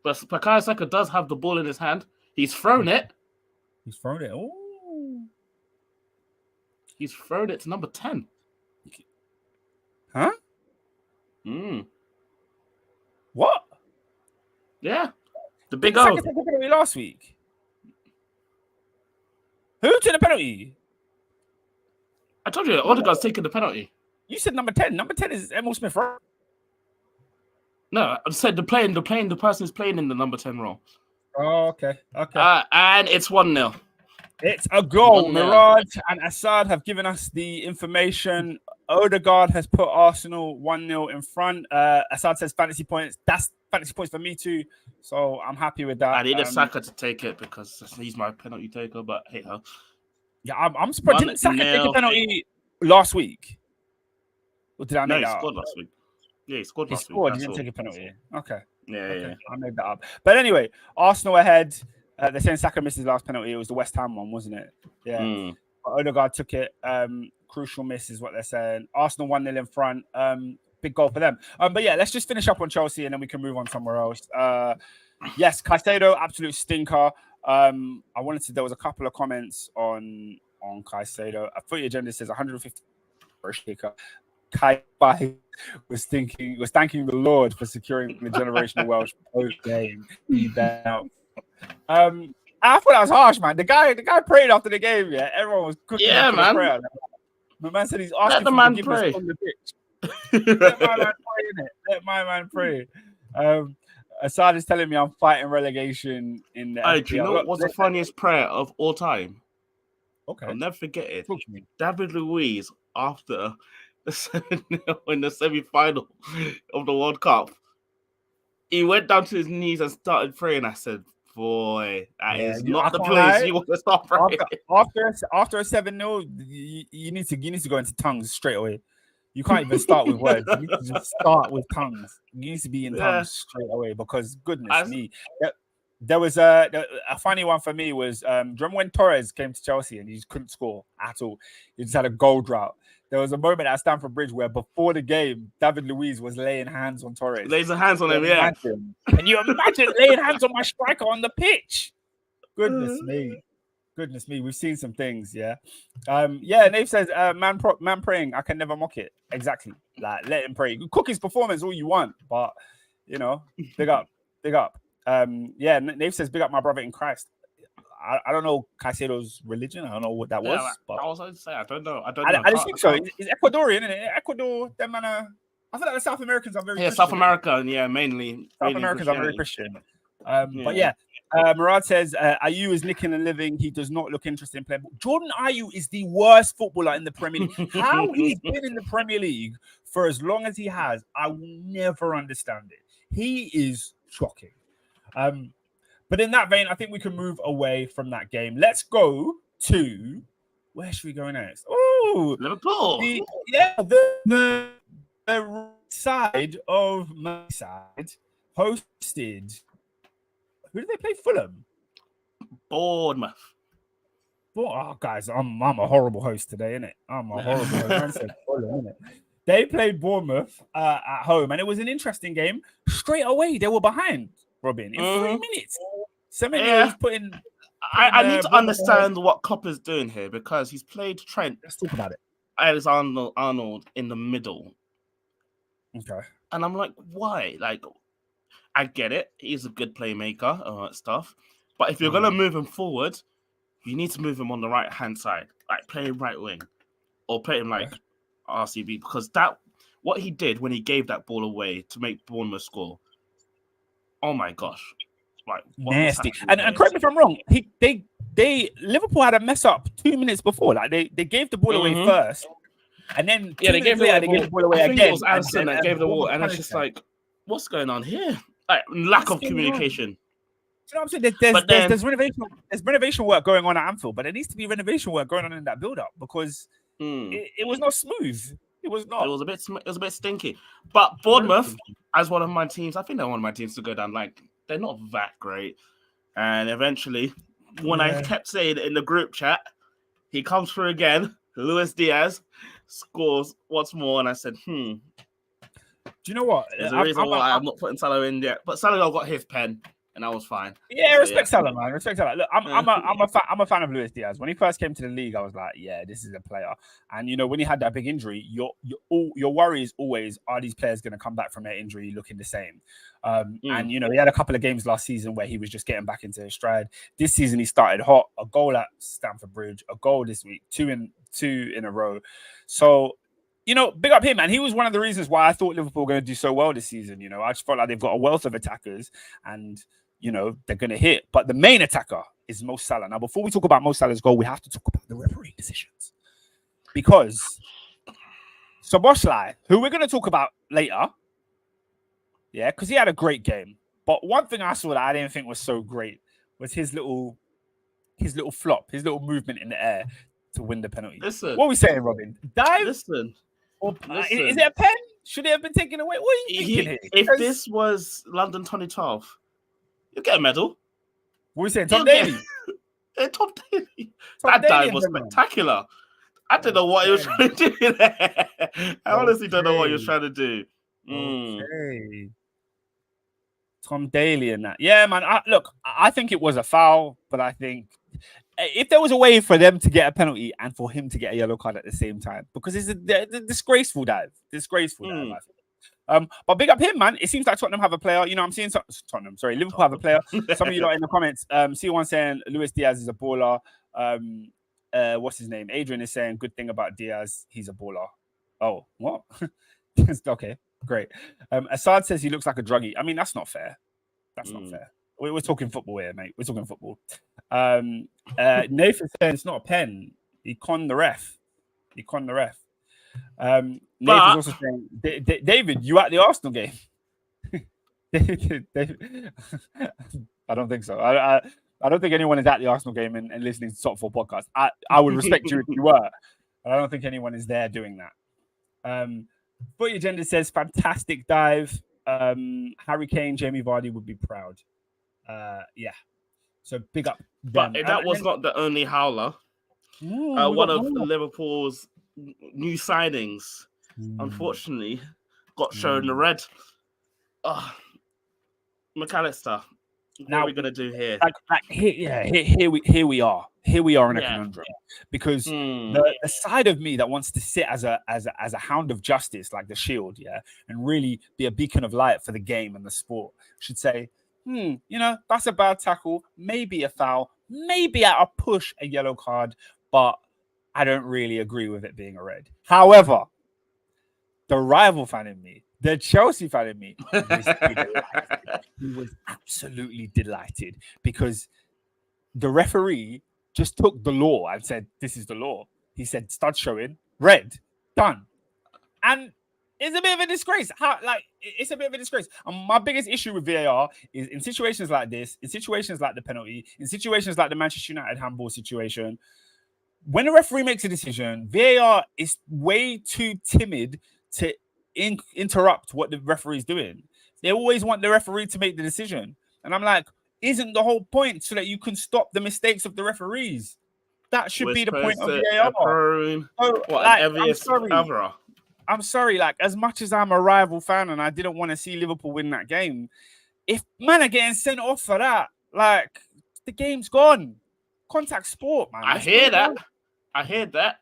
but Bukayo Saka does have the ball in his hand. He's thrown it. Oh. He's thrown it to number 10. Huh? What? Yeah. The big O. Took the penalty last week. Who took the penalty? I told you, Odegaard's taking the penalty. You said number 10. Number 10 is Emil Smith, right? No, I said the person who's playing in the number 10 role. Oh, okay. And it's 1-0. It's a goal. Murad and Assad have given us the information. Odegaard has put Arsenal 1-0 in front. Assad says fantasy points. That's fantasy points for me too. So I'm happy with that. I needed Saka to take it because he's my penalty taker, but hey ho. Yeah, I'm surprised. Didn't Saka take a penalty last week? Or did I make that up? Scored last week. Yeah, he scored last week. He didn't take a penalty. Okay. Yeah. I made that up. But anyway, Arsenal ahead. They're saying Saka missed his last penalty. It was the West Ham one, wasn't it? Yeah. But Odegaard took it. Crucial miss is what they're saying. Arsenal 1-0 in front. Big goal for them. But yeah, let's just finish up on Chelsea and then we can move on somewhere else. Yes, Caicedo, absolute stinker. There was a couple of comments on Caicedo. A footy agenda says 150 for a shaker. Kai was thanking the Lord for securing the generational Welsh post game. I thought that was harsh, man. The guy prayed after the game. Yeah, everyone was cooking. Yeah, man. Prayer. The man said he's asking for forgiveness on the pitch. Let my man pray. Assad is telling me I'm fighting relegation in the. Do you know what's the funniest prayer of all time? Okay, I'll never forget it. David Luiz after the 7-0 in the semi-final of the World Cup. He went down to his knees and started praying. I said, boy, that is not the place you want to start praying. After a 7-0, you need to go into tongues straight away. You can't even start with words. You need to just start with tongues. You need to be in tongues straight away because goodness me. There was a funny one for me was remember when Torres came to Chelsea and he just couldn't score at all. He just had a goal drought. There was a moment at Stamford Bridge where before the game, David Luiz was laying hands on Torres. Lays hands on him, yeah. Can you imagine laying hands on my striker on the pitch? Goodness me. We've seen some things, yeah. Nave says, man praying, I can never mock it. Exactly. Like, let him pray. Cook his performance all you want, but, big up. Nave says, big up my brother in Christ. I don't know Caicedo's religion. I don't know what that was. But I was going to say, I don't know. I just think so. It's Ecuadorian, isn't it? Ecuador, them man. I feel like the South Americans are very Christian. South American, mainly. South Americans are very Christian. But Murad says, Ayew is licking and living. He does not look interested in playing. Jordan Ayew is the worst footballer in the Premier League. How he's been in the Premier League for as long as he has, I will never understand it. He is shocking. But in that vein, I think we can move away from that game. Let's go to where should we go next? Oh, Liverpool. The side of my side hosted. Who did they play? Fulham. Bournemouth. Oh, guys, I'm a horrible host today, innit? I'm a horrible host. Fulham, innit? They played Bournemouth at home, and it was an interesting game. Straight away, they were behind. Robin, in 3 minutes. Semenyo's putting. I need to understand what Klopp is doing here because he's played Trent. Let's talk about it. Alexander-Arnold in the middle. Okay. And I'm like, why? Like, I get it. He's a good playmaker, all that stuff. But if you're going to move him forward, you need to move him on the right-hand side. Like, play him right wing. Or play him like RCB. Because what he did when he gave that ball away to make Bournemouth score, oh my gosh. Like, nasty. And correct me if I'm wrong, they Liverpool had a mess up 2 minutes before. Like, they gave the ball away first. And then they gave the ball away again. I think it was Anderson that gave the ball. And it's just like, what's going on here? Like, lack of communication. You know what I'm saying? There's renovation work going on at Anfield, but there needs to be renovation work going on in that build-up because it was not smooth. It was not. It was a bit stinky. But Bournemouth, as one of my teams, I think they're one of my teams to go down. Like, they're not that great. And eventually, when I kept saying it in the group chat, he comes through again. Luis Diaz scores once more, and I said, Do you know what? There's a reason why I'm not putting Salah in yet. But Salah got his pen, and I was fine. Yeah, respect Salah, man. Respect Salah. Look, I'm a fan of Luis Diaz. When he first came to the league, I was like, yeah, this is a player. And you know, when he had that big injury, your worry is always, are these players going to come back from their injury looking the same? And you know, he had a couple of games last season where he was just getting back into his stride. This season, he started hot. A goal at Stamford Bridge, a goal this week, two in a row. So, you know, big up him, man. He was one of the reasons why I thought Liverpool were going to do so well this season. You know, I just felt like they've got a wealth of attackers and, you know, they're going to hit. But the main attacker is Mo Salah. Now, before we talk about Mo Salah's goal, we have to talk about the referee decisions. Because Szoboszlai, who we're going to talk about later, yeah, because he had a great game. But one thing I saw that I didn't think was so great was his little flop, his little movement in the air to win the penalty. Listen, what are we saying, Robin? Dive? Listen. Is it a pen? Should it have been taken away? What are you thinking here? If this was London 2012, you'd get a medal. What are we saying? Tom Daly? Tom Daly. That dive was spectacular. I don't know what he was trying to do there. I honestly don't know what he was trying to do. Okay. Tom Daly and that. Yeah, man. I think it was a foul, but I think if there was a way for them to get a penalty and for him to get a yellow card at the same time, because it's a disgraceful dive. But big up him, man. It seems like Tottenham have a player. You know, I'm seeing Liverpool have a player. Some of you lot in the comments, see one saying Luis Diaz is a baller. What's his name? Adrian is saying good thing about Diaz. He's a baller. Oh, what? Okay, great. Assad says he looks like a druggie. I mean, that's not fair. That's not fair. We're talking football here, mate. We're talking football. Nathan said it's not a pen. He conned the ref. Nathan's also saying, David, you at the Arsenal game? David, I don't think so. I don't think anyone is at the Arsenal game and listening to Top 4 podcast. I would respect you if you were, but I don't think anyone is there doing that. Footy Agenda says, fantastic dive. Harry Kane, Jamie Vardy would be proud. Yeah. So big up them. But that was not the only howler. One of Liverpool's new signings, unfortunately, got shown the red. McAllister. What are we gonna do here? Here we are. Here we are in a conundrum because the side of me that wants to sit as a hound of justice, like the Shield, and really be a beacon of light for the game and the sport, should say, you know, that's a bad tackle, maybe a foul, maybe at a push a yellow card, but I don't really agree with it being a red. However, the rival fan in me, the Chelsea fan in me, was absolutely delighted because the referee just took the law and said, this is the law. He said, stud showing, red, done. And it's a bit of a disgrace. It's a bit of a disgrace. My biggest issue with VAR is in situations like this, in situations like the penalty, in situations like the Manchester United handball situation, when a referee makes a decision, VAR is way too timid to interrupt what the referee is doing. They always want the referee to make the decision. And I'm like, isn't the whole point so that you can stop the mistakes of the referees? That should be the point of VAR. I'm sorry, like, as much as I'm a rival fan and I didn't want to see Liverpool win that game, if man are getting sent off for that, like, the game's gone. Contact sport, man. I hear that.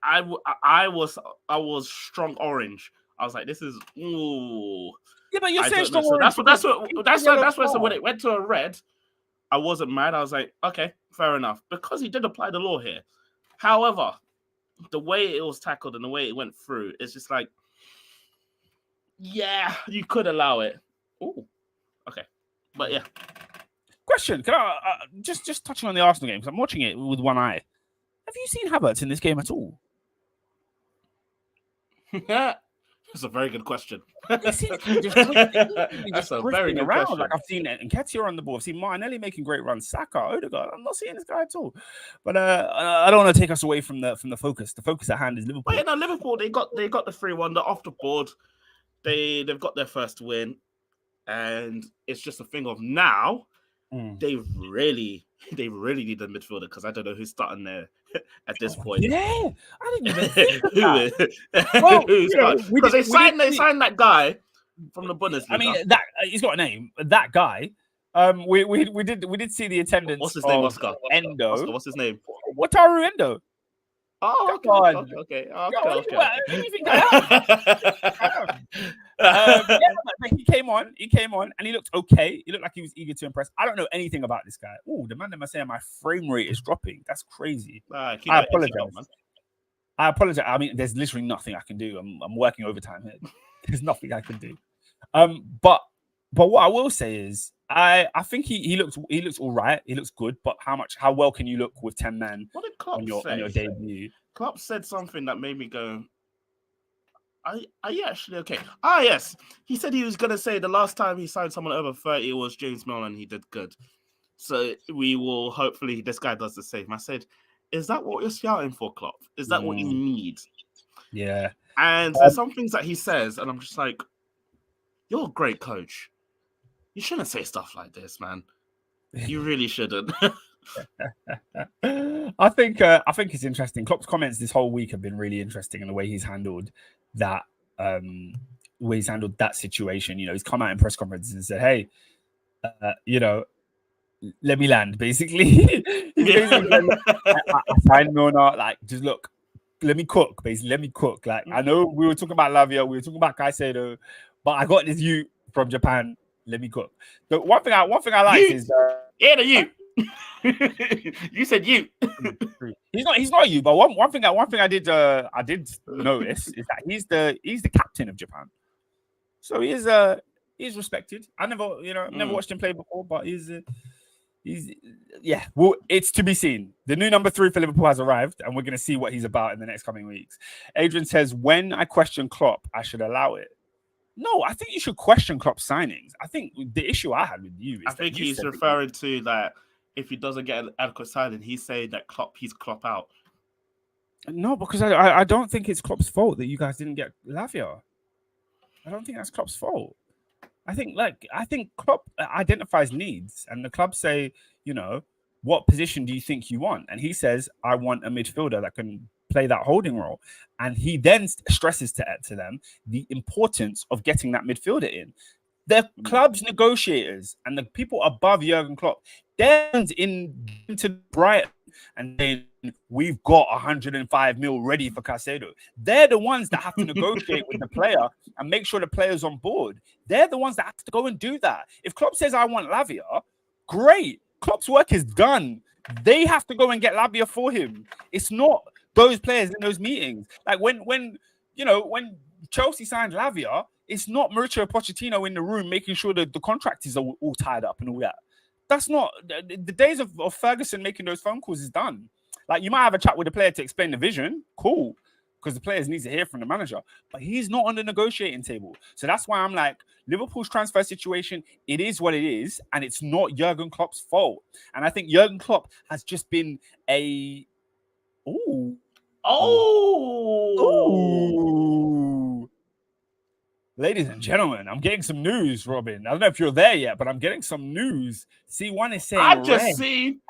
I was strong orange. I was like, this is ooh. Yeah, but you're I saying don't know. strong So orange. that's why. So when it went to a red, I wasn't mad. I was like, okay, fair enough, because he did apply the law here. However, the way it was tackled and the way it went through, it's just like, yeah, you could allow it. Ooh, okay, but yeah. Question: Can I just touching on the Arsenal game? Because I'm watching it with one eye. Have you seen Havertz in this game at all? That's a very good question. That's a very good question. Like I've seen Nketiah on the ball. I've seen Martinelli making great runs. Saka, Odegaard. I'm not seeing this guy at all. But I don't want to take us away from the focus. The focus at hand is Liverpool. Wait, no, Liverpool. They got the 3-1. They're off the board. They've got their first win, and it's just a thing of now. They really need a midfielder, because I don't know who's starting there at this point. Yeah, I didn't even think of that. Because they signed that guy from the Bundesliga. I mean, that he's got a name. That guy. We did see the attendance. What's his name? Oscar. Endo. Oscar, what's his name? Wataru Endo. Oh, okay. What do you think I am? He came on, and he looked okay. He looked like he was eager to impress. I don't know anything about this guy. Oh, the man that must say my frame rate is dropping. That's crazy. I apologize. I mean, there's literally nothing I can do. I'm working overtime here. There's nothing I can do. But what I will say is, I think he looks all right. He looks good, but how well can you look with 10 men on your debut? Klopp said something that made me go, are you actually okay? Ah, yes. He said he was going to say the last time he signed someone over 30 was James Milner, and he did good. So we will, hopefully this guy does the same. I said, is that what you're scouting for, Klopp? Is that what you need? Yeah. And there's some things that he says, and I'm just like, you're a great coach. You shouldn't say stuff like this, man. You really shouldn't. I think it's interesting. Klopp's comments this whole week have been really interesting in the way he's handled that situation. You know, he's come out in press conferences and said, "Hey, let me land." Basically, he's basically I signed Milner. Like, just look, let me cook. Basically, let me cook. Like, I know we were talking about Lavia, we were talking about Caicedo, but I got this you from Japan. Let me cook. The one thing I like is you. You said you. He's not you, but one thing I did notice is that he's the captain of Japan, so he's respected. I never watched him play before, but he's well, it's to be seen. The new number 3 for Liverpool has arrived, and we're going to see what he's about in the next coming weeks. Adrian says, when I question Klopp, I should allow it. No, I think you should question Klopp's signings. I think the issue I had with you is I think he's referring to that if he doesn't get an adequate signing, he's saying that he's Klopp out. No, because I don't think it's Klopp's fault that you guys didn't get Lavia. I don't think that's Klopp's fault. I think Klopp identifies needs, and the club say, what position do you think you want? And he says, I want a midfielder that can play that holding role. And he then stresses to them the importance of getting that midfielder in. The club's negotiators and the people above Jurgen Klopp, they're into Brighton and saying, we've got 105 mil ready for Caicedo. They're the ones that have to negotiate with the player and make sure the player's on board. They're the ones that have to go and do that. If Klopp says, I want Lavia, great. Klopp's work is done. They have to go and get Lavia for him. It's not those players in those meetings. Like when Chelsea signed Lavia, it's not Mauricio Pochettino in the room making sure that the contract is all tied up and all that. That's not the days of Ferguson making those phone calls is done. Like, you might have a chat with the player to explain the vision, cool, because the players need to hear from the manager, but he's not on the negotiating table. So that's why I'm like, Liverpool's transfer situation, it is what it is, and it's not Jurgen Klopp's fault. And I think Jurgen Klopp has just been a Ladies and gentlemen, I'm getting some news, Robin. I don't know if you're there yet, but I'm getting some news. C1 is saying I've just seen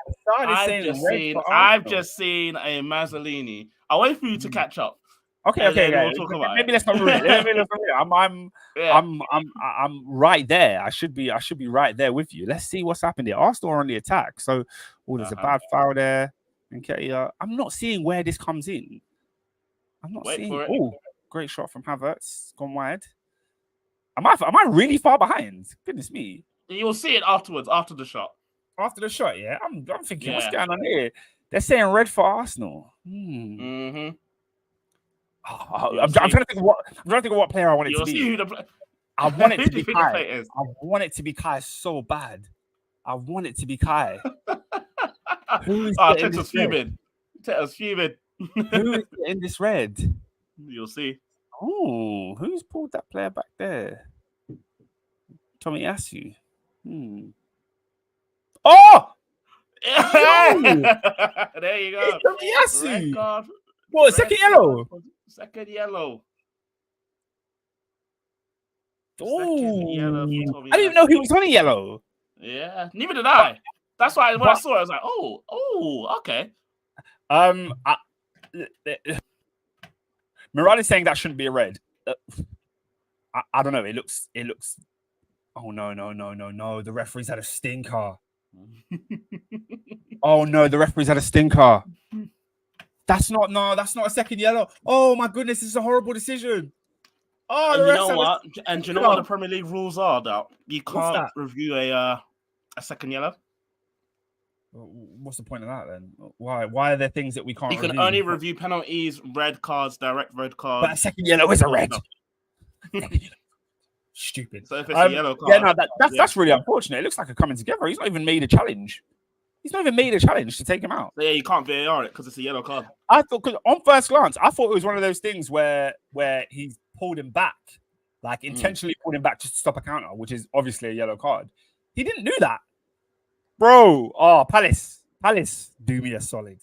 a Mazzolini. I'll wait for you to catch up. Okay. We'll talk about maybe let's not ruin it. I'm right there. I should be right there with you. Let's see what's happened here. Arsenal are on the attack. So, there's a bad foul there. Okay, I'm not seeing where this comes in. I'm not seeing. Great shot from Havertz. Gone wide. Am I really far behind? Goodness me. You'll see it afterwards, after the shot. After the shot, yeah. I'm thinking, what's going on here? They're saying red for Arsenal. Mm-hmm. I'm trying to think of what player I want it to be. See who the I want it to be Kai. I want it to be Kai so bad. I want it to be Kai. Who is Teta's fuming. Teta's fuming. Who is in this red? You'll see. Oh, who's pulled that player back there? Tommy Asu. Oh! There you go. It's Tommy Asu. What, second yellow? Second yellow. Oh, I didn't even know he was on a yellow. Yeah, neither did I. That's why when I saw it, I was like, oh, okay. Murad is saying that shouldn't be a red. I don't know. It looks. Oh no! The referee's had a stinker. Oh no! The referee's had a stinker. That's not a second yellow. Oh my goodness! This is a horrible decision. Oh, and you know what? And you know what the Premier League rules are? That you can't review a second yellow. What's the point of that then? Why are there things that we can't? You can only review penalties, red cards, direct red cards. But a second yellow is a red. Stupid. So if it's a yellow card, that's really unfortunate. It looks like a coming together. He's not even made a challenge. He's not even made a challenge to take him out. Yeah, you can't VAR it because it's a yellow card. I thought, because on first glance, I thought it was one of those things where he's pulled him back, like intentionally pulled him back just to stop a counter, which is obviously a yellow card. He didn't do that, bro. Oh, Palace, do me a solid,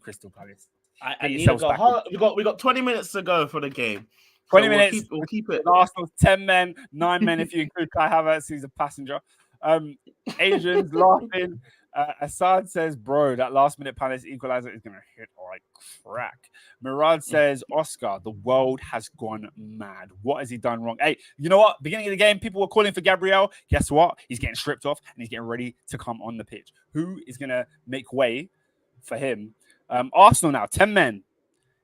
Crystal Palace. I need to go. We got 20 minutes to go for the game. 20 minutes. We'll keep it. Arsenal's 10 men, 9 men if you include Kai Havertz, who's a passenger. Asians laughing. Assad says, bro, that last-minute Palace equalizer is going to hit like crack. Murad says, Oscar, the world has gone mad. What has he done wrong? Hey, you know what? Beginning of the game, people were calling for Gabriel. Guess what? He's getting stripped off and he's getting ready to come on the pitch. Who is going to make way for him? Arsenal now, 10 men.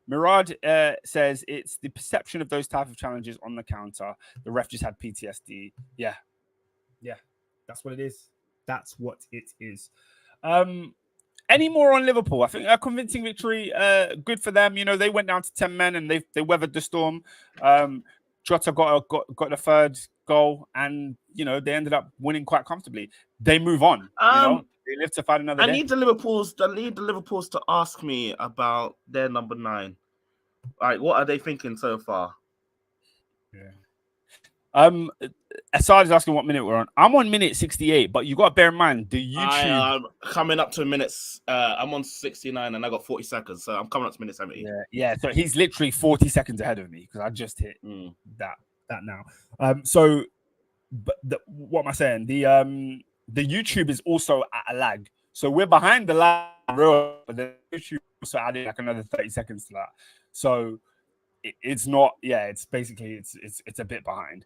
Murad says it's the perception of those type of challenges on the counter. The ref just had PTSD. Yeah. That's what it is. Any more on Liverpool? I think a convincing victory. Good for them. You know, they went down to 10 men and they weathered the storm. Jota got the third goal, and you know they ended up winning quite comfortably. They move on. They live to fight another day. I need the Liverpools to ask me about their number 9. Like, what are they thinking so far? Yeah. Assad is asking what minute we're on. I'm on minute 68, but you got to bear in mind the YouTube. I'm coming up to minutes. I'm on 69 and I got 40 seconds, so I'm coming up to minute 70. Yeah. So he's literally 40 seconds ahead of me because I just hit that now. What am I saying? The YouTube is also at a lag, so we're behind the lag. But the YouTube also added like another 30 seconds to that. So it's not. Yeah, it's basically it's a bit behind.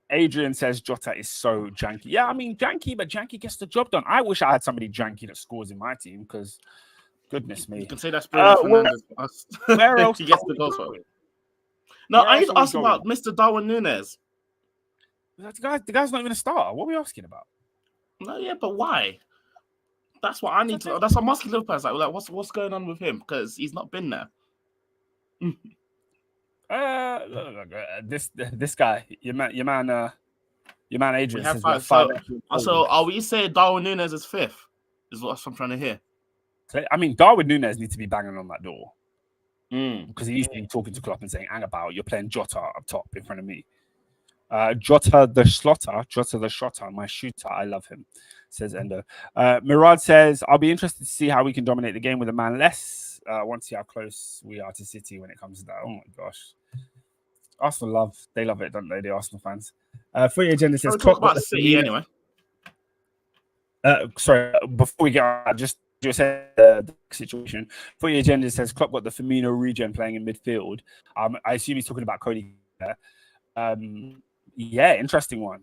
Adrian says Jota is so janky. Yeah, I mean janky, but janky gets the job done. I wish I had somebody janky that scores in my team because, goodness me, you can say that's Fernandes. Where else he gets the goals for? No, I need to ask about Mr. Darwin Núñez. The guy's not even a starter. What are we asking about? No, yeah, but why? That's what I need to. That's what I'm asking Liverpool. Like, what's going on with him? Because he's not been there. This guy, your man Adrian. We have 5. So are we saying Darwin Núñez is 5th? Is what I'm trying to hear. I mean, Darwin Núñez needs to be banging on that door because he needs to be talking to Klopp and saying, "Hang about, you're playing Jota up top in front of me." Jota the shotter, my shooter. I love him, says Endo. Murad says, I'll be interested to see how we can dominate the game with a man less. Want to see how close we are to City when it comes to that. Oh my gosh. Arsenal they love it, don't they? The Arsenal fans. Footy Agenda says, talk about City anyway. Sorry, before we get on, just say the situation. Footy Agenda says, Klopp got the Firmino regen playing in midfield. I assume he's talking about Cody there. Yeah, interesting one.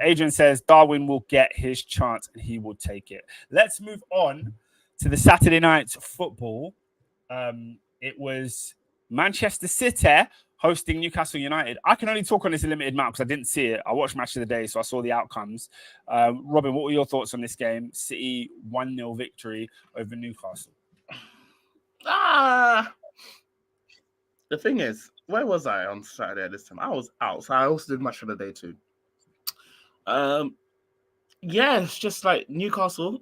Adrian says Darwin will get his chance and he will take it. Let's move on to the Saturday night football. it was Manchester City hosting Newcastle United. I can only talk on this limited amount because I didn't see it. I watched Match of the Day, so I saw the outcomes. Robin, what were your thoughts on this game? City 1-0 victory over Newcastle. The thing is, where was I on Saturday this time? I was out, so I also did Match of the Day too. Yeah, it's just like Newcastle.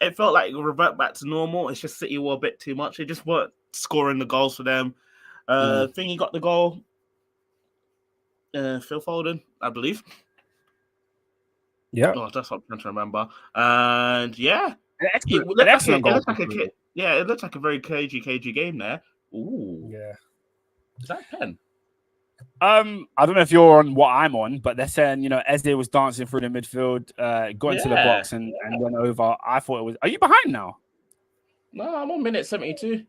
It felt like it would revert back to normal. It's just City were a bit too much. They just weren't scoring the goals for them. Thingy got the goal. Phil Foden, I believe. Yeah. Oh, that's what I'm trying to remember. And yeah, it looked like a very cagey game there. Ooh. Yeah. Is that a pen? I don't know if you're on what I'm on, but they're saying, Eze was dancing through the midfield, got into the box and went over. I thought it was. Are you behind now? No, I'm on minute 72.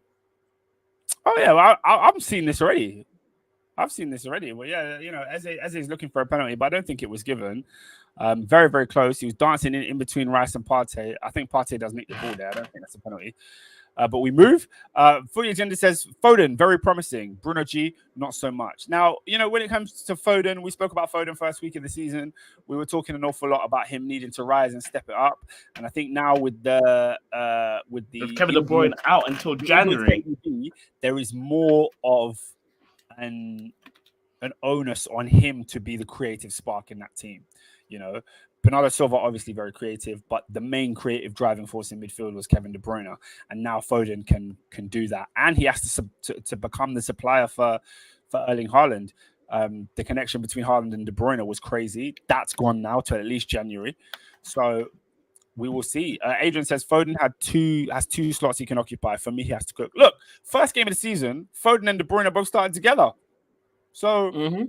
Oh yeah, well, I've seen this already. Well, yeah, Eze is looking for a penalty, but I don't think it was given. Very, very close. He was dancing in between Rice and Partey. I think Partey does nick the ball there. I don't think that's a penalty. But we move. Fully Agenda says Foden, very promising. Bruno G, not so much. Now, when it comes to Foden, we spoke about Foden first week of the season. We were talking an awful lot about him needing to rise and step it up. And I think now with Kevin De Bruyne out until January, there is more of an onus on him to be the creative spark in that team. Bernardo Silva, obviously very creative, but the main creative driving force in midfield was Kevin De Bruyne, and now Foden can do that, and he has to become the supplier for Erling Haaland. The connection between Haaland and De Bruyne was crazy. That's gone now to at least January, so we will see. Adrian says Foden has two slots he can occupy. For me, he has to cook. Look, first game of the season, Foden and De Bruyne both started together, so.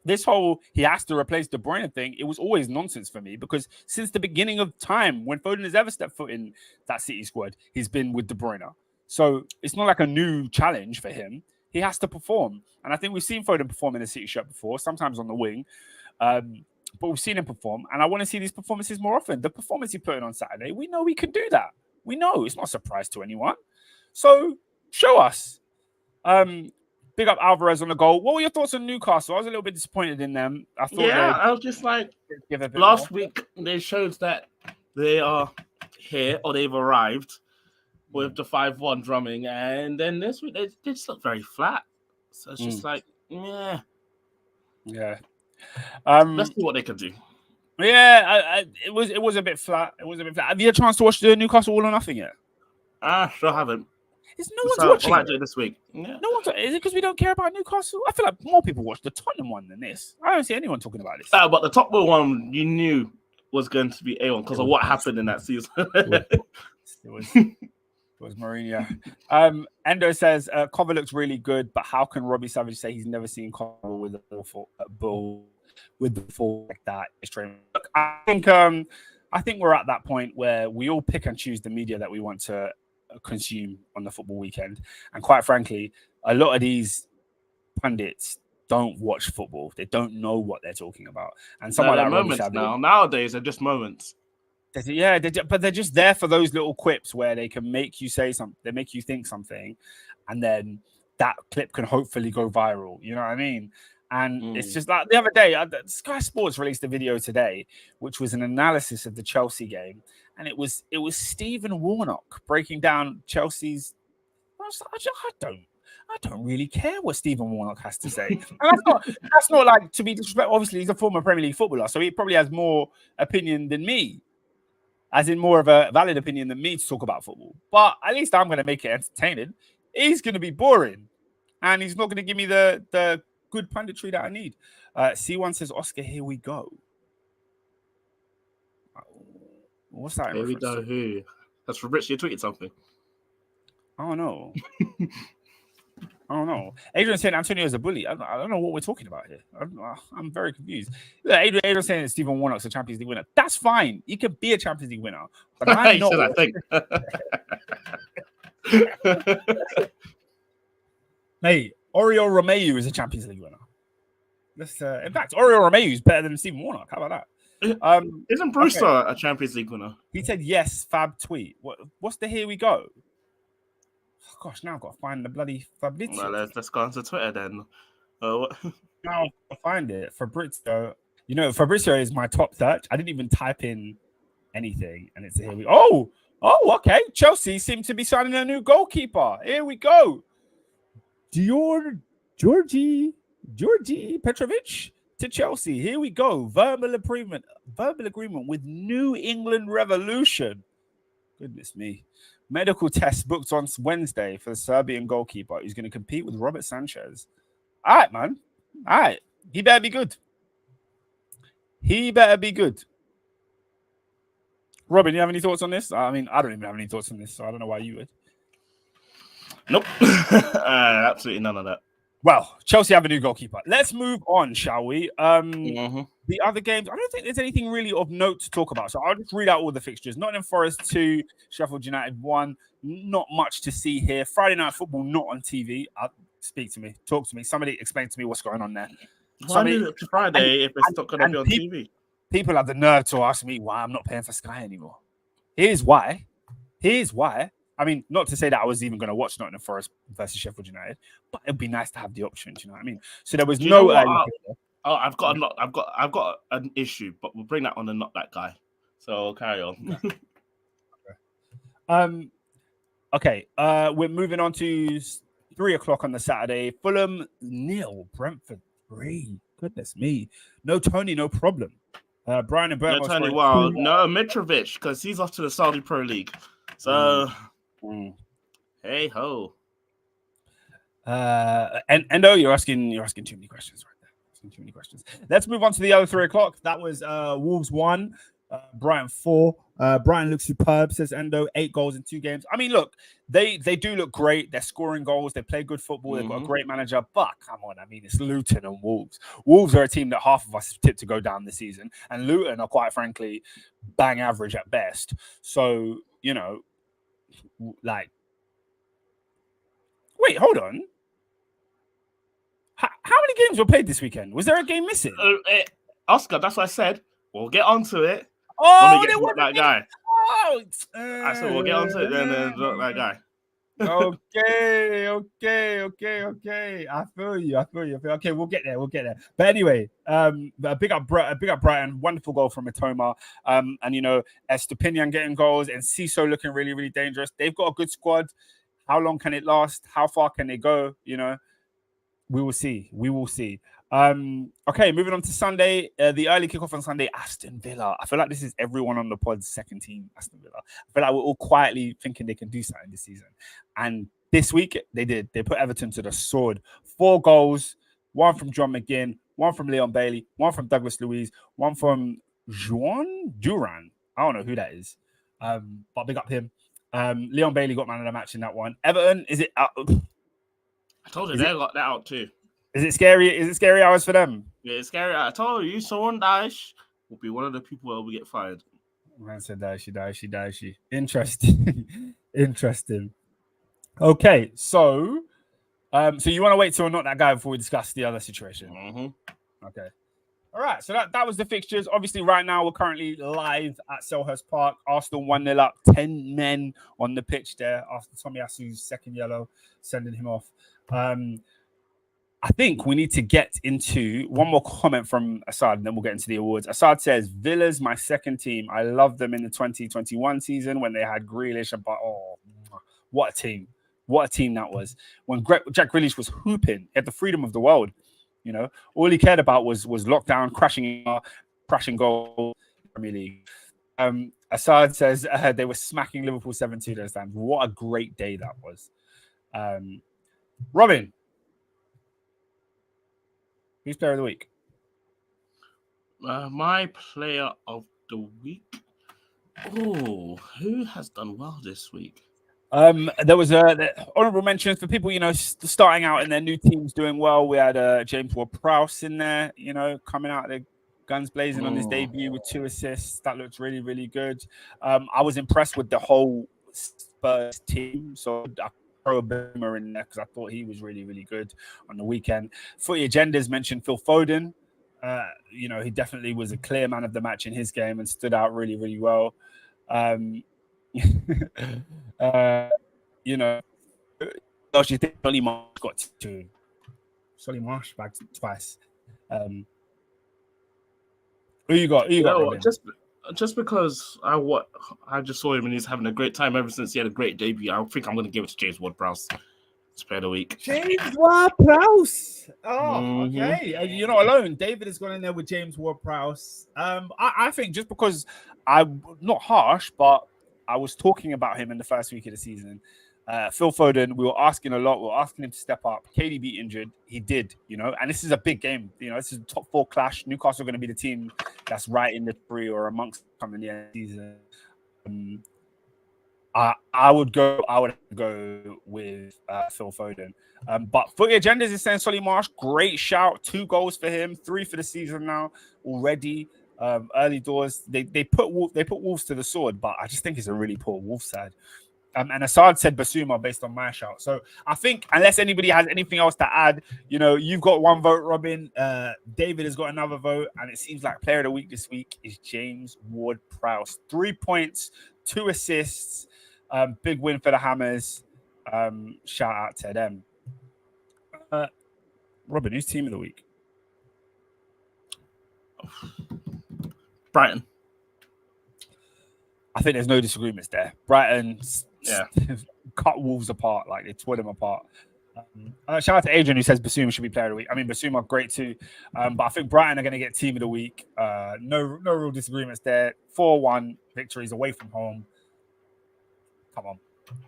This whole he has to replace De Bruyne thing, it was always nonsense for me because since the beginning of time, when Foden has ever stepped foot in that City squad, he's been with De Bruyne. So it's not like a new challenge for him. He has to perform. And I think we've seen Foden perform in a City shirt before, sometimes on the wing. But we've seen him perform. And I want to see these performances more often. The performance he put in on Saturday, we know we can do that. We know it's not a surprise to anyone. So show us. Big up Alvarez on the goal. What were your thoughts on Newcastle? I was a little bit disappointed in them. I was just like, last week they showed that they are here or they've arrived with the 5-1 drumming, and then this week they just look very flat. So it's just like, yeah. Let's see what they can do. Yeah, it was a bit flat. Have you had a chance to watch the Newcastle All or Nothing yet? Sure haven't. No one's watching. I might do it this week. Yeah. No one's. Is it because we don't care about Newcastle? I feel like more people watch the Tottenham one than this. I don't see anyone talking about this. But the top one you knew was going to be A1 because of what happened in that season. It was Mourinho. Endo says Cover looks really good, but how can Robbie Savage say he's never seen Cover with a ball with the full like that? Look, I think we're at that point where we all pick and choose the media that we want to consume on the football weekend, and quite frankly, a lot of these pundits don't watch football. They don't know what they're talking about, and some of that moments nowadays are just moments. Yeah, but they're just there for those little quips where they can make you say something, they make you think something, and then that clip can hopefully go viral. You know what I mean? And it's just like the other day, Sky Sports released a video today, which was an analysis of the Chelsea game. And it was Stephen Warnock breaking down Chelsea's. I don't really care what Stephen Warnock has to say. And that's not like to be disrespectful. Obviously, he's a former Premier League footballer, so he probably has more opinion than me, as in more of a valid opinion than me to talk about football. But at least I'm going to make it entertaining. He's going to be boring, and he's not going to give me the good punditry that I need. C1 says, Oscar, here we go. What's that? Here we go. Who? That's from Rich. You tweeted something. Oh no. Adrian saying Antonio's a bully. I don't know what we're talking about here. I'm very confused. Adrian saying that Stephen Warnock's a Champions League winner. That's fine. He could be a Champions League winner. But I'm not. I think. Hey, Oriol Romeu is a Champions League winner. In fact, Oriol Romeu is better than Stephen Warnock. How about that? Isn't Brewster a Champions League winner? He said yes. Fab tweet. What's the here we go? gosh, now I've got to find the bloody Fabrizio. Well, let's go onto Twitter then. What? Now I'll find it. Fabrizio. You know, Fabrizio is my top search. I didn't even type in anything, and it's here we. Oh, okay. Chelsea seem to be signing a new goalkeeper. Here we go. Georgi Petrovic to Chelsea. Here we go. Verbal agreement with New England Revolution. Goodness me. Medical test booked on Wednesday for the Serbian goalkeeper who's going to compete with Robert Sanchez. All right, man. All right. He better be good. Robin, you have any thoughts on this? I mean, I don't even have any thoughts on this, so I don't know why you would. Nope. Absolutely none of that. Well, Chelsea have a new goalkeeper. Let's move on, shall we? The other games, I don't think there's anything really of note to talk about. So I'll just read out all the fixtures. Nottingham Forest 2, Sheffield United 1. Not much to see here. Friday Night Football not on TV. Speak to me. Talk to me. Somebody explain to me what's going on there. Why move it to Friday if it's not going to be on TV? People have the nerve to ask me why I'm not paying for Sky anymore. Here's why. I mean, not to say that I was even going to watch Nottingham Forest versus Sheffield United, but it'd be nice to have the option. Do you know what I mean? So there was no. I've got an issue, but we'll bring that on and not that guy. So carry on. Okay. We're moving on to 3:00 on the Saturday. Fulham 0, Brentford 3. Goodness me. No Tony, no problem. Brian and Bert. No Tony, wow. No Mitrovic, because he's off to the Saudi Pro League. So, hey ho. And Endo, you're asking too many questions right there. Too many questions. Let's move on to the other 3:00. That was Wolves 1, Brighton 4. Brighton looks superb, says Endo. 8 goals in 2 games. I mean, look, they do look great. They're scoring goals. They play good football. They've got a great manager. But come on, I mean, it's Luton and Wolves. Wolves are a team that half of us tipped to go down this season, and Luton are quite frankly bang average at best. So you know, like, wait, hold on. How many games were played this weekend? Was there a game missing? Oscar, that's what I said. We'll get onto it. Oh, when we get that guy. Oh, I said we'll get onto it then. That guy. Okay. I feel you. Okay, we'll get there. But anyway, big up Brighton. Wonderful goal from Matoma. And you know, Estupinian getting goals and Caicedo looking really, really dangerous. They've got a good squad. How long can it last? How far can they go? You know, we will see. Okay, moving on to Sunday. The early kickoff on Sunday, Aston Villa. I feel like this is everyone on the pod's second team, Aston Villa. I feel like we're all quietly thinking they can do something this season. And this week, they did. They put Everton to the sword. 4 goals, 1 from John McGinn, 1 from Leon Bailey, 1 from Douglas Luiz, 1 from Juan Duran. I don't know who that is, but big up him. Leon Bailey got man of the match in that one. Everton, is it out? I told you they got that out too. Is it scary? Is it scary hours for them? Yeah, it's scary. I told you, Someone Daesh will be one of the people that will get fired. Man said Daesh. Interesting. Okay, so you want to wait till not that guy before we discuss the other situation? Okay. All right, so that was the fixtures. Obviously, right now we're currently live at Selhurst Park. Arsenal 1-0 up, 10 men on the pitch there after Tomiyasu's second yellow, sending him off. I think we need to get into one more comment from Assad, and then we'll get into the awards. Assad says, Villa's my second team. I loved them in the 2021 season when they had Grealish. But what a team. What a team that was. When Jack Grealish was hooping, he had the freedom of the world. You know, all he cared about was lockdown, crashing goal, Premier League. Assad says they were smacking Liverpool 7-2 those times. What a great day that was. Robin, who's player of the week? My player of the week? Oh, who has done well this week? There was honorable mentions for people, you know, starting out in their new teams doing well. We had James Ward-Prowse in there, you know, coming out of the guns blazing on his debut with 2 assists. That looked really, really good. I was impressed with the whole Spurs team. So I throw a Boomer in there because I thought he was really, really good on the weekend. Footy Agendas mentioned Phil Foden. You know, he definitely was a clear man of the match in his game and stood out really, really well. You know, you think Solly Marsh got 2? Solly Marsh bagged twice. Who you got? Robin? Just because I just saw him and he's having a great time ever since he had a great debut. I think I'm going to give it to James Ward-Prowse. Player of the week. James Ward-Prowse. Okay. You're not alone. David has gone in there with James Ward-Prowse. I think just because I'm not harsh, but I was talking about him in the first week of the season. Phil Foden, we were asking a lot. We were asking him to step up. KDB injured. He did, and this is a big game. This is a top 4 clash. Newcastle are going to be the team that's right in the 3 or amongst coming the end of the season. I would go with Phil Foden. But Footy Agendas is saying Solly Marsh, great shout. 2 goals for him, 3 for the season now already. Early doors. They put Wolves to the sword, but I just think it's a really poor Wolves side. And Assad said Basuma based on my shout. So I think unless anybody has anything else to add, you've got 1 vote, Robin. David has got another vote, and it seems like player of the week this week is James Ward-Prowse. 3 points, 2 assists. Big win for the Hammers. Shout out to them. Robin, who's team of the week? Brighton. I think there's no disagreements there. Brighton cut Wolves apart, like they tore them apart. Shout out to Adrian who says Basuma should be player of the week. I mean, Basuma great too, but I think Brighton are going to get team of the week. No real disagreements there. 4-1 victories away from home.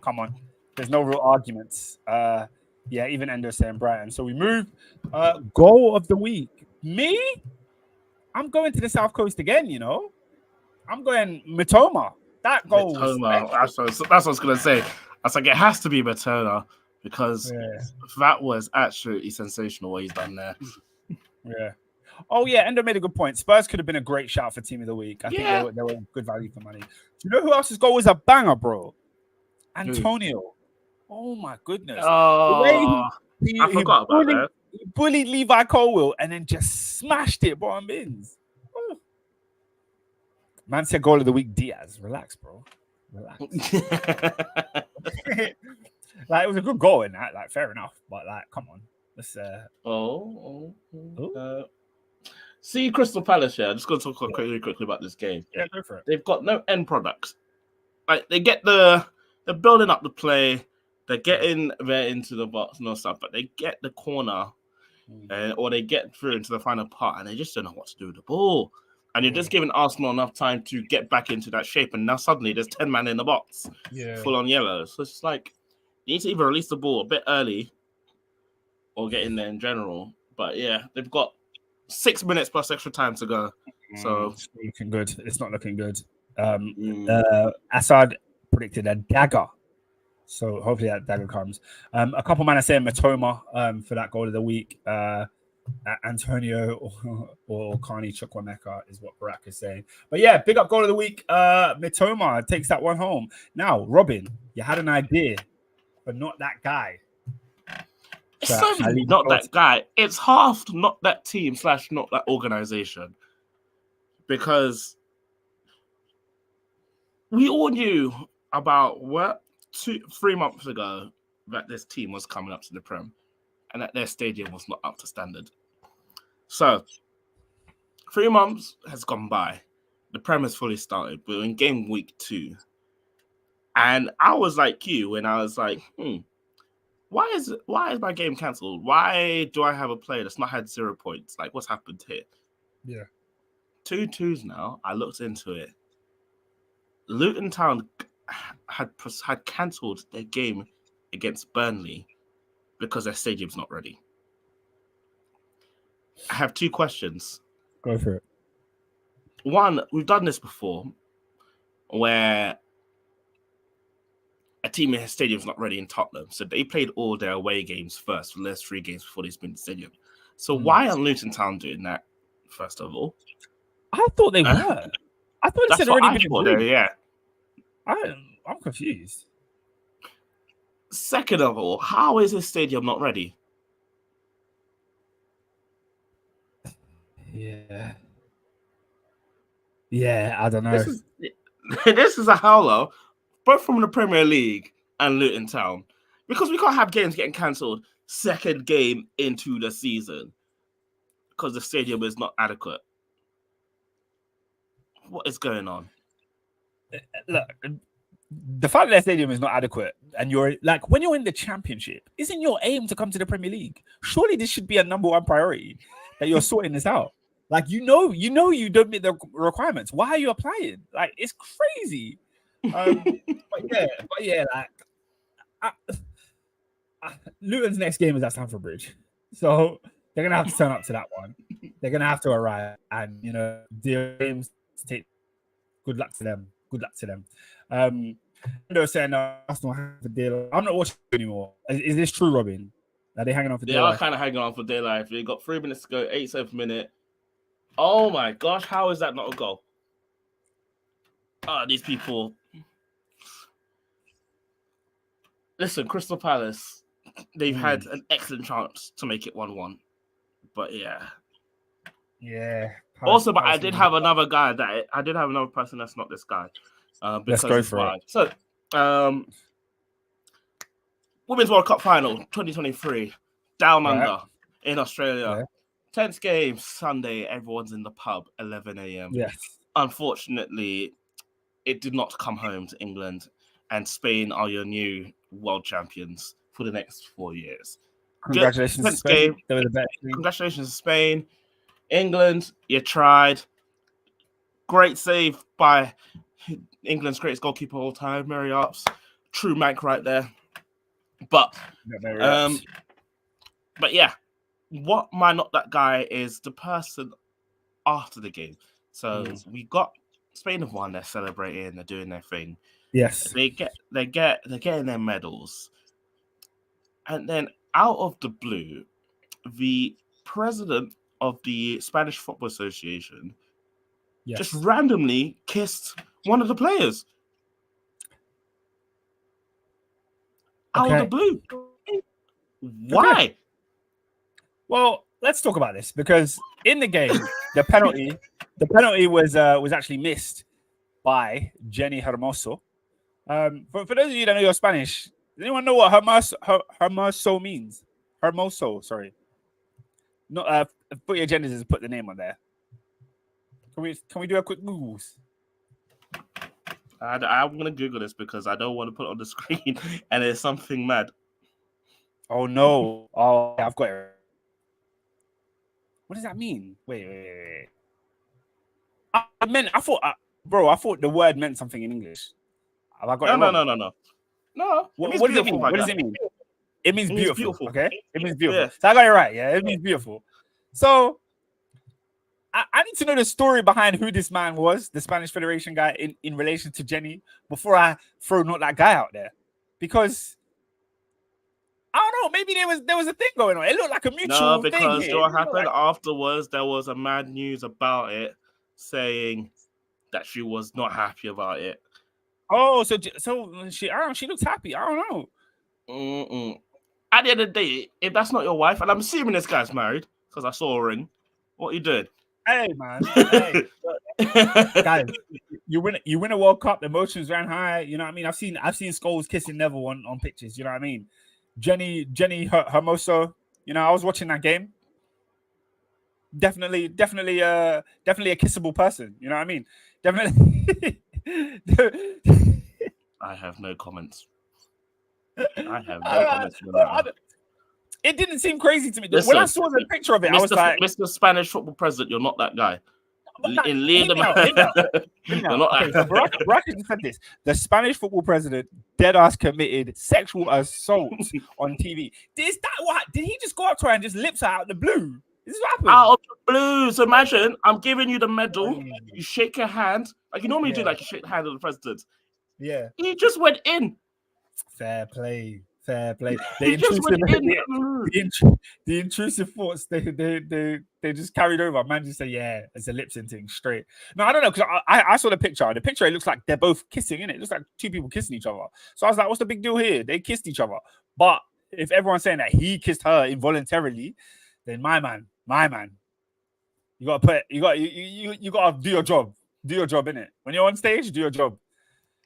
Come on. There's no real arguments. Even Endo saying Brighton. So we move. Goal of the week. Me? I'm going to the South Coast again, I'm going Mitoma. That goal Mitoma. That's what I was going to say. I was like, it has to be Mitoma because that was absolutely sensational what he's done there. Yeah. Oh, yeah. Endo made a good point. Spurs could have been a great shout for team of the week. I think they were good value for money. Do you know who else's goal was a banger, bro? Antonio. Oh, my goodness. Oh, I forgot about that. He bullied Levi Colwill and then just smashed it bottom bins. Oh. Man said goal of the week, Diaz. Relax, bro. Relax. Like, it was a good goal in that. Like, fair enough. But, like, come on. Let's... See Crystal Palace here. I'm just going to talk really quickly about this game. Yeah, go for it. They've got no end products. Like, they're building up the play. They're getting there into the box and all stuff, but they get the corner or they get through into the final part and they just don't know what to do with the ball. And you're just giving Arsenal enough time to get back into that shape. And now suddenly there's 10 man in the box, full on yellow. So it's like, you need to either release the ball a bit early or get in there in general. But yeah, they've got 6 minutes plus extra time to go. So it's not looking good. It's not looking good. Assad predicted a dagger. So hopefully that dagger comes. A couple man are saying Matoma for that goal of the week. Antonio or Carney Chukwuemeka is what Barack is saying. But yeah, big up goal of the week. Mitoma takes that one home. Now, Robin, you had an idea, but not that guy. It's not that guy. It's half not that team / not that organization. Because we all knew about 3 months ago that this team was coming up to the Prem and that their stadium was not up to standard. So 3 months has gone by. The Prem has fully started. We're in game week 2. And I was like you when I was like, why is my game cancelled? Why do I have a player that's not had 0 points? Like, what's happened here? Yeah. 2-2s now. I looked into it. Luton Town had cancelled their game against Burnley because their stadium's not ready. I have 2 questions. Go for it. One, we've done this before where a team in his stadium's not ready in Tottenham. So they played all their away games first for the last 3 games before they spin the stadium. So why aren't Luton Town doing that, first of all? I thought they were. I thought it had already been agreed. Yeah. I'm confused. Second of all, how is his stadium not ready? Yeah, I don't know. This is a howler, both from the Premier League and Luton Town. Because we can't have games getting cancelled second game into the season because the stadium is not adequate. What is going on? Look, the fact that their stadium is not adequate, and you're like, when you're in the Championship, isn't your aim to come to the Premier League? Surely this should be a number one priority that you're sorting this out. Like, you don't meet the requirements. Why are you applying? Like, it's crazy. But yeah, like Luton's next game is at Stamford Bridge, so they're gonna have to turn up to that one. They're gonna have to arrive, and the games to take. Good luck to them. Good luck to them. They're saying Arsenal have for deal. I'm not watching anymore. Is this true, Robin? Are they hanging on for They dear are life? kind of hanging on for dear life. They got 3 minutes to go, 87th minute. Oh my gosh, how is that not a goal? These people. Listen, Crystal Palace, they've had an excellent chance to make it 1-1. But yeah. Yeah. Also, but I did have another person that's not this guy. Let's go for it. So, Women's World Cup final 2023, down under in Australia. 10th game Sunday. Everyone's in the pub 11 a.m. Yes. Unfortunately, it did not come home to England, and Spain are your new world champions for the next 4 years. Congratulations to Spain. They were the best. Congratulations to Spain. England, you tried. Great save by England's greatest goalkeeper of all time, Mary Arps. True Manc right there. But yeah, what might not that guy is the person after the game. So we got Spain have won, they're celebrating, they're doing their thing. Yes. They're getting their medals. And then out of the blue, the president of the Spanish Football Association just randomly kissed one of the players. Out of the blue. Why? Okay. Well, let's talk about this, because in the game, the penalty was actually missed by Jenny Hermoso. For those of you that know your Spanish, does anyone know what Hermoso means? Hermoso, sorry. No, put your agendas and put the name on there. Can we do a quick Googles? I'm gonna Google this because I don't want to put it on the screen and there's something mad. Oh no! Oh, I've got it. What does that mean? Wait. I thought the word meant something in English. Have I got it wrong? No. What does it mean? What does it mean? It means beautiful. Okay, it means beautiful. Yeah. So I got it right. Yeah, it means beautiful. So I need to know the story behind who this man was, the Spanish Federation guy, in relation to Jenny, before I throw not that guy out there, because I don't know. Maybe there was a thing going on. It looked like a mutual thing. No, because what happened afterwards, there was a mad news about it, saying that she was not happy about it. Oh, so she looks happy. I don't know. At the end of the day, if that's not your wife, and I'm assuming this guy's married because I saw a ring, what are you doing? Hey man, hey. Guys, you win a World Cup, emotions ran high. You know what I mean? I've seen Scholes kissing Neville on pictures. You know what I mean? Jenny Hermoso. You know, I was watching that game. Definitely a kissable person. You know what I mean? Definitely. I have no comments. It didn't seem crazy to me. Listen, when I saw the picture of it, I was like, Mr. Spanish football president, you're not that guy. Barack just said this. The Spanish football president dead-ass committed sexual assault on TV. Is that what? Did he just go up to her and just lips her out of the blue? This is what happened. Out of the blue. So imagine, I'm giving you the medal. You shake your hand. Like you normally do, like you shake the hand of the president. Yeah. He just went in. Fair play. The intrusive thoughts they just carried over. Man just say, yeah, it's a lip syncing straight. No, I don't know, because I saw the picture. The picture, it looks like they're both kissing, innit? It looks like two people kissing each other. So I was like, what's the big deal here? They kissed each other. But if everyone's saying that he kissed her involuntarily, then my man, you gotta do your job. Do your job, innit? When you're on stage, do your job.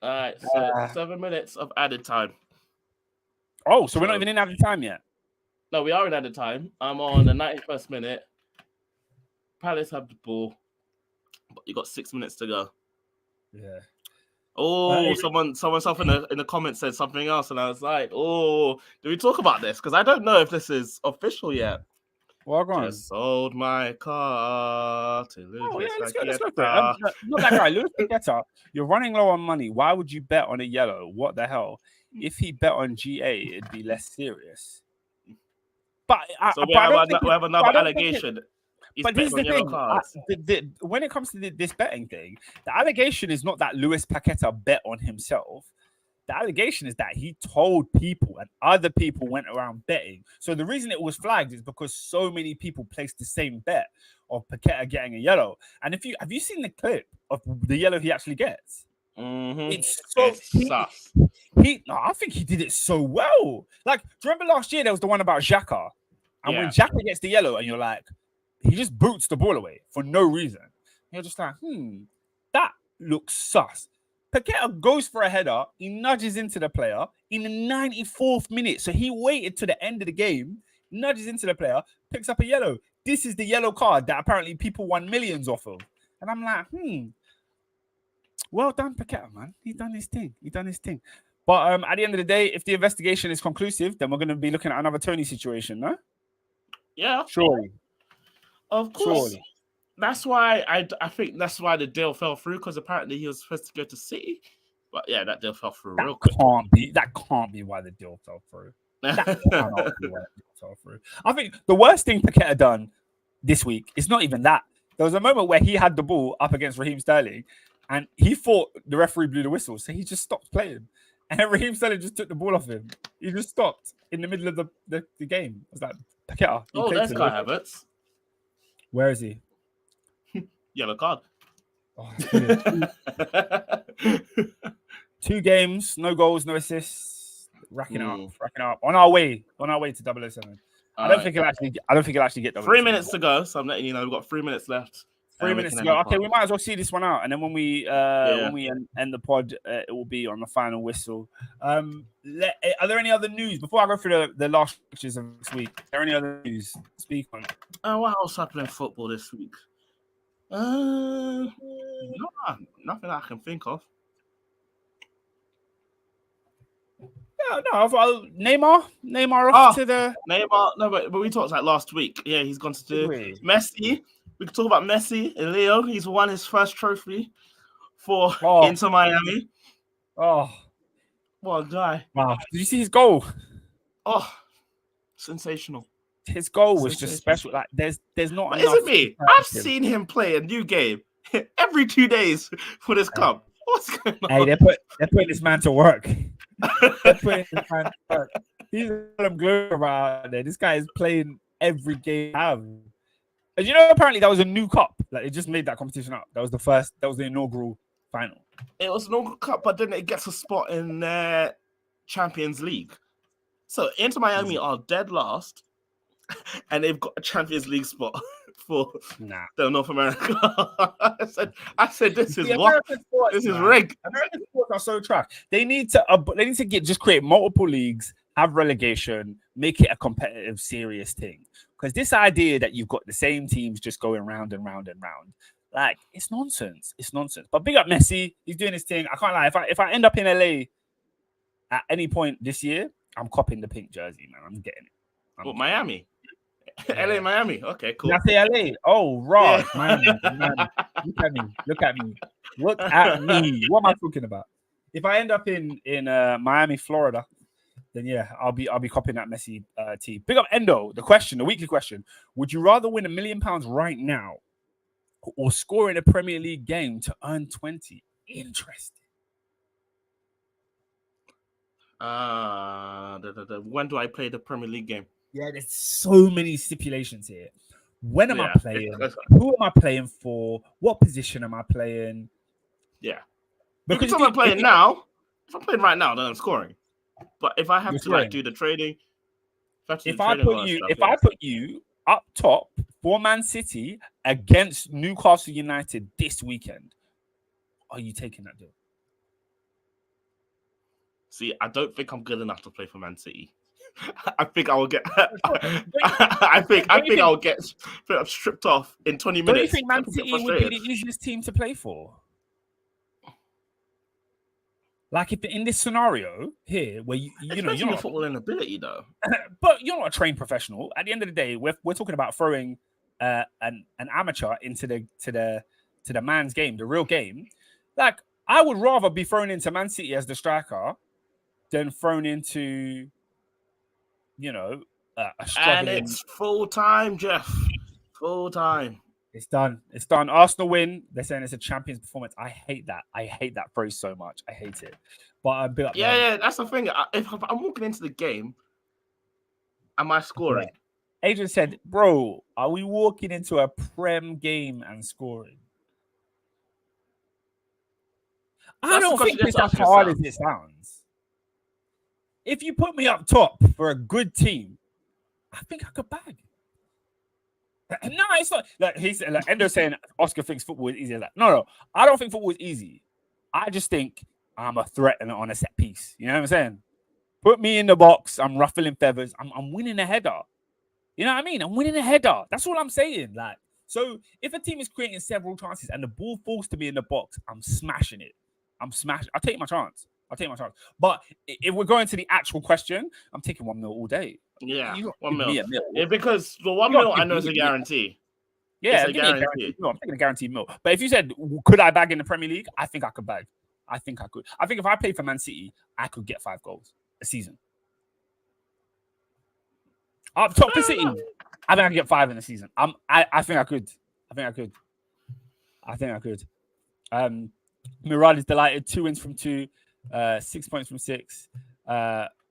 All right, so 7 minutes of added time. Oh, so we're not even in added time yet. No, we are in added time. I'm on the 91st minute. Palace have the ball, but you got 6 minutes to go. Yeah. Oh, someone in the comments said something else, and I was like, "Oh, do we talk about this? Because I don't know if this is official yet." Well, go on. Just sold my car to Lewis. Oh yeah, let's go for it. Not that guy, Lewis Paqueta. You're running low on money. Why would you bet on a yellow? What the hell? If he bet on GA, it'd be less serious. But we have another allegation. But this is the thing. When it comes to this betting thing, the allegation is not that Lewis Paqueta bet on himself. The allegation is that he told people and other people went around betting. So the reason it was flagged is because so many people placed the same bet of Paqueta getting a yellow. And have you seen the clip of the yellow he actually gets? Mm-hmm. It's so sus. I think he did it so well. Like, do you remember last year there was the one about Xhaka? And when Xhaka gets the yellow and you're like, he just boots the ball away for no reason. You're just like, that looks sus. Paqueta goes for a header. He nudges into the player in the 94th minute. So he waited to the end of the game, nudges into the player, picks up a yellow. This is the yellow card that apparently people won millions off of. And I'm like, well done, Paqueta, man. He done his thing. But at the end of the day, if the investigation is conclusive, then we're going to be looking at another Tony situation, no? Yeah. Surely. Of course. Surely. That's why I think that's why the deal fell through, because apparently he was supposed to go to City. But yeah, that deal fell through real quick. That can't be why the deal fell through. That cannot be why the deal fell through. I think the worst thing Paqueta done this week is not even that. There was a moment where he had the ball up against Raheem Sterling and he thought the referee blew the whistle. So he just stopped playing. And Raheem Sterling just took the ball off him. He just stopped in the middle of the game. I was like, Paqueta. That's Kai Havertz. Where is he? Yellow card. Oh, 2 games, no goals, no assists. Racking up. On our way to 007. I don't think he'll actually get 007. 3 minutes to go, so I'm letting you know we've got 3 minutes left. 3 minutes to go. Okay, we might as well see this one out, and then when we end the pod, it will be on the final whistle. Are there any other news before I go through the last pictures of this week? Are there any other news? Speak on. What else happened in football this week? Nothing I can think of. No. Neymar off to the Neymar. No, but we talked about last week. Yeah, he's gone to do Messi. We can talk about Messi and Leo. He's won his first trophy for Inter Miami. Oh, what a guy! Wow, did you see his goal? Oh, sensational. His goal was just special. Like there's not. But isn't me? I've seen him play a new game every 2 days for this club. What's going on? Hey, they're putting this man to work. He's them global about there. This guy is playing every game. And you know, apparently that was a new cup. Like, they just made that competition up. That was the inaugural final. It was an inaugural cup, but then it gets a spot in their Champions League. So Inter Miami are dead last, and they've got a Champions League spot for the North America. I said, this is what? This is rigged. American sports are so trash. They need to create multiple leagues, have relegation, make it a competitive, serious thing. Because this idea that you've got the same teams just going round and round and round, like, it's nonsense. It's nonsense. But big up Messi. He's doing his thing. I can't lie. If I end up in LA at any point this year, I'm copping the pink jersey, man. I'm getting it. Miami? Yeah. LA, Miami. Okay, cool. Did I say LA? Oh, right. Yeah. Miami. Look at me. What am I talking about? If I end up in Miami, Florida, then yeah, I'll be copping that Messi tee. Big up Endo. The weekly question: would you rather win £1 million right now, or score in a Premier League game to earn 20? Interesting. When do I play the Premier League game? Yeah, there's so many stipulations here. When am I playing? Who am I playing for? What position am I playing? Yeah. Because if I'm playing now, if I'm playing right now, then I'm scoring. But if I have to do the trading, if I put you up top for Man City against Newcastle United this weekend, are you taking that deal? See, I don't think I'm good enough to play for Man City. I think I will get. I think I will get stripped off in 20 minutes. Don't you think Man People get City would be frustrated. the easiest team to play for? Like if in this scenario here, where you're Especially your not, football inability, though. but you're not a trained professional. At the end of the day, we're talking about throwing an amateur into the man's game, the real game. Like I would rather be thrown into Man City as the striker than thrown into, a struggling. And it's full time, Jeff. Full time. It's done. It's done. Arsenal win. They're saying it's a champions performance. I hate that. I hate that phrase so much. I hate it. But I'm built up. Yeah, that's the thing. If I'm walking into the game, am I scoring? Yeah. Adrian said, "Bro, are we walking into a Prem game and scoring?" I don't think it's as hard as it sounds. If you put me up top for a good team, I think I could bag. No, it's not. Like he said, like Endo saying Oscar thinks football is easy. Like, no, I don't think football is easy. I just think I'm a threat on a set piece. You know what I'm saying? Put me in the box. I'm ruffling feathers. I'm winning a header. You know what I mean? I'm winning a header. That's all I'm saying. Like, so if a team is creating several chances and the ball falls to me in the box, I'm smashing it. I'll take my chance. But if we're going to the actual question, I'm taking 1-0 all day. Yeah, 1-0. Yeah, because the 1-0 I know is a guarantee. Yeah, it's a guarantee. I'm taking a guaranteed mil. But if you said, could I bag in the Premier League? I think I could bag. I think I could. I think if I played for Man City, I could get 5 goals a season. Up top for City, I think I could get 5 in a season. I think I could. Murad is delighted. 2 wins from 2, 6 points from 6.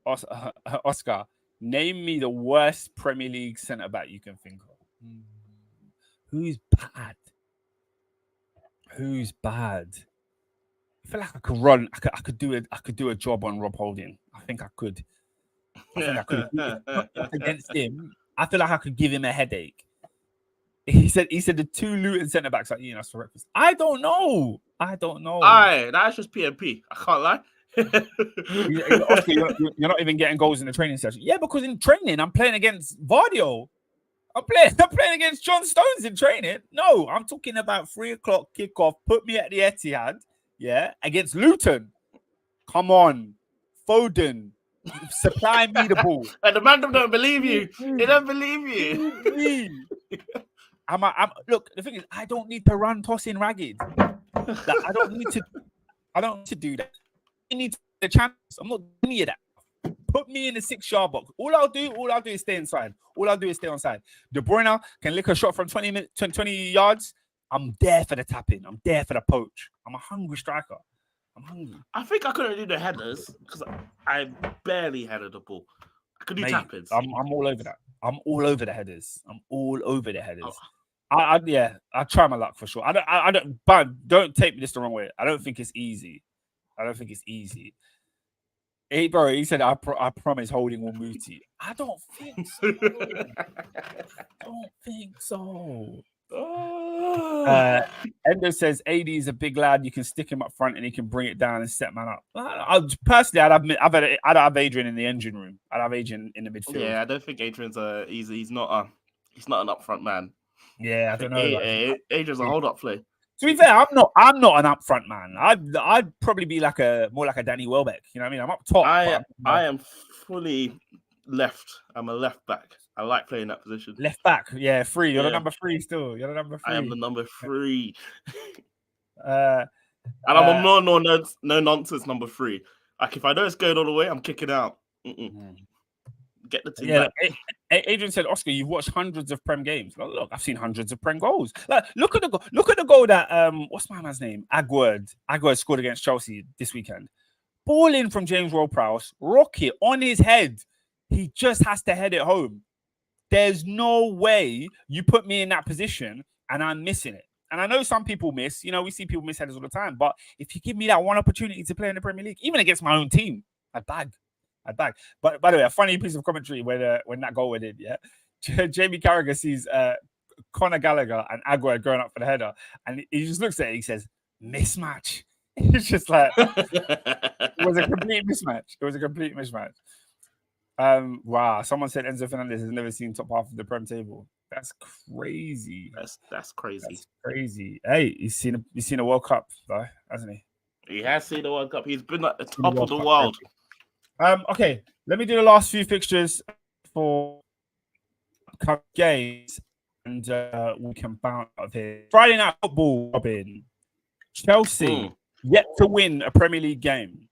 Oscar, name me the worst Premier League centre back you can think of. Who's bad? I feel like I could run. I could do a job on Rob Holding. I think I could. Against him. I feel like I could give him a headache. He said the 2 Luton centre backs are eating us for breakfast. I don't know. All right, that's just PMP. I can't lie. Oscar, you're not even getting goals in the training session. Yeah, because in training I'm playing against Vardio. I'm playing against John Stones in training. No, I'm talking about 3:00 kickoff. Put me at the Etihad. Yeah, against Luton. Come on, Foden. Supply me the ball. And the man don't believe you. They don't believe you. Look, the thing is, I don't need to run tossing ragged. Like, I don't need to do that. I need the chance. I'm not doing any of that. Put me in the 6-yard box. All I'll do is stay inside. All I'll do is stay onside. De Bruyne can lick a shot from 20 yards. I'm there for the tapping. I'm there for the poach. I'm a hungry striker. I'm hungry. I think I couldn't do the headers because I barely headed the ball. I could do tappings. I'm all over that. I'm all over the headers. I try my luck for sure. But don't take this the wrong way. I don't think it's easy. Hey, bro, he said, I promise Holding will move to you. I don't think so. Endo says AD is a big lad. You can stick him up front and he can bring it down and set man up. Personally, I'd have Adrian in the engine room. I'd have Adrian in the midfield. Yeah, I don't think Adrian's he's not an upfront man. Yeah, I don't know. Adrian's a hold up play. To be fair, I'm not an upfront man. I'd probably be more like a Danny Welbeck. You know what I mean? I'm up top. I am fully left. I'm a left back. I like playing that position. Left back, yeah, 3. You're the number 3 still. You're the number 3. I am the number 3. And I'm a no nonsense number 3. Like if I know it's going all the way, I'm kicking out. Get the team back. Adrian said, Oscar, you've watched hundreds of Prem games. Look, I've seen hundreds of Prem goals. Like, look at the goal that what's my man's name? Agüed scored against Chelsea this weekend. Ball in from James Ward-Prowse, rocket on his head. He just has to head it home. There's no way you put me in that position and I'm missing it. And I know some people miss. You know, we see people miss headers all the time. But if you give me that one opportunity to play in the Premier League, even against my own team, I'd bag. But by the way, a funny piece of commentary when that goal went in, yeah. Jamie Carragher sees Conor Gallagher and Agüed going up for the header, and he just looks at it. He says, "Mismatch." It's just like it was a complete mismatch. It was a complete mismatch. Wow. Someone said Enzo Fernandez has never seen top half of the Prem table. That's crazy. That's crazy. That's crazy. Hey, he's seen a World Cup though, hasn't he? He has seen the World Cup. He's been at the top of the world. Okay, let me do the last few fixtures for games, and we can bounce out of here. Friday night football, Robin. Chelsea yet to win a Premier League game.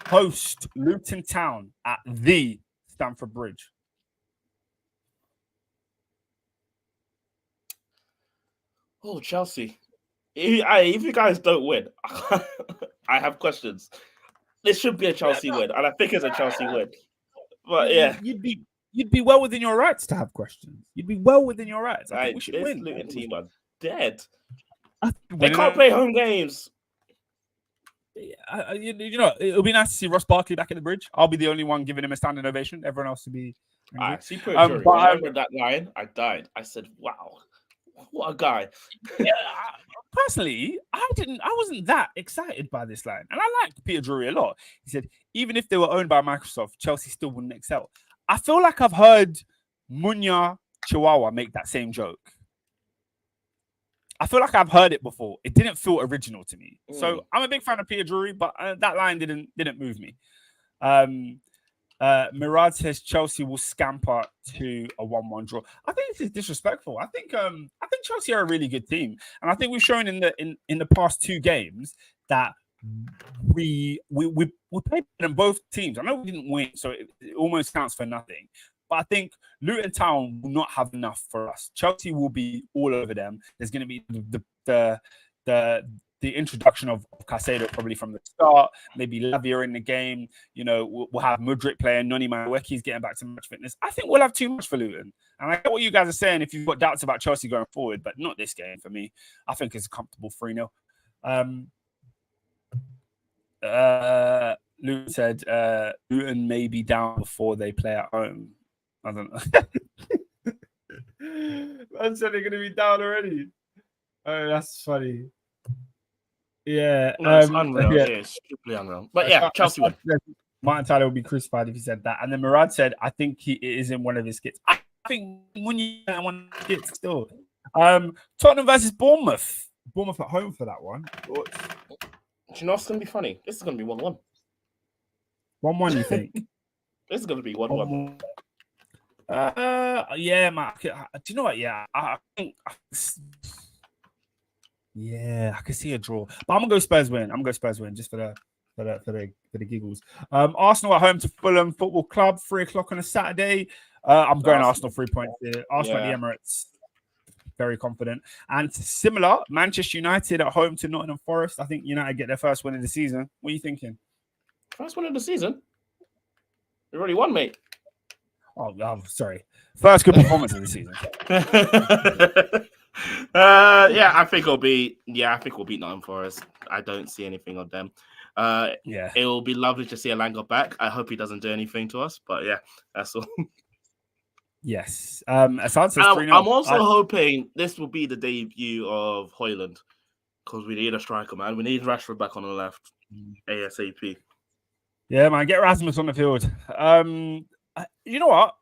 Host Luton Town at the Stamford Bridge. Oh, Chelsea. If you guys don't win, I have questions. This should be a Chelsea win, and I think it's a Chelsea win. But yeah, you'd be well within your rights to have questions. You'd be well within your rights. I think we should this win. Luton team are dead. They can't play home games. You know, it'll be nice to see Ross Barkley back in the Bridge. I'll be the only one giving him a standing ovation. Everyone else will be. See, when I read that line, I died. I said, "Wow, what a guy!" Yeah, personally, I wasn't that excited by this line, and I like Peter Drury a lot. He said even if they were owned by Microsoft, Chelsea still wouldn't excel. I feel like I've heard Munya Chihuahua make that same joke. I feel like I've heard it before. It didn't feel original to me. So I'm a big fan of Peter Drury, but that line didn't move me. Mirad says Chelsea will scamper to a 1-1 draw. I think this is disrespectful. I think Chelsea are a really good team, and I think we've shown in the past 2 games that we played in both teams. I know we didn't win, so it almost counts for nothing. But I think Luton Town will not have enough for us. Chelsea will be all over them. There's going to be the introduction of Caicedo probably from the start. Maybe Lavia in the game. You know, we'll have Mudryk playing. Noni Madueke's getting back to match fitness. I think we'll have too much for Luton. And I get what you guys are saying if you've got doubts about Chelsea going forward, but not this game for me. I think it's a comfortable 3-0. Luton said Luton may be down before they play at home. I don't know. Man said they're going to be down already. Oh, that's funny. Yeah. It's unreal. Yeah, it's strictly unreal. But yeah, Chelsea win. Martin Tyler will be crucified if he said that. And then Murad said, I think it is in one of his skits. I think when you one of his skits still. Tottenham versus Bournemouth. Bournemouth at home for that one. Do you know what's going to be funny? This is going to be 1-1. 1-1, you think? This is going to be 1-1. Yeah, man. Do you know what? Yeah, I think. Yeah, I can see a draw, but I'm gonna go Spurs win. Just for the giggles. Arsenal at home to Fulham Football Club, 3:00 on a Saturday. I'm going Arsenal 3 points here. Arsenal at the Emirates, very confident. And similar, Manchester United at home to Nottingham Forest. I think United get their first win of the season. What are you thinking? First win of the season? We already won, mate. Oh, sorry. First good performance of the season. I think we'll beat Nottingham Forest. I don't see anything of them. It will be lovely to see Elanga back. I hope he doesn't do anything to us, but yeah, that's all. Yes. Assad says 3-0. I'm also hoping this will be the debut of Højlund, because we need a striker, man. We need Rashford back on the left ASAP. Yeah, man, get Rasmus on the field. You know what?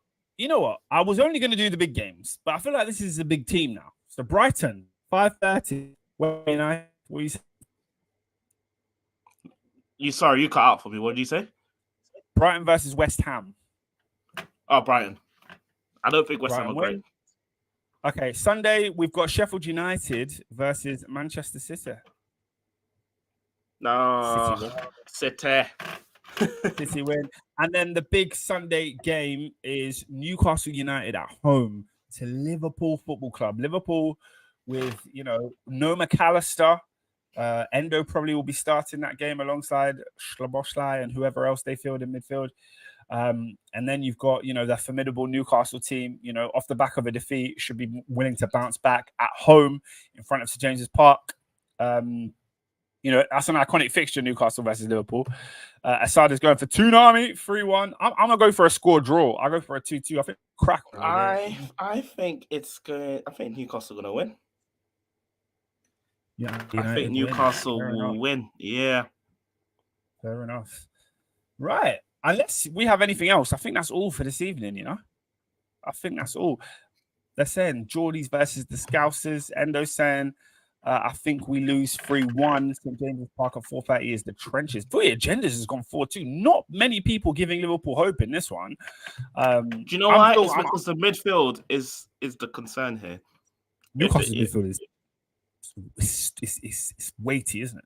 I was only going to do the big games, but I feel like this is a big team now. So Brighton, 5:30. What you say? You cut out for me. What did you say? Brighton versus West Ham. Oh, Brighton. I don't think West Ham are great. Okay, Sunday we've got Sheffield United versus Manchester City. No, City. City win. And then the big Sunday game is Newcastle United at home to Liverpool Football Club. Liverpool with, no McAllister. Endo probably will be starting that game alongside Szoboszlai and whoever else they field in midfield. And then you've got, the formidable Newcastle team, off the back of a defeat, should be willing to bounce back at home in front of St. James's Park. That's an iconic fixture, Newcastle versus Liverpool. Assad is going for Toonami, 3-1. I'm going to go for a score draw. I'll go for a 2-2. I think crack. I think it's good. I think Newcastle are going to win. Yeah, I think Newcastle will win. Yeah. Fair enough. Right. Unless we have anything else, I think that's all for this evening, I think that's all. They're saying Geordies versus the Scousers. Endo saying, I think we lose 3-1. St. James's Park at 4:30 is the trenches. Boy, Agendas has gone 4-2. Not many people giving Liverpool hope in this one. Do you know why? It's because the midfield is the concern here. Newcastle's midfield is weighty, isn't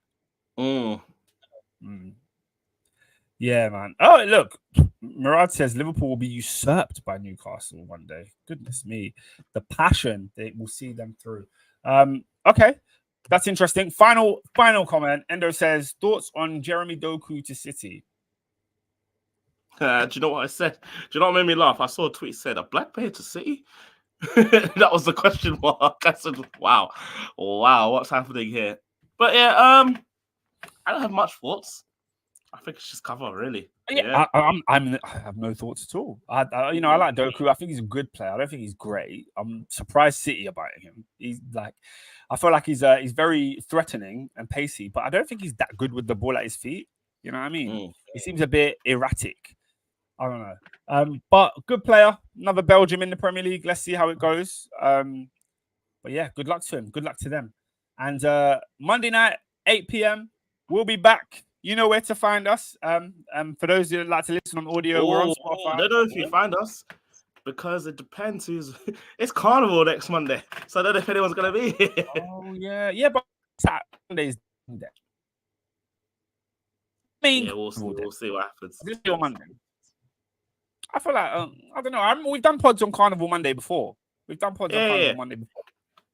it? Yeah, man. Oh, look. Murad says Liverpool will be usurped by Newcastle one day. Goodness me. The passion, they will see them through. Okay. That's interesting. Final comment. Endo says, thoughts on Jeremy Doku to City? Do you know what I said? Do you know what made me laugh? I saw a tweet said, a black player to City? That was the question mark. I said, wow, what's happening here? But yeah, I don't have much thoughts. I think it's just cover, really. Yeah. I have no thoughts at all. I like Doku. I think he's a good player. I don't think he's great. I'm surprised City are biting him. He's like, I feel like he's very threatening and pacey, but I don't think he's that good with the ball at his feet. You know what I mean? He seems a bit erratic. I don't know. But good player. Another Belgium in the Premier League. Let's see how it goes. But yeah, good luck to him. Good luck to them. And Monday night, 8 p.m. We'll be back. You know where to find us. For those who like to listen on audio, we're on Spotify. I don't know if you find us because it depends who's. It's Carnival next Monday, so I don't know if anyone's gonna be here. Oh yeah, but Saturday's there. Yeah, we'll see what happens. This is your Monday. I feel like I don't know. We've done pods on Carnival Monday before. We've done pods on Carnival Monday before.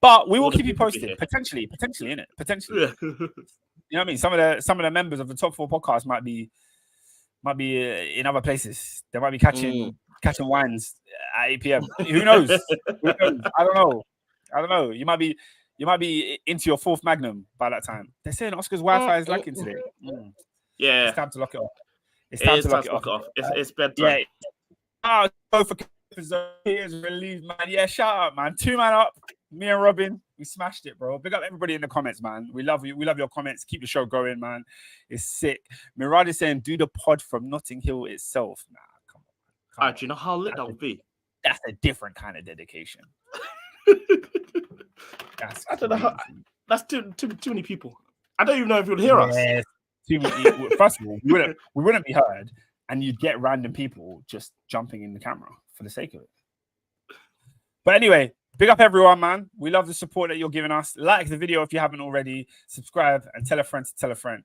But we will keep you posted. Potentially, in it. Potentially. Yeah. You know what I mean? Some of the members of the Top 4 podcast might be in other places. They might be catching wines at 8 p.m. Who knows? I don't know. You might be into your fourth Magnum by that time. They're saying Oscar's Wi-Fi is lacking today. Yeah, it's time to lock it off. It's time to lock it off. It's bedtime. Yeah. Go for here's Relive, man. Yeah, shout out, man. 2 man up. Me and Robin, we smashed it, bro. Big up everybody in the comments, man. We love you. We love your comments. Keep the show going, man. It's sick. Mirad is saying, do the pod from Notting Hill itself. Nah, come on. Do you know how lit that would be? That's a different kind of dedication. I don't know how. That's too many people. I don't even know if you'll hear us. Too many. First of all, we wouldn't be heard, and you'd get random people just jumping in the camera for the sake of it. But anyway. Big up everyone, man. We love the support that you're giving us. Like the video if you haven't already. Subscribe and tell a friend to tell a friend.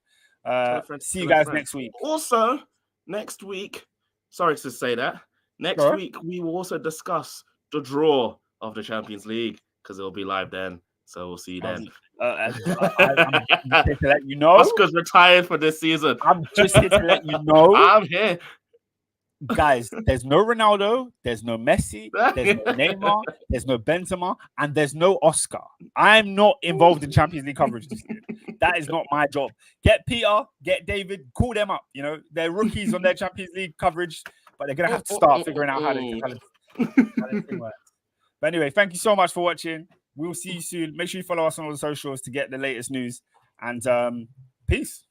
See you guys next week. Also, next week, sorry to say that, next week we will also discuss the draw of the Champions League because it'll be live then. So we'll see you then. I'm here to let you know. Oscar's retired for this season. I'm just here to let you know. I'm here. Guys, there's no Ronaldo, there's no Messi, there's no Neymar, there's no Benzema, and there's no Oscar. I'm not involved in Champions League coverage this year. That is not my job. Get Peter, get David, call them up. You know, they're rookies on their Champions League coverage, but they're going to have to start figuring out how this thing works. But anyway, thank you so much for watching. We'll see you soon. Make sure you follow us on all the socials to get the latest news. And peace.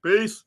Peace.